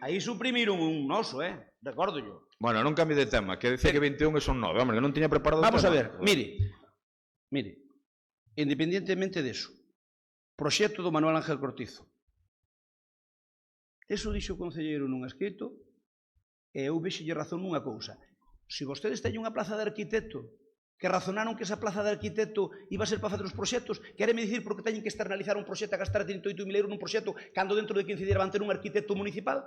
aí suprimiron un noso, recordo yo. Bueno, non cambie de tema, que dice que 21 e son 9. Hombre, que non tiña preparado o tema. Vamos a ver, mire, independientemente deso, proxecto do Manuel Ángel Cortizo. Eso dixo o concelleiro nun escrito e eu vexolle razón nunha cousa. Se vostedes teñen unha plaza de arquitecto que razonaron que esa plaza de arquitecto iba a ser para facer os proxectos, quéreme dicir por que teñen que externalizar un proxecto a gastar 38.000 euros nun proxecto cando dentro de 15 días van ter un arquitecto municipal?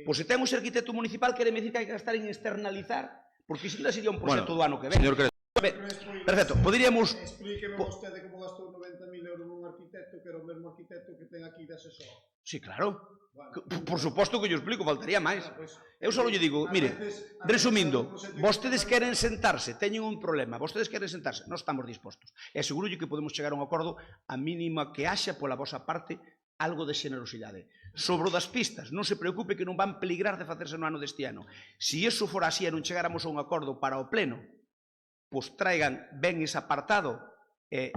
Pois se ten un arquitecto municipal, quéreme dicir que hai que gastar en externalizar, porque iso sería un proxecto do ano que ven. Señor Crespo. Perfecto, poderíamos... Explíqueme vostede como gastou 90.000 euros nun arquitecto que era o mesmo arquitecto que ten aquí de asesor. Sí, claro. Por suposto que yo explico, faltaría máis. Eu só lle digo, mire, resumindo, vostedes queren sentarse, teñen un problema, vostedes queren sentarse, non estamos dispostos. E aseguro que podemos chegar a un acordo a mínima que haxa pola vosa parte algo de xenerosidade. Sobre o das pistas, non se preocupe que non van peligrar de facerse no ano deste ano. Se iso fora así e non chegáramos a un acordo para o pleno, pois traigan ben ese apartado e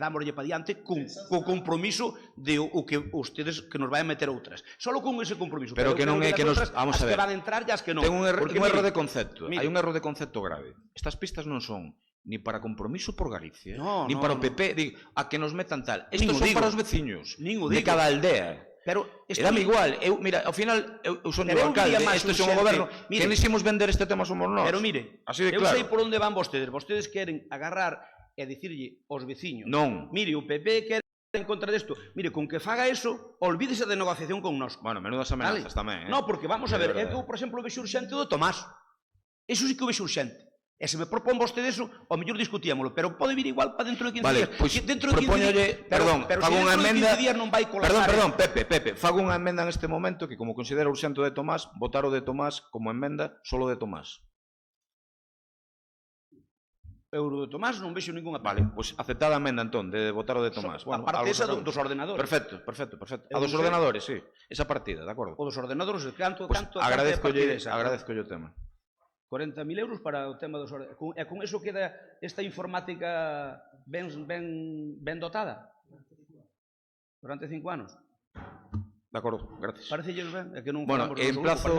dámoslle para diante co compromiso de o que ustedes que nos vayan meter outras. Solo con ese compromiso. Pero que non é que nos... Vamos a ver. As que van entrar e as que non. Ten un erro de concepto. Hai un erro de concepto grave. Estas pistas non son ni para Compromiso por Galicia, ni para o PP, a que nos metan tal. Estos son para os veciños de cada aldea. Pero dame igual, mira, ao final eu son o alcalde, isto son o goberno, que niximos vender este tema somos nós. Pero mire, eu sei por onde van vostedes. Vostedes queren agarrar e dicirlle aos veciños. Non. Mire, o PP quere en contra desto. Mire, con que faga eso, olvídese de negociación con nós. Bueno, menudas amenazas tamén, Non, porque vamos a ver, eu, por exemplo, vexo urxente do Tomás. Eso sí que o vexo urxente. E se me propón vostede eso, ao mellor discutíamolo, pero pode vir igual para dentro de 15 días. Vale, pois propóñolle, perdón, fago unha emenda. Días non vai colapsar. Perdón, Pepe, fago unha emenda neste momento que como considera urxente o de Tomás, votar o de Tomás como emenda solo de Tomás. Euro de Tomás non vexo ninguna. Vale, pois aceptada a emenda entón de votar o de Tomás. Bueno, a parte esa dos ordenadores. Perfecto. A dos ordenadores, sí. Esa partida, de acordo. O dos ordenadores, canto agradezcolle o tema. 40.000 euros para o tema dos ordenadores. E con eso queda esta informática ben dotada? Durante 5 anos? De acordo, gracias. Parecelles ben? É que non bueno, emplazo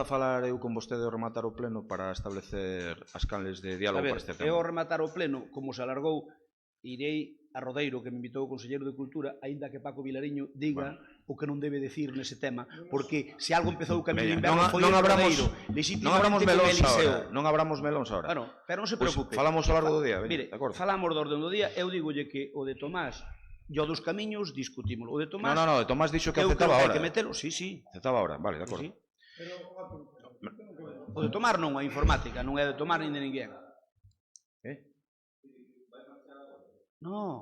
a falar eu con vostede ao rematar o pleno para establecer as canles de diálogo para este tema. Eu ao rematar o pleno, como se alargou, irei a Rodeiro, que me invitou o Conselleiro de Cultura, aínda que Paco Vilariño diga o que non debe decir nese tema, porque se algo empezou o camiño de inverno foi o Rodeiro, legitimamente con Eliseo. Non abramos melóns ahora. Bueno, pero non se preocupe. Falamos ao largo do día, mire, falamos do orden do día, eu digolle que o de Tomás e o dos camiños discutímolo. O de Tomás... No, de Tomás dixo que aceptaba ahora. Que metelo, sí. Aceptaba ahora, vale, de acordo. O de tomar non, a informática, non é de tomar nin de ninguén. Non,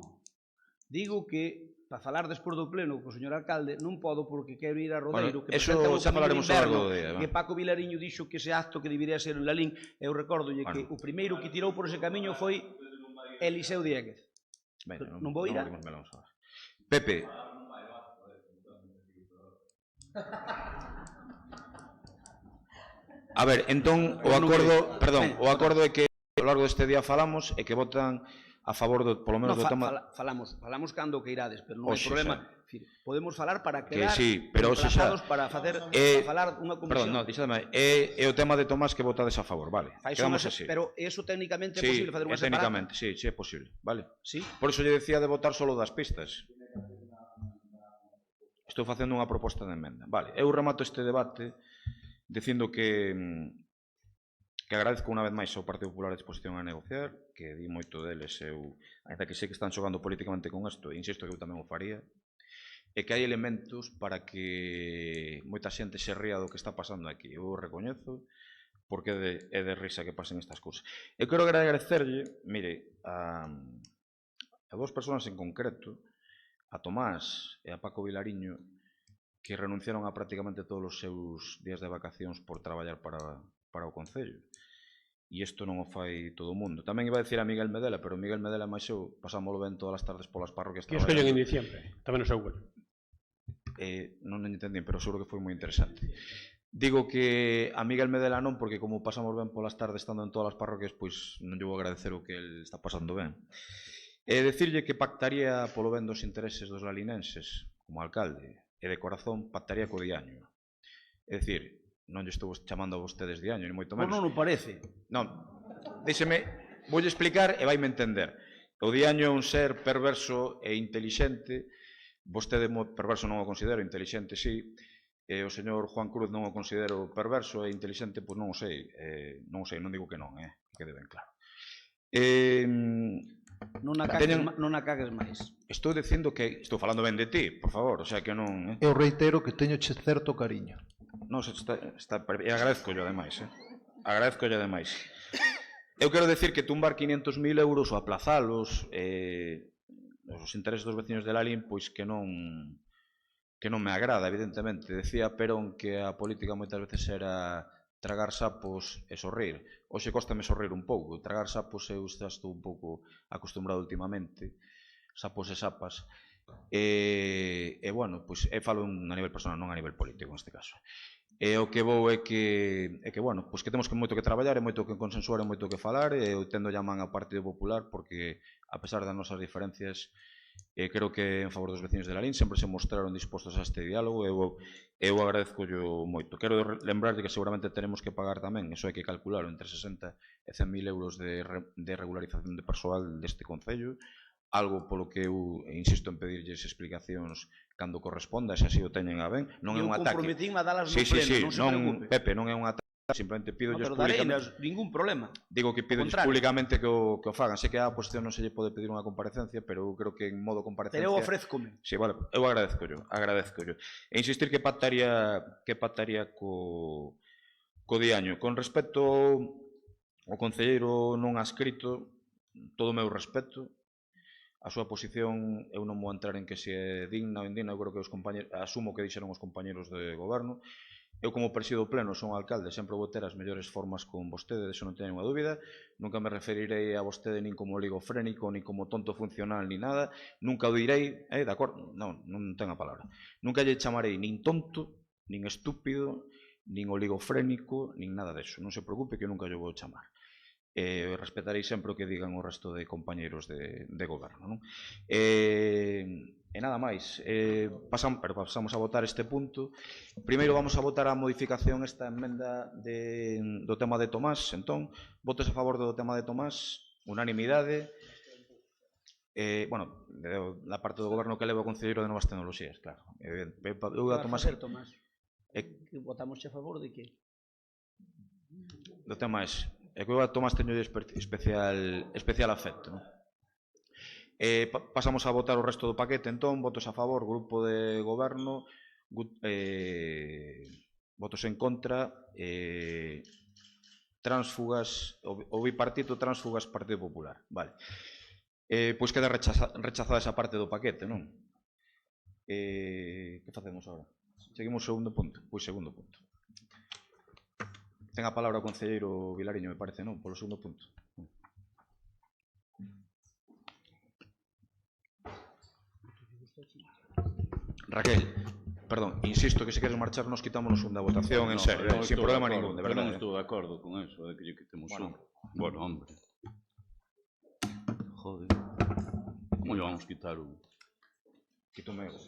digo que para falar despois do pleno co señor alcalde non podo porque quero ir a Rodeiro, que presenta o camiño de inverno, que Paco Vilariño dixo que ese acto que debería ser en Lalín, eu recórdolle que o primeiro que tirou por ese camiño foi Eliseo Dieguez. Non vou ir a... Pepe. A ver, entón o acordo é que ao largo deste día falamos e que votan a favor do, polo menos do tema... Falamos cando que irades, pero non hai problema. Podemos falar para quedar emplazados para falar unha comisión. Perdón, díxame, é o tema de Tomás que votades a favor, vale. Quedamos así. Pero eso técnicamente é posible facer unha separada? Técnicamente, sí, é posible, vale. Sí? Por iso lle decía de votar solo das pistas. Estou facendo unha proposta de emenda. Vale, eu remato este debate dicindo que agradezco unha vez máis ao Partido Popular a disposición a negociar, que di moito deles, ainda que sei que están xogando políticamente con isto, insisto que eu tamén o faría, e que hai elementos para que moita xente se ría do que está pasando aquí. Eu o recoñezo, porque é de risa que pasen estas cousas. Eu quero agradecerlle, mire, a dúas persoas en concreto, a Tomás e a Paco Vilariño, que renunciaron a prácticamente todos os seus días de vacacións por traballar para o Concello. E isto non o fai todo o mundo. Tamén iba a decir a Miguel Medela, pero Miguel Medela máis eu pasámoslo ben todas as tardes polas parroquias. Que os collen en diciembre, tamén o seu bueno. Non entendín, pero seguro que foi moi interesante. Digo que a Miguel Medela non, porque como pasamos ben polas tardes estando en todas as parroquias, pois non lle vou agradecer o que el está pasando ben. E decirlle que pactaría polo ben dos intereses dos lalinenses, como alcalde, e de corazón pactaría co Diaño. É dicir, non lle estou chamando a vostedes Diaño, ni moito menos. Non o parece. Non, deixeme, voulle explicar e vaime entender. O Diaño é un ser perverso e intelixente. Vostede perverso non o considero, intelixente sí. E o señor Juan Cruz non o considero perverso e intelixente, pois non o sei. Non o sei, non digo que non, que quede ben claro. Non a cagues máis. Estou dicindo que estou falando ben de ti, por favor, o sea que non... Eu reitero que teño certo cariño. Non, e agradezcolle ademais, agradezcolle ademais. Eu quero decir que tumbar 500.000 euros ou aplazalos os intereses dos veciños de Lalín, pois que non me agrada, evidentemente. Decía Perón que a política moitas veces era tragar sapos e sorrir. Hoxe cóstame sorrir un pouco. Tragar sapos eu xa estou un pouco acostumbrado últimamente. Sapos e sapas. Bueno, pois falo a nivel personal, non a nivel político neste caso. E o que vou é que bueno, pois que temos moito que traballar, e moito que consensuar, e moito que falar, e eu tendo a man ao Partido Popular porque, a pesar das nosas diferencias, creo que en favor dos veciños de Lalín sempre se mostraron dispostos a este diálogo e eu agradezcollo moito. Quero lembrar que seguramente teremos que pagar tamén, eso hai que calcular, entre 60 e 100.000 euros de regularización de persoal deste Concello, algo polo que eu insisto en pedirlles explicacións cando corresponda, se así o teñen a ben. Non é un ataque. Eu comprometín a dalas no pleno, non se preocupe. Pepe, non é un ataque, simplemente pídolles públicamente. Ningún problema. Digo que pídolles públicamente que o fagan. Sei que a cuestión non se lle pode pedir unha comparecencia, pero eu creo que en modo comparecencia... Pero eu ofrezcome. Sí, vale, eu agradezcollo. E insistir que pactaría co Diaño. Con respecto ao concelleiro non adscrito, todo o meu respeto. A súa posición, eu non vou entrar en que se é digna ou indigna, eu creo que asumo que dixeron os compañeros de goberno. Eu, como presido o pleno, son alcalde, sempre vou ter as mellores formas con vostede, de iso non teño unha dúbida. Nunca me referirei a vostede nin como oligofrénico, nin como tonto funcional, nin nada. Nunca o direi, de acordo? Non ten a palabra. Nunca lle chamarei nin tonto, nin estúpido, nin oligofrénico, nin nada deso. Non se preocupe que eu nunca lle vou chamar. Respetarei sempre o que digan o resto de compañeiros de goberno. E nada máis. Pasamos a votar este punto. Primeiro vamos a votar a modificación esta emenda do tema de Tomás. Entón, votos a favor do tema de Tomás, unanimidade. Bueno, da parte do goberno que leva o concelleiro de Novas Tecnoloxías, claro. Eu a Tomás. Que votamos a favor de que? Do tema ese. É que eu a Tomás teño especial afecto. Pasamos a votar o resto do paquete, entón, votos a favor, grupo de goberno, votos en contra, tránsfugas, o bipartito, tránsfugas, Partido Popular. Vale. Pois queda rechazada esa parte do paquete, non? Que facemos agora? Seguimos o segundo punto? Pois segundo punto. Ten a palabra o concelleiro Vilariño, me parece, non? Polo segundo punto. Raquel, perdón, insisto que se queres marchar nos quitamos unha votación en serio, sin problema ningún, de verdade. Non estou de acordo con eso, de que lle quitemos un. Bueno, hombre. Joder. Como lle vamos quitar un? Quítome eu.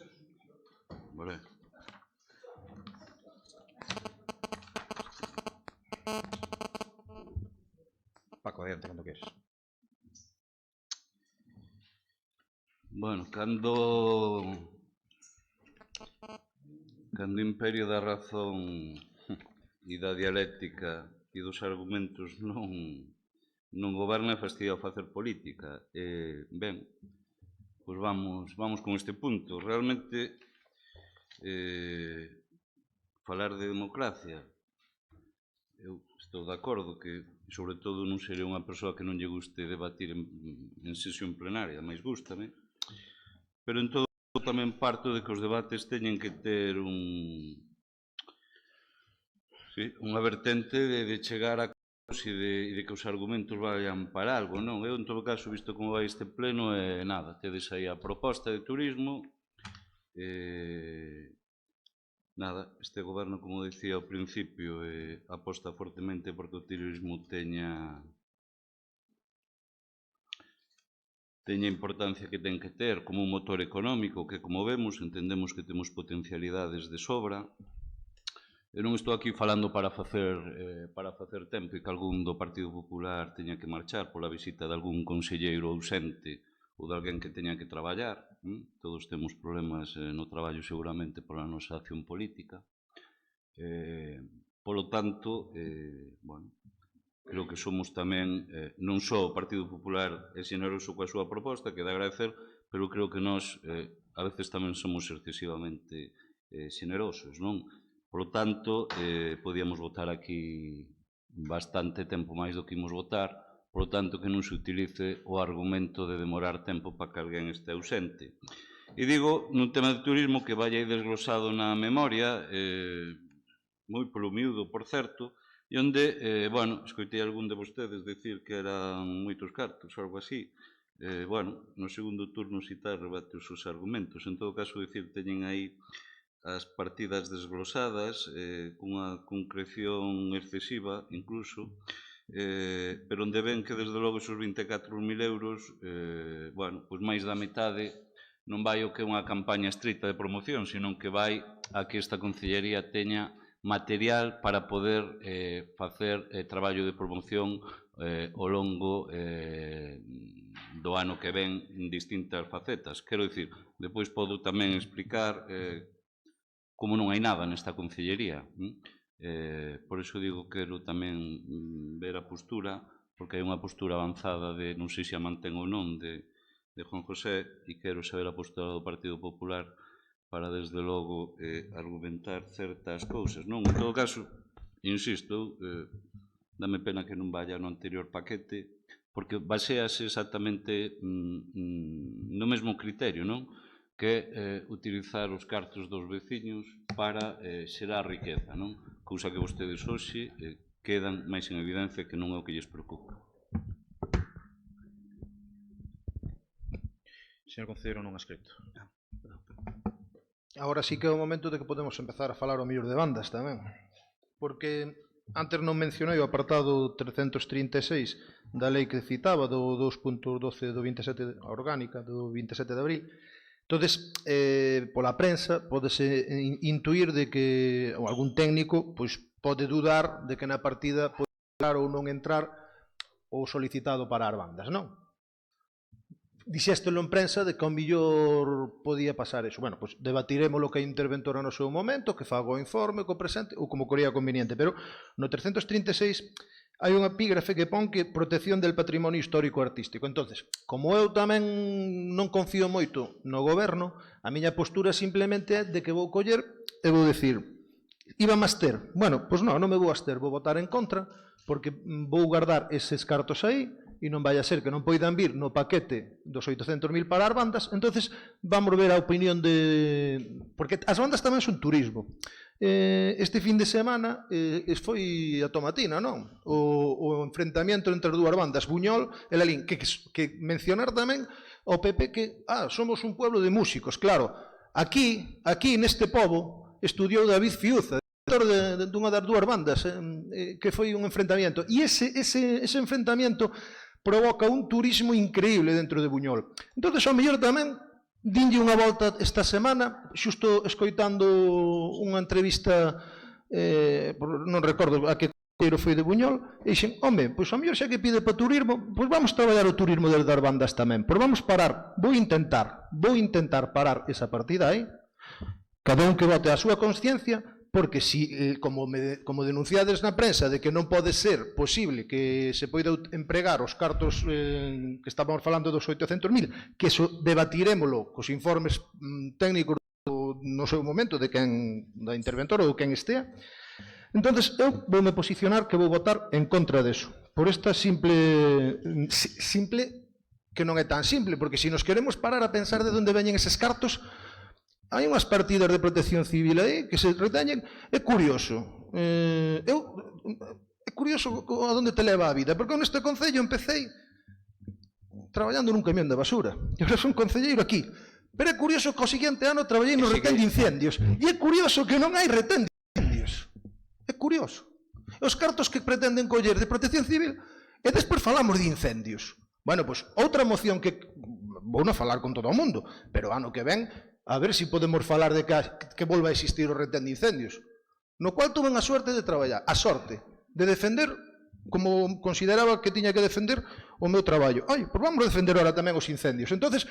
Vale. Paco, adiante, cando queres. Bueno, cando Imperio da razón e da dialéctica e dos argumentos non goberna e fastidia ao facer política. Ben, pois vamos con este punto. Realmente, falar de democracia, eu estou de acordo que, sobre todo, non serei unha persoa que non lle guste debatir en sesión plenaria, máis gústame, pero en todo tamén parto de que os debates teñen que ter unha vertente de chegar a acordos e de que os argumentos vayan para algo, non? Eu, en todo caso, visto como vai este pleno, nada, tedes aí a proposta de turismo, nada, este goberno, como dicía ao principio, aposta fortemente porque o turismo teña teña a importancia que ten que ter como un motor económico que, como vemos, entendemos que temos potencialidades de sobra. Eu non estou aquí falando para facer tempo e que algún do Partido Popular teña que marchar pola visita de algún conselleiro ausente ou de alguén que teña que traballar. Todos temos problemas no traballo seguramente pola nosa acción política. Polo tanto, creo que somos tamén, non só o Partido Popular é xeneroso coa súa proposta, que dá agradecer, pero creo que nós a veces tamén somos excesivamente xenerosos, non? Por lo tanto, podíamos votar aquí bastante tempo máis do que imos votar, por lo tanto, que non se utilice o argumento de demorar tempo para que alguén este ausente. E digo, nun tema de turismo que vai aí desglosado na memoria, moi polo miúdo, por certo, e onde, escoitei algún de vostedes dicir que eran moitos cartos, ou algo así. No segundo turno citar rebate os seus argumentos. En todo caso, dicir, teñen aí as partidas desglosadas, cunha concreción excesiva, incluso, pero onde ven que, desde logo, esos 24.000 euros, pois máis da metade non vai o que é unha campaña estrita de promoción, senón que vai a que esta Concellería teña material para poder facer traballo de promoción ao longo do ano que ven en distintas facetas. Quero dicir, depois podo tamén explicar como non hai nada nesta Concellería. Por iso digo que quero tamén ver a postura, porque hai unha postura avanzada de, non sei se a mantén ou non, de Juan José, e quero saber a postura do Partido Popular para, desde logo, argumentar certas cousas, non? En todo caso, insisto, dame pena que non vaya no anterior paquete, porque basease exactamente no mesmo criterio, non? Que é utilizar os cartos dos veciños para xerar riqueza, non? Cousa que vostedes hoxe quedan máis en evidencia que non é o que lles preocupa. Señor concelleiro, non ha escrito. Agora sí que é o momento de que podemos empezar a falar o mellor de bandas tamén. Porque antes non mencionei o apartado 336 da lei que citaba, do 2.12 do 27, a orgánica do 27 de abril. Entonces, pola prensa, podese intuir de que algún técnico pode dudar de que na partida pode entrar ou non entrar o solicitado para as bandas, non? Dixéstelo en prensa de que ao millor podía pasar eso. Bueno, pois debatiremos o que a interventora no seu momento, que faga o informe, co presente, ou como coría conveniente. Pero no 336 hai un epígrafe que pon que protección del patrimonio histórico artístico. Entonces, como eu tamén non confío moito no goberno, a miña postura simplemente é de que vou coller e vou dicir, iba a abster. Bueno, pois non me vou abster, vou votar en contra, porque vou guardar eses cartos aí, e non vai a ser que non poidan vir no paquete dos 800.000 para as bandas. Entonces vamos ver a opinión de... Porque as bandas tamén son turismo. Este fin de semana foi a tomatina, non? O enfrentamiento entre as dúas bandas, Buñol e Lalín, que mencionar tamén ao PP que somos un pueblo de músicos. Claro, aquí neste pobo estudiou David Fiuza, dunha das dúas bandas, que foi un enfrentamiento. E ese enfrentamiento provoca un turismo increíble dentro de Buñol. Entón, ao mellor tamén, dinlle unha volta esta semana, xusto escoitando unha entrevista, non recordo a que concelleiro foi de Buñol, e dixen, home, pois ao mellor xa que pide para turismo, pois vamos traballar o turismo das bandas tamén. Pois vamos parar, vou intentar parar esa partida aí, cada un que vote a súa consciencia, porque si, como denunciades na prensa de que non pode ser posible que se poida empregar os cartos que estábamos falando dos 800.000, que eso debatiremoslo cos informes técnicos no seu momento de quen da interventora ou quen estea. Entonces eu voume posicionar que vou votar en contra deso, por esta simple que non é tan simple, porque se nos queremos parar a pensar de onde veñen eses cartos, hai unhas partidas de protección civil aí que se reteñen. É curioso. É curioso a onde te leva a vida, porque neste concello empecé traballando nun camión de basura. E agora son concelleiro aquí. Pero é curioso que o seguinte ano traballei no retén de incendios. E é curioso que non hai retén de incendios. É curioso. Os cartos que pretenden coller de protección civil, e despois falamos de incendios. Bueno, pois, outra moción que vou non falar con todo o mundo, pero ano que ven, a ver se podemos falar de que volva a existir o retén de incendios, no cual tuve a suerte de traballar, a sorte de defender como consideraba que tiña que defender o meu traballo. Pois vamos a defender ahora tamén os incendios. Entonces,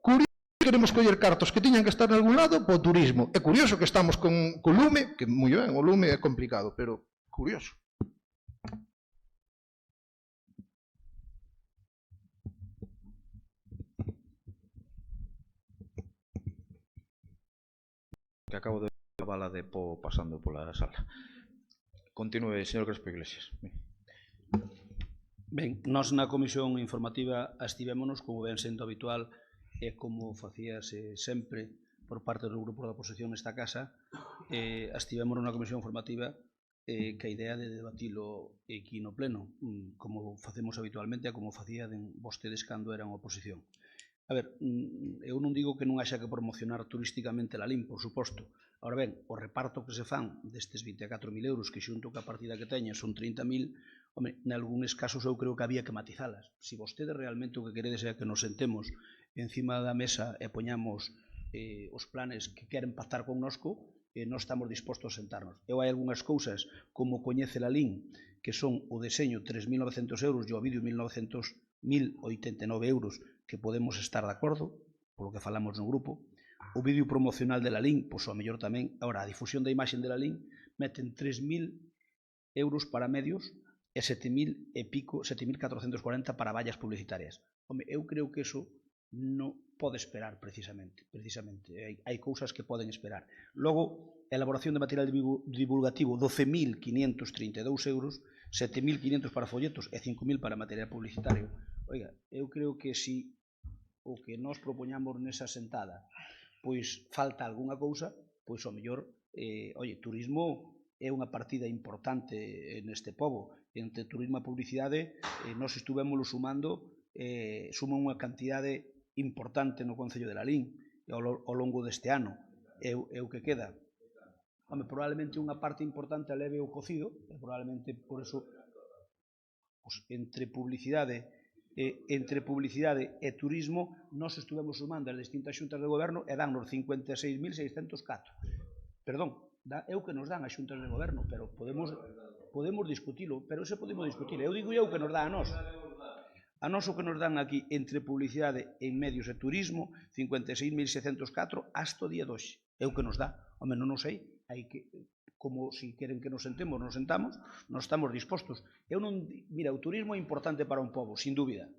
curioso que queremos coller cartos que tiñan que estar en algún lado para o turismo. É curioso que estamos con lume, que moi ben, o lume é complicado, pero curioso. Que acabo de ver a bala de po pasando pola sala. Continúe, señor Crespo Iglesias. Ben, nós na comisión informativa estivémonos, como ven sendo habitual, e como facíase sempre por parte do grupo da oposición nesta casa, estivémonos na comisión informativa que a idea de debatilo aquí no pleno, como facemos habitualmente e como facían vostedes cando eran oposición. A ver, eu non digo que non haxa que promocionar turísticamente la LIM, por suposto. Ahora ben, o reparto que se fan destes 24.000 euros, que xunto ca partida que teña son 30.000, home, nalgúns casos eu creo que había que matizalas. Se vostedes realmente o que queredes é que nos sentemos encima da mesa e poñamos os planes que queren pactar connosco, non estamos dispostos a sentarnos. Eu hai algunhas cousas, como coñece la LIM, que son o deseño 3.900 euros e o vídeo 1.089 euros, que podemos estar de acordo, polo que falamos no grupo. O vídeo promocional de la LIM, pois ao mellor tamén. Agora, a difusión da imaxen de la LIM meten 3.000 euros para medios e 7.000 e pico, 7.440 para vallas publicitarias. Home, eu creo que eso non pode esperar precisamente. Hai cousas que poden esperar. Logo, a elaboración de material divulgativo, 12.532 euros, 7.500 para folletos e 5.000 para material publicitario. Oiga, eu creo que si o que nós propoñamos nesa sentada pois falta algunha cousa, pois ao mellor, turismo é unha partida importante neste pobo. Entre turismo e publicidade, nós estuvemos sumando, suma unha cantidade importante no Concello de la LIM ao longo deste ano. É o que queda. Home, probablemente unha parte importante a leve o cocido, e probablemente por eso entre publicidade e turismo nós estuvemos sumando as distintas xuntas de goberno e dannos 56.604. Perdón, é o que nos dan as xuntas de goberno, pero podemos discutilo, pero ese podemos discutir. Eu digo eu que nos dá a nós. A nós o que nos dan aquí entre publicidade en medios e turismo, 56.604 hasta o día de hoxe. É o que nos dá. Home, non o sei, hai que... como si queren que nos sentemos, nos sentamos, nos estamos dispostos. Mira, o turismo é importante para un pobo, sin dúbida,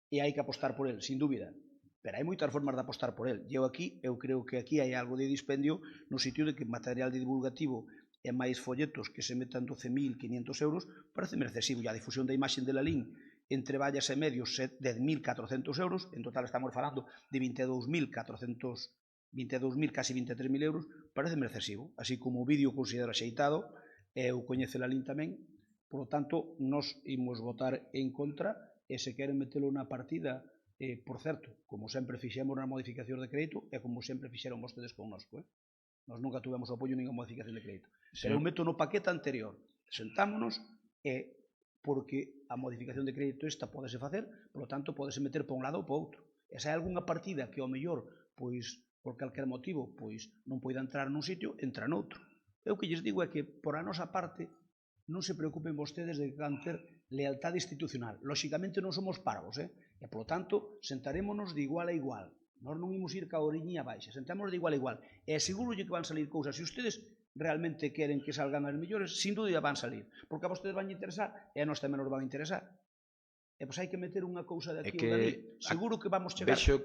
e hai que apostar por el, sin dúbida, pero hai moitas formas de apostar por el. Eu creo que aquí hai algo de dispendio no sitio de que material divulgativo e máis folletos que se metan 12.500 euros parece excesivo, e a difusión da imaxen de la LIM entre vallas e medios 10.400 euros, en total estamos falando de 22.400 casi 23.000 euros, parece excesivo, así como o vídeo considero axeitado, e o coñece la LIM tamén, por lo tanto, nos imos votar en contra, e se queren metelo na partida, por certo, como sempre fixemos na modificación de crédito, e como sempre fixeron vostedes connosco, Nós nunca tuvemos apoio nin modificación de crédito. Pero eu meto no paquete anterior, sentámonos, porque a modificación de crédito esta podese facer, por lo tanto, podese meter para un lado ou para outro. E se hai algunha partida que ao mellor, pois, por calquer motivo, pois non poida entrar nun sitio, entra noutro. Eu que lles digo é que, por a nosa parte, non se preocupen vostedes de ter lealtade institucional. Lóxicamente non somos parvos, e, por lo tanto, sentarémonos de igual a igual. Nós non imos ir ca oriña baixa, sentámonos de igual a igual. E aseguro que van salir cousas. Se ustedes realmente queren que salgan as mellores, sin dúbida van salir. Porque a vostedes van a interesar e a nós tamén nos van a interesar. E pois hai que meter unha cousa de aquí ou de ali. Seguro que vamos chegar. Eu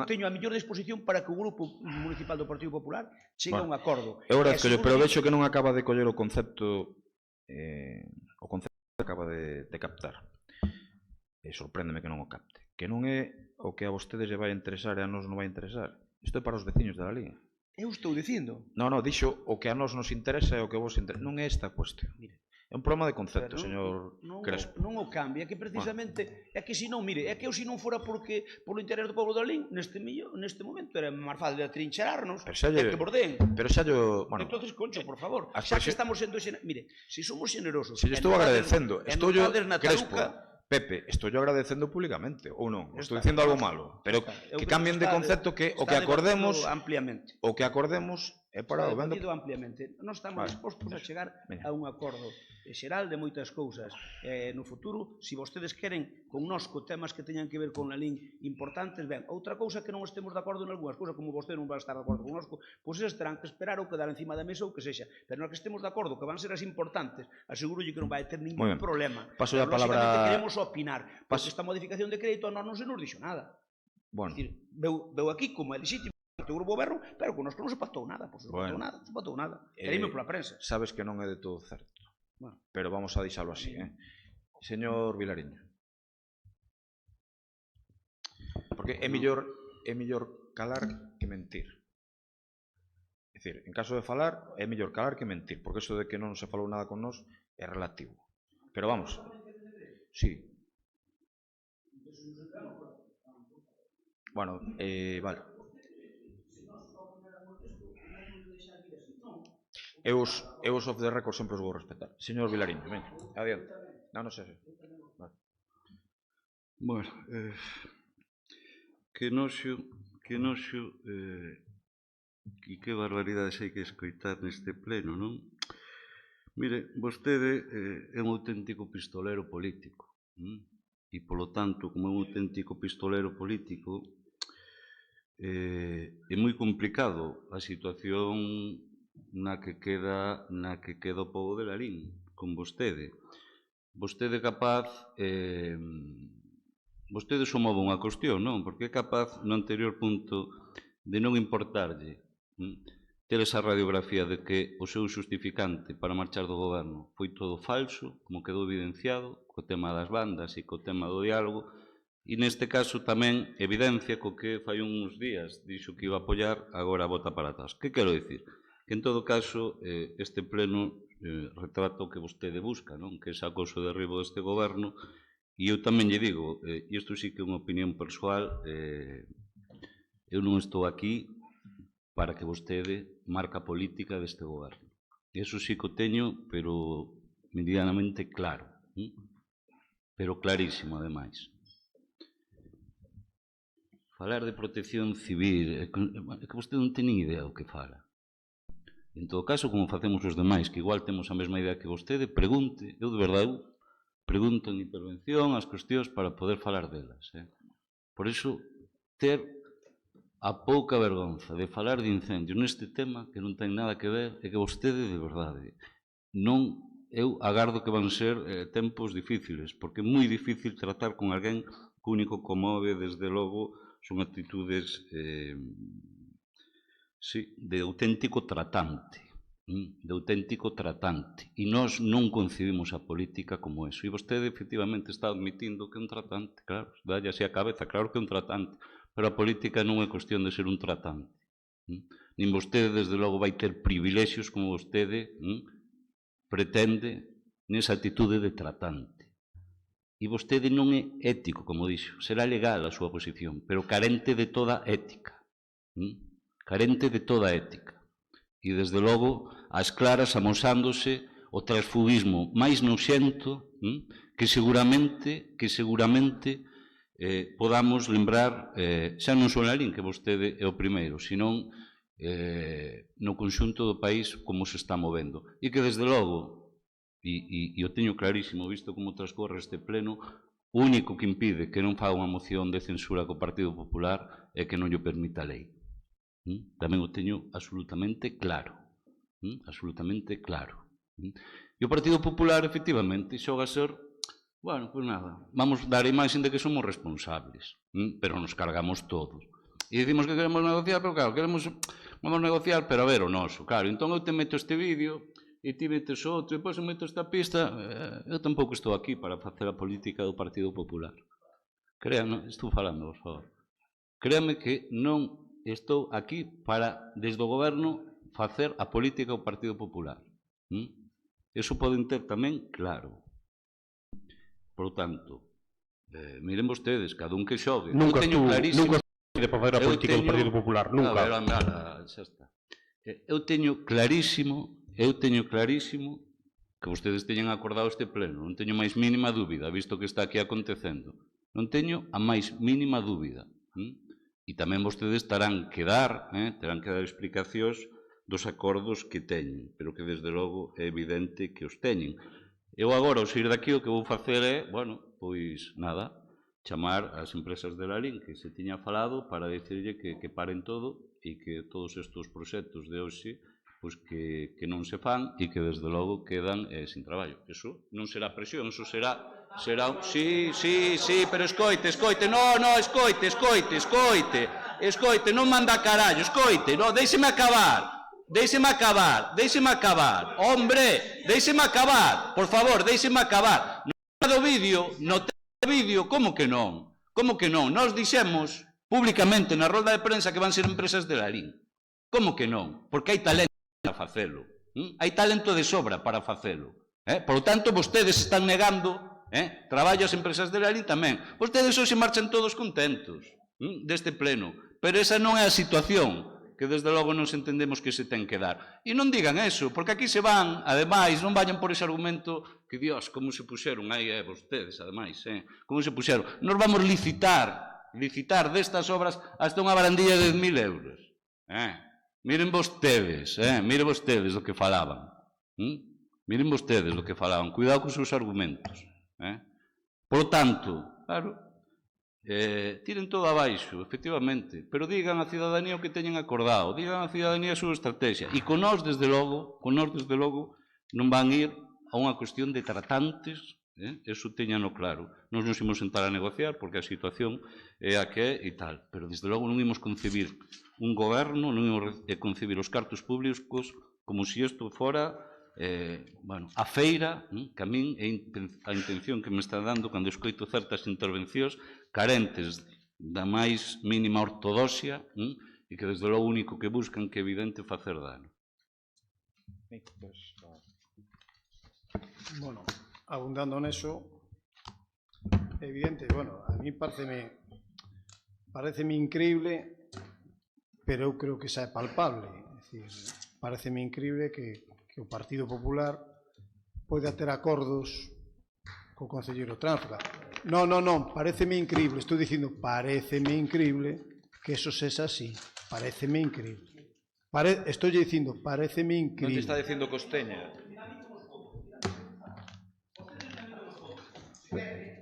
teño a mellor disposición para que o Grupo Municipal do Partido Popular chegue a un acordo. Eu agradezco, pero vexo que non acaba de coller o concepto que acaba de captar. Sorpréndeme que non o capte. Que non é o que a vostedes lle vai interesar e a nos non vai interesar. Isto é para os veciños da liña. Eu estou dicindo. Non, dixo o que a nos interesa e o que vos interesa. Non é esta a cuestión. É un problema de concepto, señor Crespo. Non o cambia, que precisamente é que se non, mire, é que eu se non fora porque polo interés do povo da Lalín, neste momento era máis fácil de atrincherarnos e que bordeen. Pero xa yo, bueno, entonces, Concho, por favor, xa que estamos sendo, mire, se somos generosos. Se yo estou agradecendo, estou yo, Crespo, Pepe, estou agradecendo públicamente, ou non? Estou dicindo algo malo, pero que cambien de concepto que o que acordemos ampliamente. o que acordemos é para o ben do... ampliamente. Nós estamos dispostos a chegar a un acordo xeral de moitas cousas. No futuro, se vostedes queren connosco temas que teñan que ver con a LIN importantes, ben, outra cousa que non estemos de acordo en algunhas cousas, como vostede non vai estar de acordo connosco, pois eses terán que esperar ou quedar encima da mesa ou que sexa. Pero non que estemos de acordo que van ser as importantes, aseguro que non vai ter ningún problema. Paso a palabra... palabra... queremos opinar, porque esta modificación de crédito a nós non se nos dixo nada. Bueno. É dicir, veu aquí como é legítimo o Grupo Goberno, pero connosco non se pactou nada, pois non se pactou nada. Queríme pola prensa. Sabes que non é de todo certo. Bueno. Pero vamos a deixalo así, Señor Vilariño. Porque é mellor calar que mentir. É dicir, en caso de falar, é mellor calar que mentir, porque eso de que non se falou nada con nós é relativo. Pero vamos. Sí. Bueno, vale. Eu os off the record sempre os vou respetar. Señor Vilariño, ven, adiante. Non sei. Vale. Bueno, que noxo e que barbaridades hai que escoitar neste pleno, non? Mire, vostede é un auténtico pistolero político, e, polo tanto, como é un auténtico pistolero político, é moi complicado a situación na que queda o pobo de Lalín, con vostede. Vostede é capaz, vostede só move unha cuestión, non? Porque é capaz, no anterior punto, de non importarlle ter esa radiografía de que o seu justificante para marchar do goberno foi todo falso, como quedou evidenciado, co tema das bandas e co tema do diálogo, e neste caso tamén evidencia co que fai uns días dixo que iba a apoiar, agora vota para atrás. Que quero dicir? Que en todo caso este pleno retrata o que vostede busca, non? Que é ese acoso de derribo deste goberno, e eu tamén lle digo, e isto sí que é unha opinión persoal, eu non estou aquí para que vostede marca a política deste goberno. Eso sí que o teño, pero medianamente claro, pero clarísimo, ademais. Falar de protección civil, é que vostede non ten ni idea do que fala. En todo caso, como facemos os demais, que igual temos a mesma idea que vostede, pregunte, eu de verdade pregunto en intervención as cuestións para poder falar delas. Por iso, ter a pouca vergonza de falar de incendios neste tema que non ten nada que ver é que vostede, de verdade, non, eu agardo que van ser tempos difíciles, porque é moi difícil tratar con alguén que o único que move, desde logo, son actitudes de auténtico tratante, e nós non concibimos a política como eso, e vostede efectivamente está admitindo que é un tratante, claro, dalle así a cabeza, claro que é un tratante, pero a política non é cuestión de ser un tratante, nin vostede desde logo vai ter privilexios como vostede pretende nesa actitude de tratante, e vostede non é ético, como dixo, será legal a súa posición, pero carente de toda ética, carente de toda ética. E, desde logo, ás claras amosándose o transfugismo máis noxento que seguramente podamos lembrar, xa non só en Lalín, que vostede é o primeiro, senón no conxunto do país como se está movendo. E que, desde logo, e o teño clarísimo, visto como transcorre este pleno, o único que impide que non faga unha moción de censura co Partido Popular é que non lle permita a lei. Tamén o teño absolutamente claro. Absolutamente claro. E o Partido Popular, efectivamente, xoga a ser, bueno, pois nada, vamos dar a imaxe de que somos responsables, pero nos cargamos todos. E dicimos que queremos negociar, pero claro, vamos negociar, pero a ver o noso. Claro, entón eu te meto este vídeo, e ti metes outro, e depois eu meto esta pista, eu tampouco estou aquí para facer a política do Partido Popular. Créanme, estou falando, por favor. Créanme que non estou aquí para, desde o goberno, facer a política do Partido Popular. Eso poden ter tamén claro. Por tanto, miren vostedes, cada un que xogue. Nunca estuve para facer a política do Partido Popular, nunca. Xa está. Eu teño clarísimo que vostedes teñen acordado este pleno. Non teño máis mínima dúbida, visto que está aquí acontecendo. Non teño a máis mínima dúbida. E tamén vostedes terán que dar explicacións dos acordos que teñen, pero que desde logo é evidente que os teñen. Eu agora, ao sair daqui, o que vou facer é, bueno, pois nada, chamar ás empresas de Lalín que se tiña falado para dicirlle que paren todo e que todos estes proxectos de hoxe pois que non se fan e que desde logo quedan sin traballo. Eso non será presión, eso será... Sí, pero escoite, non manda carallo, escoite, deixeme acabar, hombre, deixeme acabar, por favor, deixeme acabar. No vídeo, como que non? Nós dixemos públicamente na rolda de prensa que van ser empresas de Lalín. Como que non? Porque hai talento para facelo. Hai talento de sobra para facelo. Por lo tanto, vostedes están negando traballo ás empresas de Lalín tamén. Vostedes hoxe marchan todos contentos deste pleno. Pero esa non é a situación que desde logo nos entendemos que se ten que dar. E non digan eso, porque aquí se van, ademais, non vayan por ese argumento que, Dios, como se puxeron aí vostedes, ademais, como se puxeron. Nos vamos licitar destas obras hasta unha barandilla de 10.000 euros. Miren vostedes do que falaban. Cuidado cos seus argumentos. Por lo tanto, claro, tiren todo abaixo, efectivamente, pero digan á cidadanía o que teñen acordado, digan á cidadanía a súa estrategia. E con nós, desde logo, non van ir a unha cuestión de tratantes, eso teñano claro. Nós nos imos sentar a negociar porque a situación é a que é e tal, pero desde logo non imos concebir un goberno, non imos concebir os cartos públicos como se isto fora a feira, que a min é a intención que me está dando cando escoito certas intervencións carentes da máis mínima ortodoxia e que desde logo único que buscan que é evidente facer dano. Bueno, abundando neso, evidente, bueno, a mí pareceme increíble, pero eu creo que xa é palpable. É dicir, pareceme increíble que o Partido Popular poida ter acordos co concelleiro Tránsfuga. Non, pareceme increíble, estou dicindo, pareceme increíble que eso sexa así, pareceme increíble. Estou dicindo, pareceme increíble. Non te está dicindo Costeña.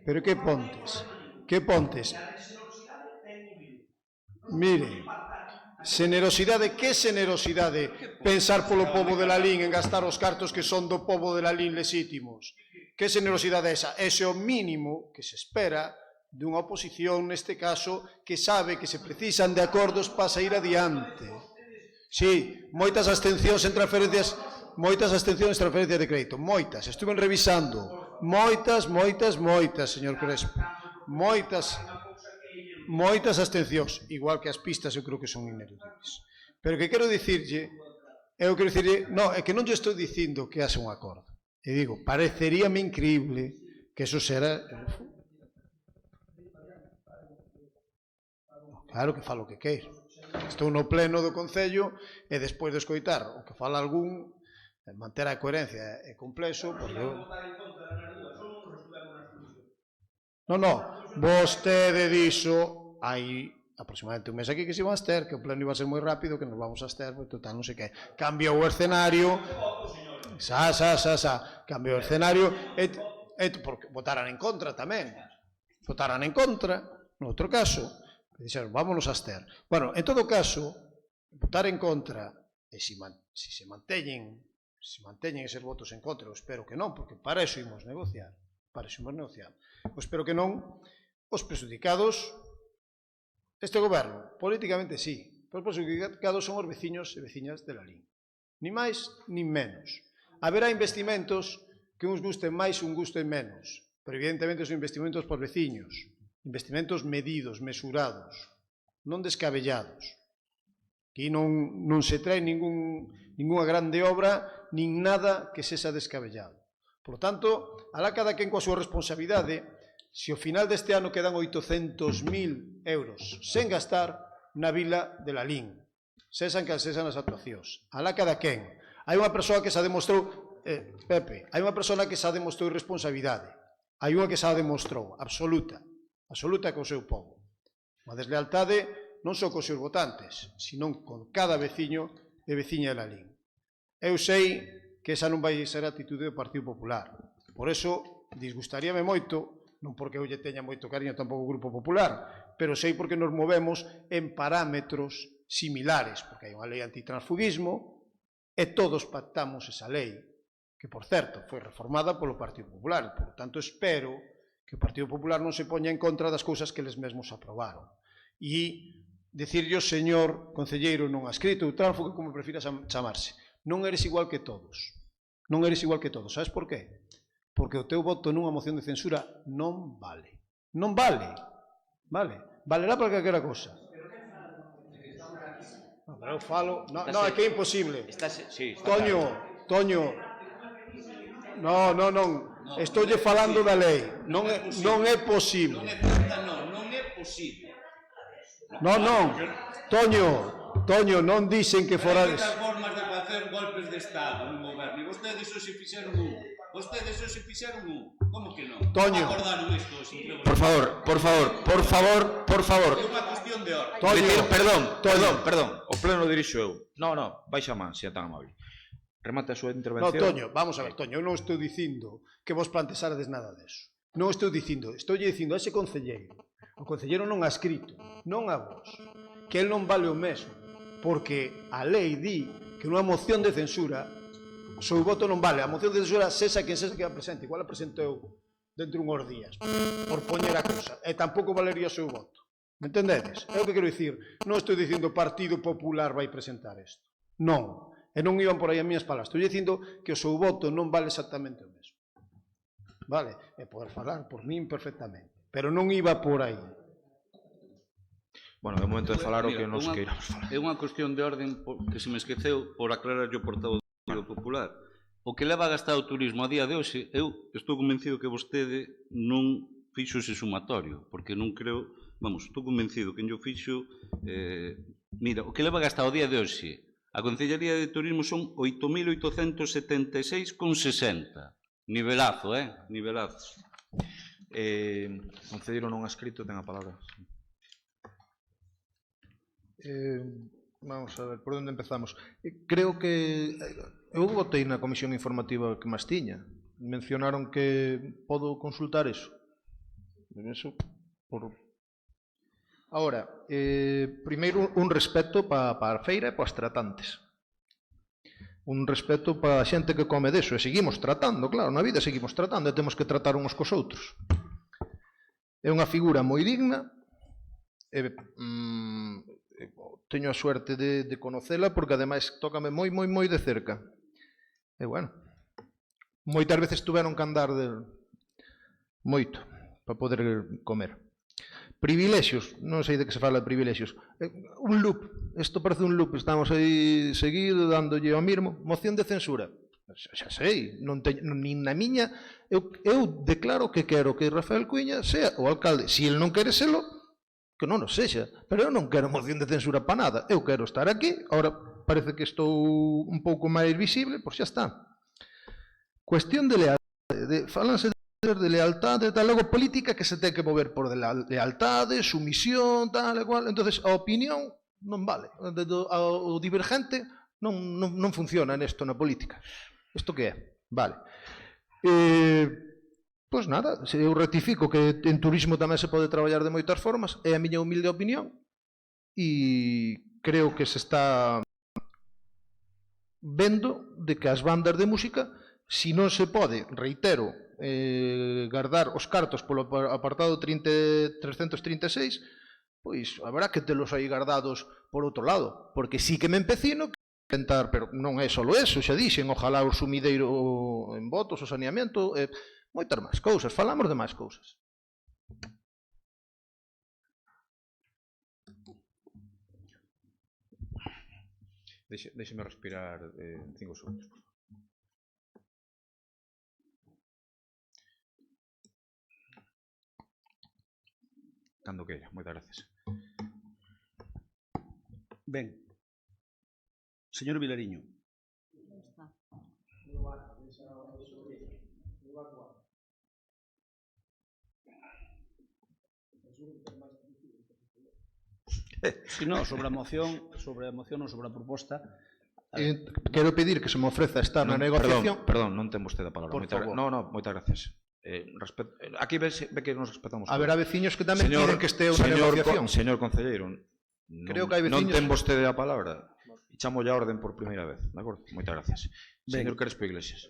Pero que pontes? Mire, xenerosidade, que xenerosidade pensar polo pobo de Lalín en gastar os cartos que son do pobo de Lalín lexítimos. Que xenerosidade esa? Ese é o mínimo que se espera dunha oposición, neste caso, que sabe que se precisan de acordos para sair adiante. Sí, moitas abstencións en transferencias de crédito, moitas, estuven revisando. Moitas, señor Crespo. Moitas abstencións, igual que as pistas eu creo que son ineludibles. Pero que quero dicirlle, non, é que non lle estou dicindo que haxe un acordo. E digo, pareceríame increíble que eso será... Claro que falo o que queiro. Estou no pleno do Concello e despois de escoitar o que fala algún, manter a coherencia é complexo, porque... Non, vostede dixo hai aproximadamente un mes aquí que se iba a abster, que o pleno iba a ser moi rápido, que nos vamos a abster, pois total, non sei que. Cambiou o escenario, cambiou o escenario, porque votaran en contra tamén. Votaran en contra, no outro caso, que dixeron, vámonos a abster. Bueno, en todo caso, votar en contra, e se se manteñen eses votos en contra, eu espero que non, porque para eso imos negociar. Pois espero que non, os prejudicados, este goberno, políticamente sí, pero os prejudicados son os veciños e veciñas de Lalín. Ni máis, ni menos. Haberá investimentos que uns gusten máis e uns gusten menos, pero evidentemente son investimentos por veciños, investimentos medidos, mesurados, non descabellados. Aquí non se trae ningunha grande obra, nin nada que sexa descabellado. Por tanto, alá cada quen coa súa responsabilidade, se ao final deste ano quedan 800.000 euros sen gastar na vila de Lalín, sesan as actuacións. Alá cada quen. Hai unha persoa que se demostrou Pepe, hai unha persona que xa demostrou responsabilidade. Hai unha que xa demostrou, absoluta co seu povo. Unha deslealtade non só cos seus votantes, senón con cada veciño e veciña de Lalín. Eu sei que esa non vai ser a atitude do Partido Popular. Por eso, disgustaríame moito, non porque eu lle teña moito cariño tampouco ao Grupo Popular, pero sei porque nos movemos en parámetros similares, porque hai unha lei antitransfugismo e todos pactamos esa lei, que, por certo, foi reformada polo Partido Popular. Por tanto, espero que o Partido Popular non se poña en contra das cousas que eles mesmos aprobaron. E dicirlle ao señor concelleiro non adscrito ou tránsfuga, como prefira chamarse, non eres igual que todos. Non eres igual que todos. Sabes por qué? Porque o teu voto nunha moción de censura non vale. Non vale. Vale. Valerá para calquera cousa. Pero eu falo... Non, é que é imposible. Toño. Non. Estoulle falando da lei. Non é posible. Non é posible. Non. Toño, non dixen que fora... Hai moitas formas de facer golpes de Estado no goberno. E vostedes só se fixeron un. Como que non? Toño. Acordaron isto, Por favor. É unha cuestión de orden. Toño, perdón. O pleno dirixo eu. Non, baixa man, se é tan amable. Remate a súa intervención. No, Toño, vamos a ver, Toño, eu non estou dicindo que vos plantexarades nada deso. Non estou dicindo a ese concelleiro. O concelleiro non ha escrito, non a vos, que el non vale o mesmo, porque a lei di que nunha moción de censura o seu voto non vale. A moción de censura sexa quen sexa que a presente, igual a presento eu dentro de uns días, por poñer a cousa, e tampouco valería o seu voto. Me entendedes? É o que quero dicir. Non estou dicindo o Partido Popular vai presentar isto. Non. E non iban por aí as miñas palabras. Estou dicindo que o seu voto non vale exactamente o mesmo. Vale? E poder falar por min perfectamente. Pero non iba por aí. Bueno, é o momento de falar o que nos queiramos falar. É unha cuestión de orden que se me esqueceu por aclarar o portavoz do Partido Popular. O que leva a gastar o turismo a día de hoxe, eu estou convencido que vostede non fixo ese sumatorio, porque non creo, estou convencido que en yo fixo, mira, o que leva a gastar o día de hoxe, a Concellería de Turismo son 8.876,60. Nivelazo, nivelazo. Concelleiro non adscrito, ten a palabra. Vamos a ver, por onde empezamos? Creo que eu votei na comisión informativa que máis tiña. Mencionaron que podo consultar eso. Ahora, primeiro un respeto para a feira e para as tratantes. Un respeto para a xente que come deso. E seguimos tratando, claro, na vida seguimos tratando e temos que tratar uns cos outros. É unha figura moi digna e teño a suerte de conocela porque ademais tócame moi de cerca. E bueno, moitas veces tuveron que andar moito para poder comer. Privilexios, non sei de que se fala de privilexios. Un loop, isto parece un loop, estamos aí seguido dándolle ao mismo. Moción de censura, xa sei, nin na miña. Eu declaro que quero que Rafael Cuíña sea o alcalde. Se ele non quere selo, que non o sexa, pero eu non quero moción de censura para nada. Eu quero estar aquí, agora parece que estou un pouco máis visible, pois xa está. Cuestión de lealtade, falanse de lealtade, tal, logo política que se ten que mover por lealtade, sumisión, tal e cual. Entonces a opinión non vale, o divergente non funciona nesto na política. Isto que é? Vale. Pois nada, eu rectifico que en turismo tamén se pode traballar de moitas formas, é a miña humilde opinión, e creo que se está vendo de que as bandas de música, se non se pode, reitero, guardar os cartos polo apartado 336, pois habrá que telos aí guardados por outro lado, porque sí que me empecino intentar, pero non é só eso, xa dixen, ojalá o sumideiro en votos, o saneamento, moitas máis cousas, falamos de máis cousas. Déxeme respirar 5 segundos, por favor. Cando queira, moitas gracias. Ben, señor Vilariño. Si non, sobre a moción, non sobre a proposta. Quero pedir que se me ofreza estar na negociación. Perdón, non ten vostede a palabra. Por favor. Moitas gracias. Aquí ve que nos respetamos. Haberá veciños que tamén piden que esteo na negociación. Señor concelleiro, Creo que hai veciños... non ten vostede a palabra. Chamo a orden por primeira vez, de acordo? Moitas gracias. Señor Crespo Iglesias.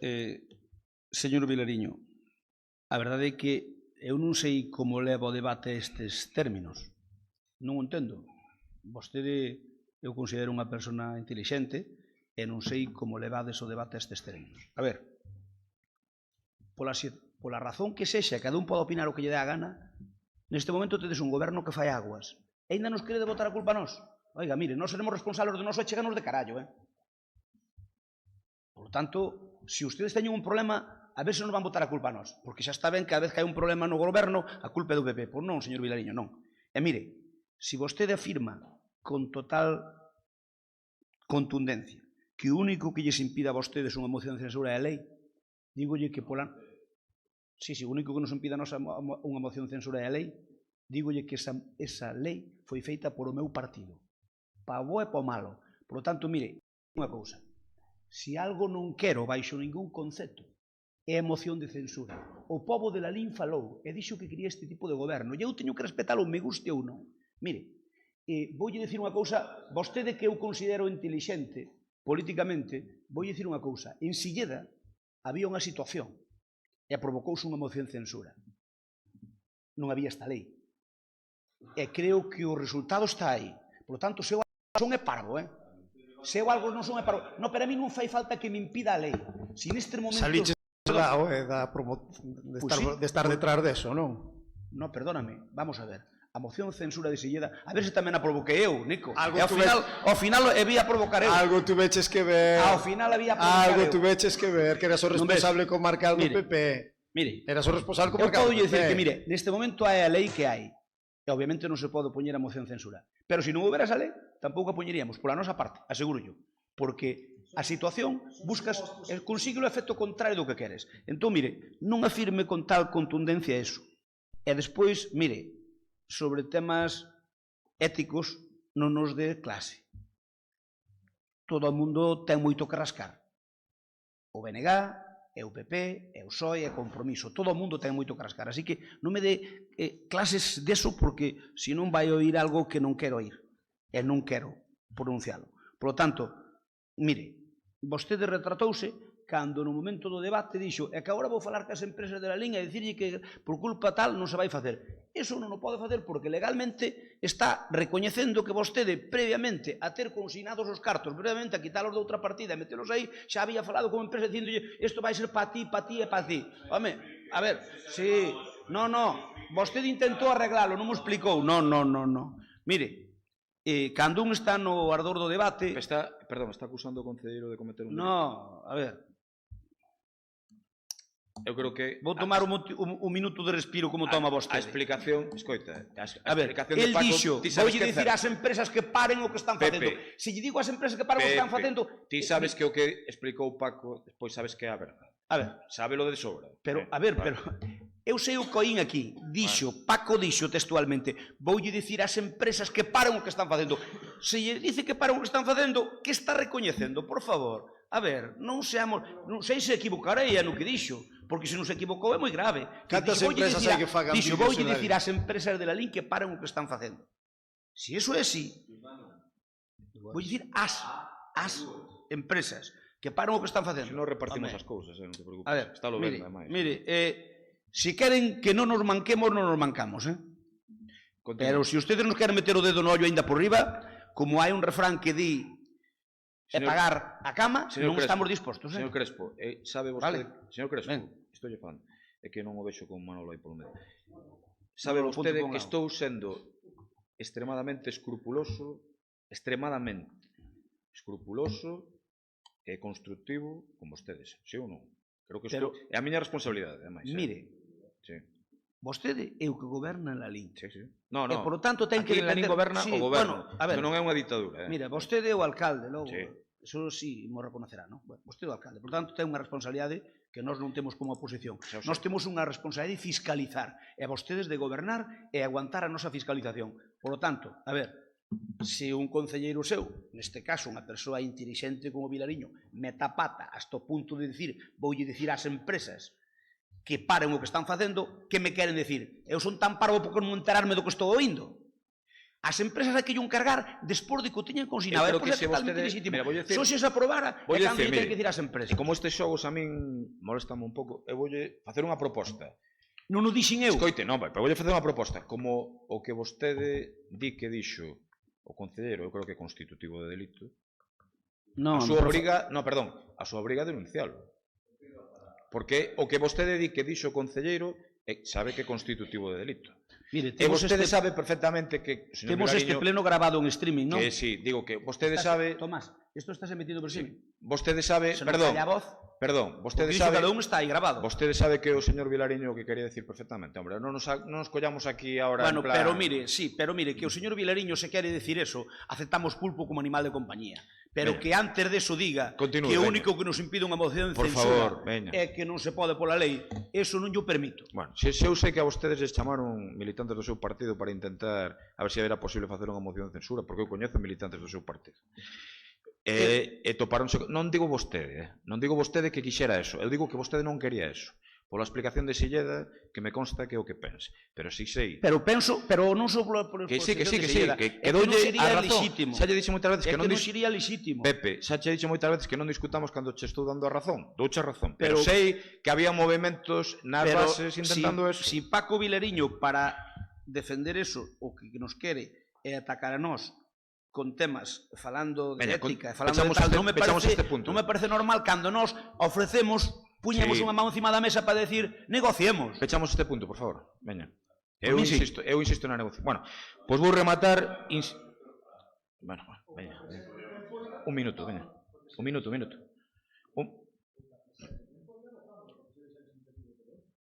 Señor Vilariño, a verdade é que eu non sei como leva o debate estes términos. Non o entendo. Vostede, eu considero unha persona intelixente e non sei como levades o debate estes términos. A ver, pola razón que sexa, cada un pode opinar o que lle dé a gana, neste momento tedes un goberno que fai aguas. E ainda nos quere botar a culpa a nós. Oiga, mire, nós seremos responsables de noso e cheganos de carallo, Por lo tanto, se ustedes teñen un problema, a ver se nos van botar a culpa a nós. Porque xa está ben que a vez que hai un problema no goberno, a culpa é do PP. Pois non, señor Vilariño, non. E mire, se vostede afirma con total contundencia que o único que lles impida a vostedes unha moción de censura é a lei, dígolle que pola... Sí, o único que nos impida a nosa unha moción de censura é a lei, dígolle que esa lei foi feita por o meu partido. Pa bo e pa malo. Por lo tanto, mire, unha cousa. Se algo non quero baixo ningún concepto é a moción de censura. O pobo de Lalín falou e dixo que quería este tipo de goberno. E eu teño que respetalo, me guste ou non. Mire, voulle dicir unha cousa, vostede que eu considero intelixente políticamente, voulle dicir unha cousa. En Silleda había unha situación e provocouse unha moción de censura. Non había esta lei. E creo que o resultado está aí. Por lo tanto, se eu son é parvo, Se eu algo non son é parvo. No, pero a mí non fai falta que me impida a lei. Si neste momento... Saliches de estar detrás deso, non? No, perdóname, vamos a ver. A moción de censura de Silleda, a ver se tamén a provoquei eu, Nico. E ao final había provocar eu. Algo tuveches que ver. Ao final había provocar eu. Algo tuveches que ver, que eras o responsable comarcal do PP. Mire, eras o responsable comarcal do PP. Eu podo dicir que, mire, neste momento hai a lei que hai. E obviamente non se pode poñer a moción de censura. Pero se non houbera esa lei, tampouco a poñeríamos, pola nosa parte, aseguro yo. Porque a situación buscas, consigue o efecto contrario do que queres. Entón, mire, non afirme con tal contundencia eso. E despois, mire, sobre temas éticos non nos dé clase. Todo o mundo ten moito que rascar. O BNG, e o PP, e o PSOE, e o Compromiso. Todo o mundo ten moito que rascar. Así que non me dé clases deso porque senón vai oír algo que non quero oír. E non quero pronuncialo. Por lo tanto, mire, vostede retratouse cando no momento do debate dixo que agora vou falar cas empresas de Lalín e dicirlle que por culpa tal non se vai facer. Iso non o pode facer porque legalmente está recoñecendo que vostede previamente a ter consignados os cartos, previamente a quitalos de outra partida e metelos aí, xa había falado como empresa dicindolle isto vai ser pa ti e pa ti. Home, a ver, sí, non, vostede intentou arreglalo, non me explicou. Non. Mire, cando un está no ardor do debate... Perdón, está acusando o concelleiro de cometer un delito. No, a ver... Eu creo que... Vou tomar un minuto de respiro como toma vostede. A explicación... Escoita, a ver, el dixo, voulle dicir ás empresas que paren o que están facendo. Se lle digo ás empresas que paren o que están facendo... Ti sabes que o que explicou Paco, despois sabes que é a verdade. A ver. Sábelo de sobra. Pero, a ver, pero... Eu sei o que oín aquí. Dixo, Paco dixo textualmente, voulle dicir ás empresas que paren o que están facendo. Se lle dice que paren o que están facendo, que está recoñecendo, por favor? A ver, non seamos... Non sei se equivocarei no que dixo, porque se non se equivocou é moi grave. Cantas empresas hai que fagan vídeos? Dixo, voulle dicir ás empresas de Lalín que paren o que están facendo. Se iso é así, voulle dicir ás empresas que paren o que están facendo. Se non repartimos as cousas, non te preocupes. A ver, está lo ben, ademais. Mire, se queren que non nos manquemos, non nos mancamos, Pero se ustedes nos queren meter o dedo no ollo ainda por riba, como hai un refrán que di pagar a cama, non estamos dispostos. Señor Crespo, sabe vostede... Señor Crespo, estou lle falando, é que non o vexo con Manolo aí polo medio. Sabe vostede que estou sendo extremadamente escrupuloso e constructivo con vostedes, sí ou non? Creo que isto é a miña responsabilidade, ademais. Mire, vostede é o que goberna en Lalín. No, e, por lo tanto, ten que depender... Aquí en Lalín goberna o goberno, pero non é unha ditadura. Mira, vostede é o alcalde, logo. Eso sí mo reconocerá, non? Bueno, vostede é o alcalde. Por tanto, ten unha responsabilidade que nós non temos como oposición. Nós temos unha responsabilidade de fiscalizar, e vostedes de gobernar e aguantar a nosa fiscalización. Por lo tanto, a ver, se un concelleiro seu, neste caso unha persoa intelixente como Vilariño, meta a pata hasta o punto de dicir, voulle dicir ás empresas que paren o que están facendo, que me queren dicir? Eu son tan parvo por non enterarme do que estou oindo. As empresas hai que lle encargar despois de que o teñen consignado. Eu creo que é totalmente legítimo. Só se aprobara, é cando lle ten que dicir ás empresas. Como estes xogos a min molestame un pouco, eu voulle facer unha proposta. Non o dixen eu. Escoite, non, pero voulle facer unha proposta. Como o que vostede di que dixo o concelleiro, eu creo que é constitutivo de delito, a súa obriga, a súa obriga é denuncialo. Porque o que vostede di que dixo o concelleiro sabe que é constitutivo de delito. Mire, e vostede sabe perfectamente que temos este pleno grabado en streaming, non? Que sí, digo que vostede sabe... Tomás, isto está metido por streaming. Vostede sabe, perdón, vostede sabe... Cada un está aí grabado. Vostede sabe que o señor Vilariño o que quería decir perfectamente. Hombre, non nos collamos aquí ahora en plan... Pero mire, que o señor Vilariño se quere decir eso, aceptamos pulpo como animal de compañía. Pero que antes de eso diga que o único que nos impide unha moción de censura é que non se pode pola lei, eso non yo permito. Bueno, se eu sei que a vostedes les chamaron militantes do seu partido para intentar a ver se era posible facer unha moción de censura, porque eu coñezo militantes do seu partido. E toparonse, non digo vostede que quixera eso, eu digo que vostede non quería eso. Pola explicación de Silleda, que me consta que é o que pense. Pero si sei... Pero penso, pero non sou por que sí, que doulle a razón. Xa lle dixo moitas veces que non sería lexítimo. Pepe, xa che dixo moitas veces que non discutamos cando che estou dando a razón. Douche a razón. Pero sei que había movimentos nas bases intentando eso. Si Paco Vilariño, para defender eso, o que nos quere é atacar a nós con temas falando de ética, falando de tal, non me parece normal cando nós ofrecemos puñemos unha mão encima da mesa para decir negociemos. Pechamos este punto, por favor. Veña. Eu insisto na negociación. Bueno, pois vou rematar... Bueno, veña. Un minuto, veña. Un minuto.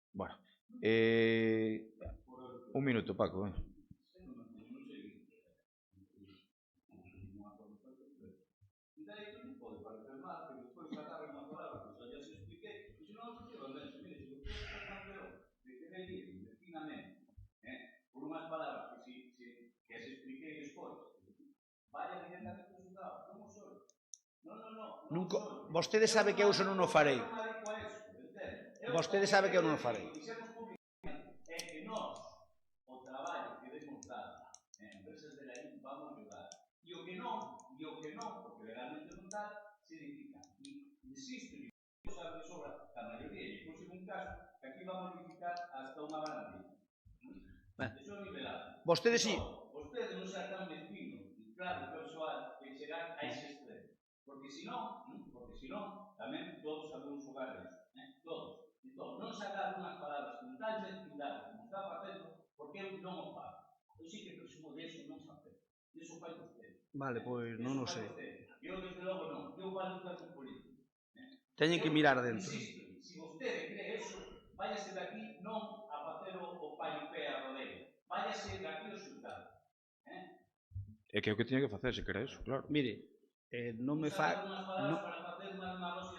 Bueno. Un minuto, Paco, veña. Por unhas palabras que as expliquei despois, vaya directamente ao xulgado, non o sou. Non. Vostede sabe que eu eso non o farei. Vostede sabe que eu non o farei. É que nós, o traballo que demos dado en empresas de la IN, vamos a ayudar. E o que non, porque legalmente non está, significa. E insisto, sabe de sobra, a maioría, e por un caso, que aquí vamos a licitar hasta unha barandilla. Vostede sí. Vostede non será tan mezquino e claro, persoal, que chegar a ese extremo. Porque senón, tamén todos sabemos xogar eso. Todos. Entón, non sacar unhas palabras con tal mezquindade como está facendo, porque eu non o fago. Eu sí que presumo de eso non facer. Iso fai vostede. Vale, pois non o sei. Eu, desde logo, non. Eu falo un termo político. Teñen que mirar dentro. Insisto, se vostede cree eso, váyase daqui non a facer o paipé a rodeio. Váyase daqui ao xulgado. É que é o que tiña que facer, se quere eso, claro. Mire, non me faga...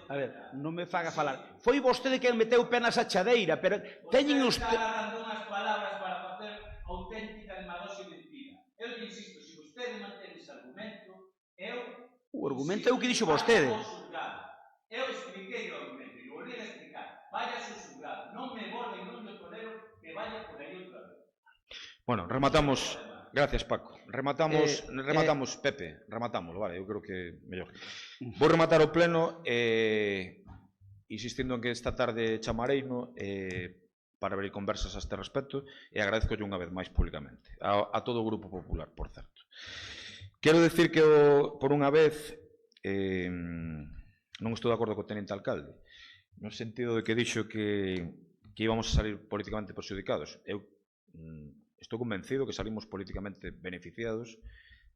A ver, non me faga falar. Foi vostede quen meteu pé na sachadeira, pero teñen os... Está agarrando unhas palabras para facer auténtica demagoxia e mentira. Eu insisto, se vostede mantén ese argumento, O argumento é o que dixo vostede. Eu expliquei o argumento e volví a explicar. Váyase ao xulgado. Non me volven, non me tolero que vaya por aí outra vez. Bueno, rematamos... Gracias, Paco. Rematamos, Pepe, rematámoslo, vale, eu creo que mellor. Vou rematar o pleno insistindo en que esta tarde chamareino para abrir conversas a este respecto e agradezcolle unha vez máis públicamente a todo o Grupo Popular, por certo. Quero decir que por unha vez non estou de acordo co tenente alcalde, no sentido de que dixo que íbamos a salir políticamente perxudicados. Eu estou convencido que salimos políticamente beneficiados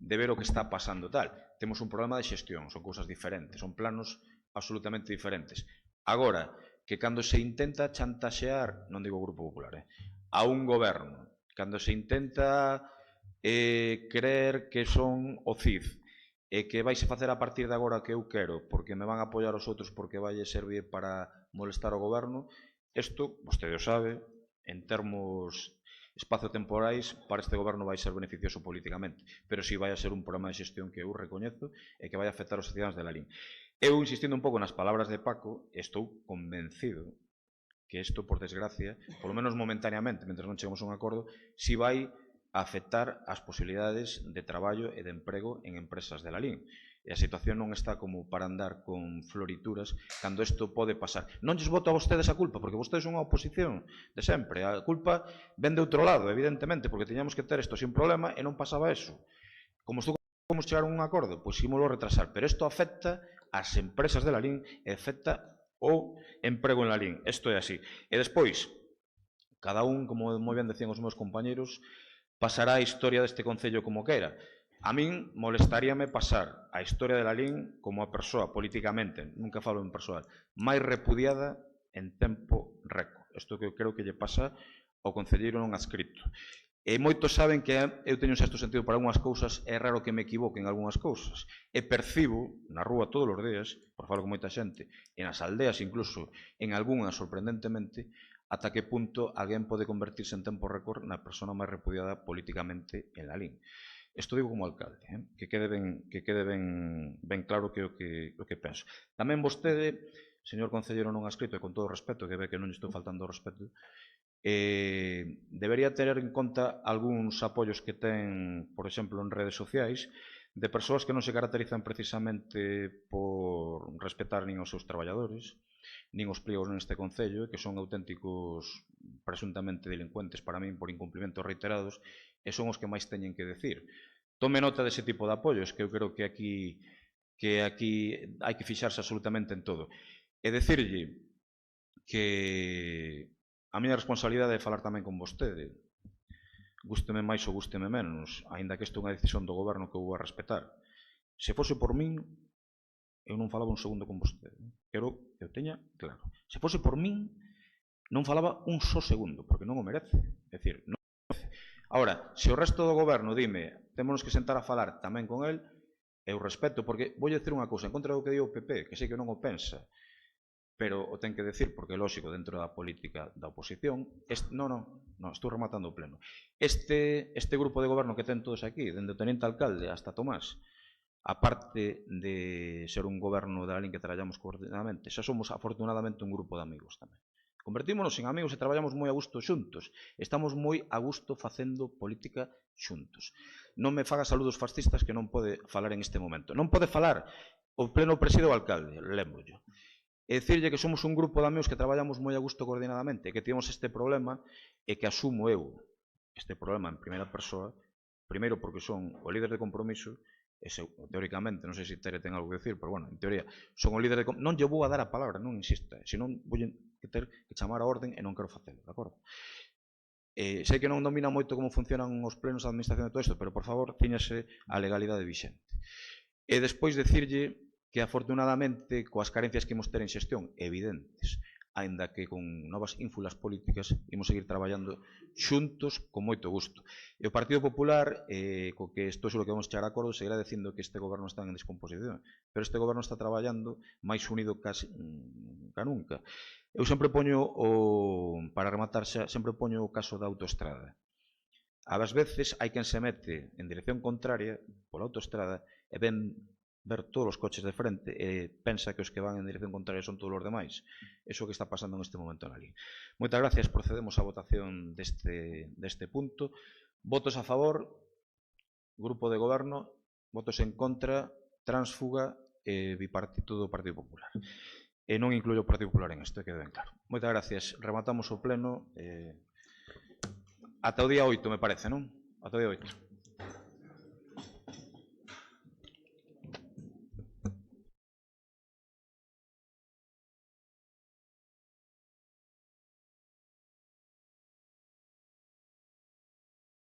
de ver o que está pasando tal. Temos un problema de xestión, son cousas diferentes, son planos absolutamente diferentes. Agora, que cando se intenta chantaxear, non digo o Grupo Popular, a un goberno, cando se intenta creer que son o CID, e que vais a facer a partir de agora que eu quero, porque me van a apoiar os outros porque vai servir para molestar o goberno, isto, vostede o sabe, en termos espaciotemporais, para este goberno vai ser beneficioso políticamente, pero si vai a ser un programa de xestión que eu recoñezo e que vai afectar os cidadanos de Lalín. Eu, insistindo un pouco nas palabras de Paco, estou convencido que isto, por desgracia, polo menos momentaneamente, mentre non chegamos a un acordo, si vai a afectar as posibilidades de traballo e de emprego en empresas de Lalín. E a situación non está como para andar con florituras cando isto pode pasar. Non lles voto a vostedes a culpa, porque vostedes son a oposición de sempre. A culpa ven de outro lado, evidentemente, porque teñamos que ter isto sin problema e non pasaba eso. Como estou como chegar a un acordo, pois ímolo retrasar. Pero isto afecta ás empresas de Lalín e afecta o emprego en Lalín. Isto é así. E despois, cada un, como moi ben decían os meus compañeros, pasará a historia deste concello como queira. A min molestaríame pasar a historia de Lalín como a persoa, políticamente, nunca falo en persoal, máis repudiada en tempo récord. Isto que eu creo que lle pasa ao concelleiro non adscrito. E moitos saben que eu teño un sexto sentido para algunhas cousas, é raro que me equivoque en algunhas cousas. E percibo, na rúa todos os días, por falo con moita xente, e nas aldeas incluso, en algunhas sorprendentemente, ata que punto alguén pode convertirse en tempo récord na persona máis repudiada políticamente en Lalín. Isto digo como alcalde, que quede ben claro que o que penso. Tamén vostede, señor concelleiro non adscrito, e con todo o respeto, que ve que non lle estou faltando o respeto, debería ter en conta algúns apoios que ten, por exemplo, en redes sociais, de persoas que non se caracterizan precisamente por respetar nin os seus traballadores, nin os pliegos neste concello, que son auténticos presuntamente delincuentes para min por incumplimentos reiterados, e son os que máis teñen que decir. Tome nota dese tipo de apoios, que eu creo que aquí hai que fixarse absolutamente en todo. E decirlle que a miña responsabilidade é falar tamén con vostede. Gústeme máis ou gústeme menos, aínda que isto é unha decisión do goberno que eu vou a respetar. Se fose por min, eu non falaba un segundo con vostede. Quero que eu teña claro. Se fose por min, non falaba un só segundo, porque non o merece. É dicir, non o merece. Ahora, se o resto do goberno dime, témonos que sentar a falar tamén con el, eu respeto, porque vou dicir unha cousa, en contra do que digo o PP, que sei que non o pensa, pero o ten que decir, porque é lógico, dentro da política da oposición, non, estou rematando o pleno. Este grupo de goberno que ten todos aquí, dende o teniente alcalde hasta Tomás, aparte de ser un goberno de alguén que traballamos coordinadamente, xa somos afortunadamente un grupo de amigos tamén. Convertímonos en amigos e traballamos moi a gusto xuntos. Estamos moi a gusto facendo política xuntos. Non me faga saludos fascistas que non pode falar en este momento. Non pode falar o pleno preside o alcalde, lembrollo. E dicirlle que somos un grupo de amigos que traballamos moi a gusto coordinadamente, que temos este problema e que asumo eu este problema en primeira persoa, primeiro porque son o líder de Compromiso, e teóricamente, non sei se Tere ten algo que decir, pero bueno, en teoría, son o líder de Compromiso, non lle vou a dar a palabra, non insista, senón vou que ter que chamar a orden e non quero facelo, de acordo? Sei que non domina moito como funcionan os plenos da administración de todo isto, pero por favor, tíñase a legalidade vixente. E despois decirlle que afortunadamente coas carencias que imos ter en xestión evidentes, aínda que con novas ínfulas políticas imos seguir traballando xuntos con moito gusto. E o Partido Popular, co que estou seguro que vamos chegar a acordo, seguirá dicindo que este goberno está en descomposición, pero este goberno está traballando máis unido ca nunca. Eu sempre poño, para rematar xa, sempre poño o caso da autoestrada. Ás veces hai quen se mete en dirección contraria pola autoestrada e ven ver todos os coches de frente e pensa que os que van en dirección contraria son todos os demais. Iso que está pasando neste momento na Lalín. Moitas gracias, procedemos á votación deste punto. Votos a favor, grupo de goberno, votos en contra, tránsfuga e bipartito do Partido Popular. E non incluyo o Partido Popular en isto, que quede ben claro. Moitas gracias. Rematamos o pleno ata o día 8, me parece, non? Ata o día 8.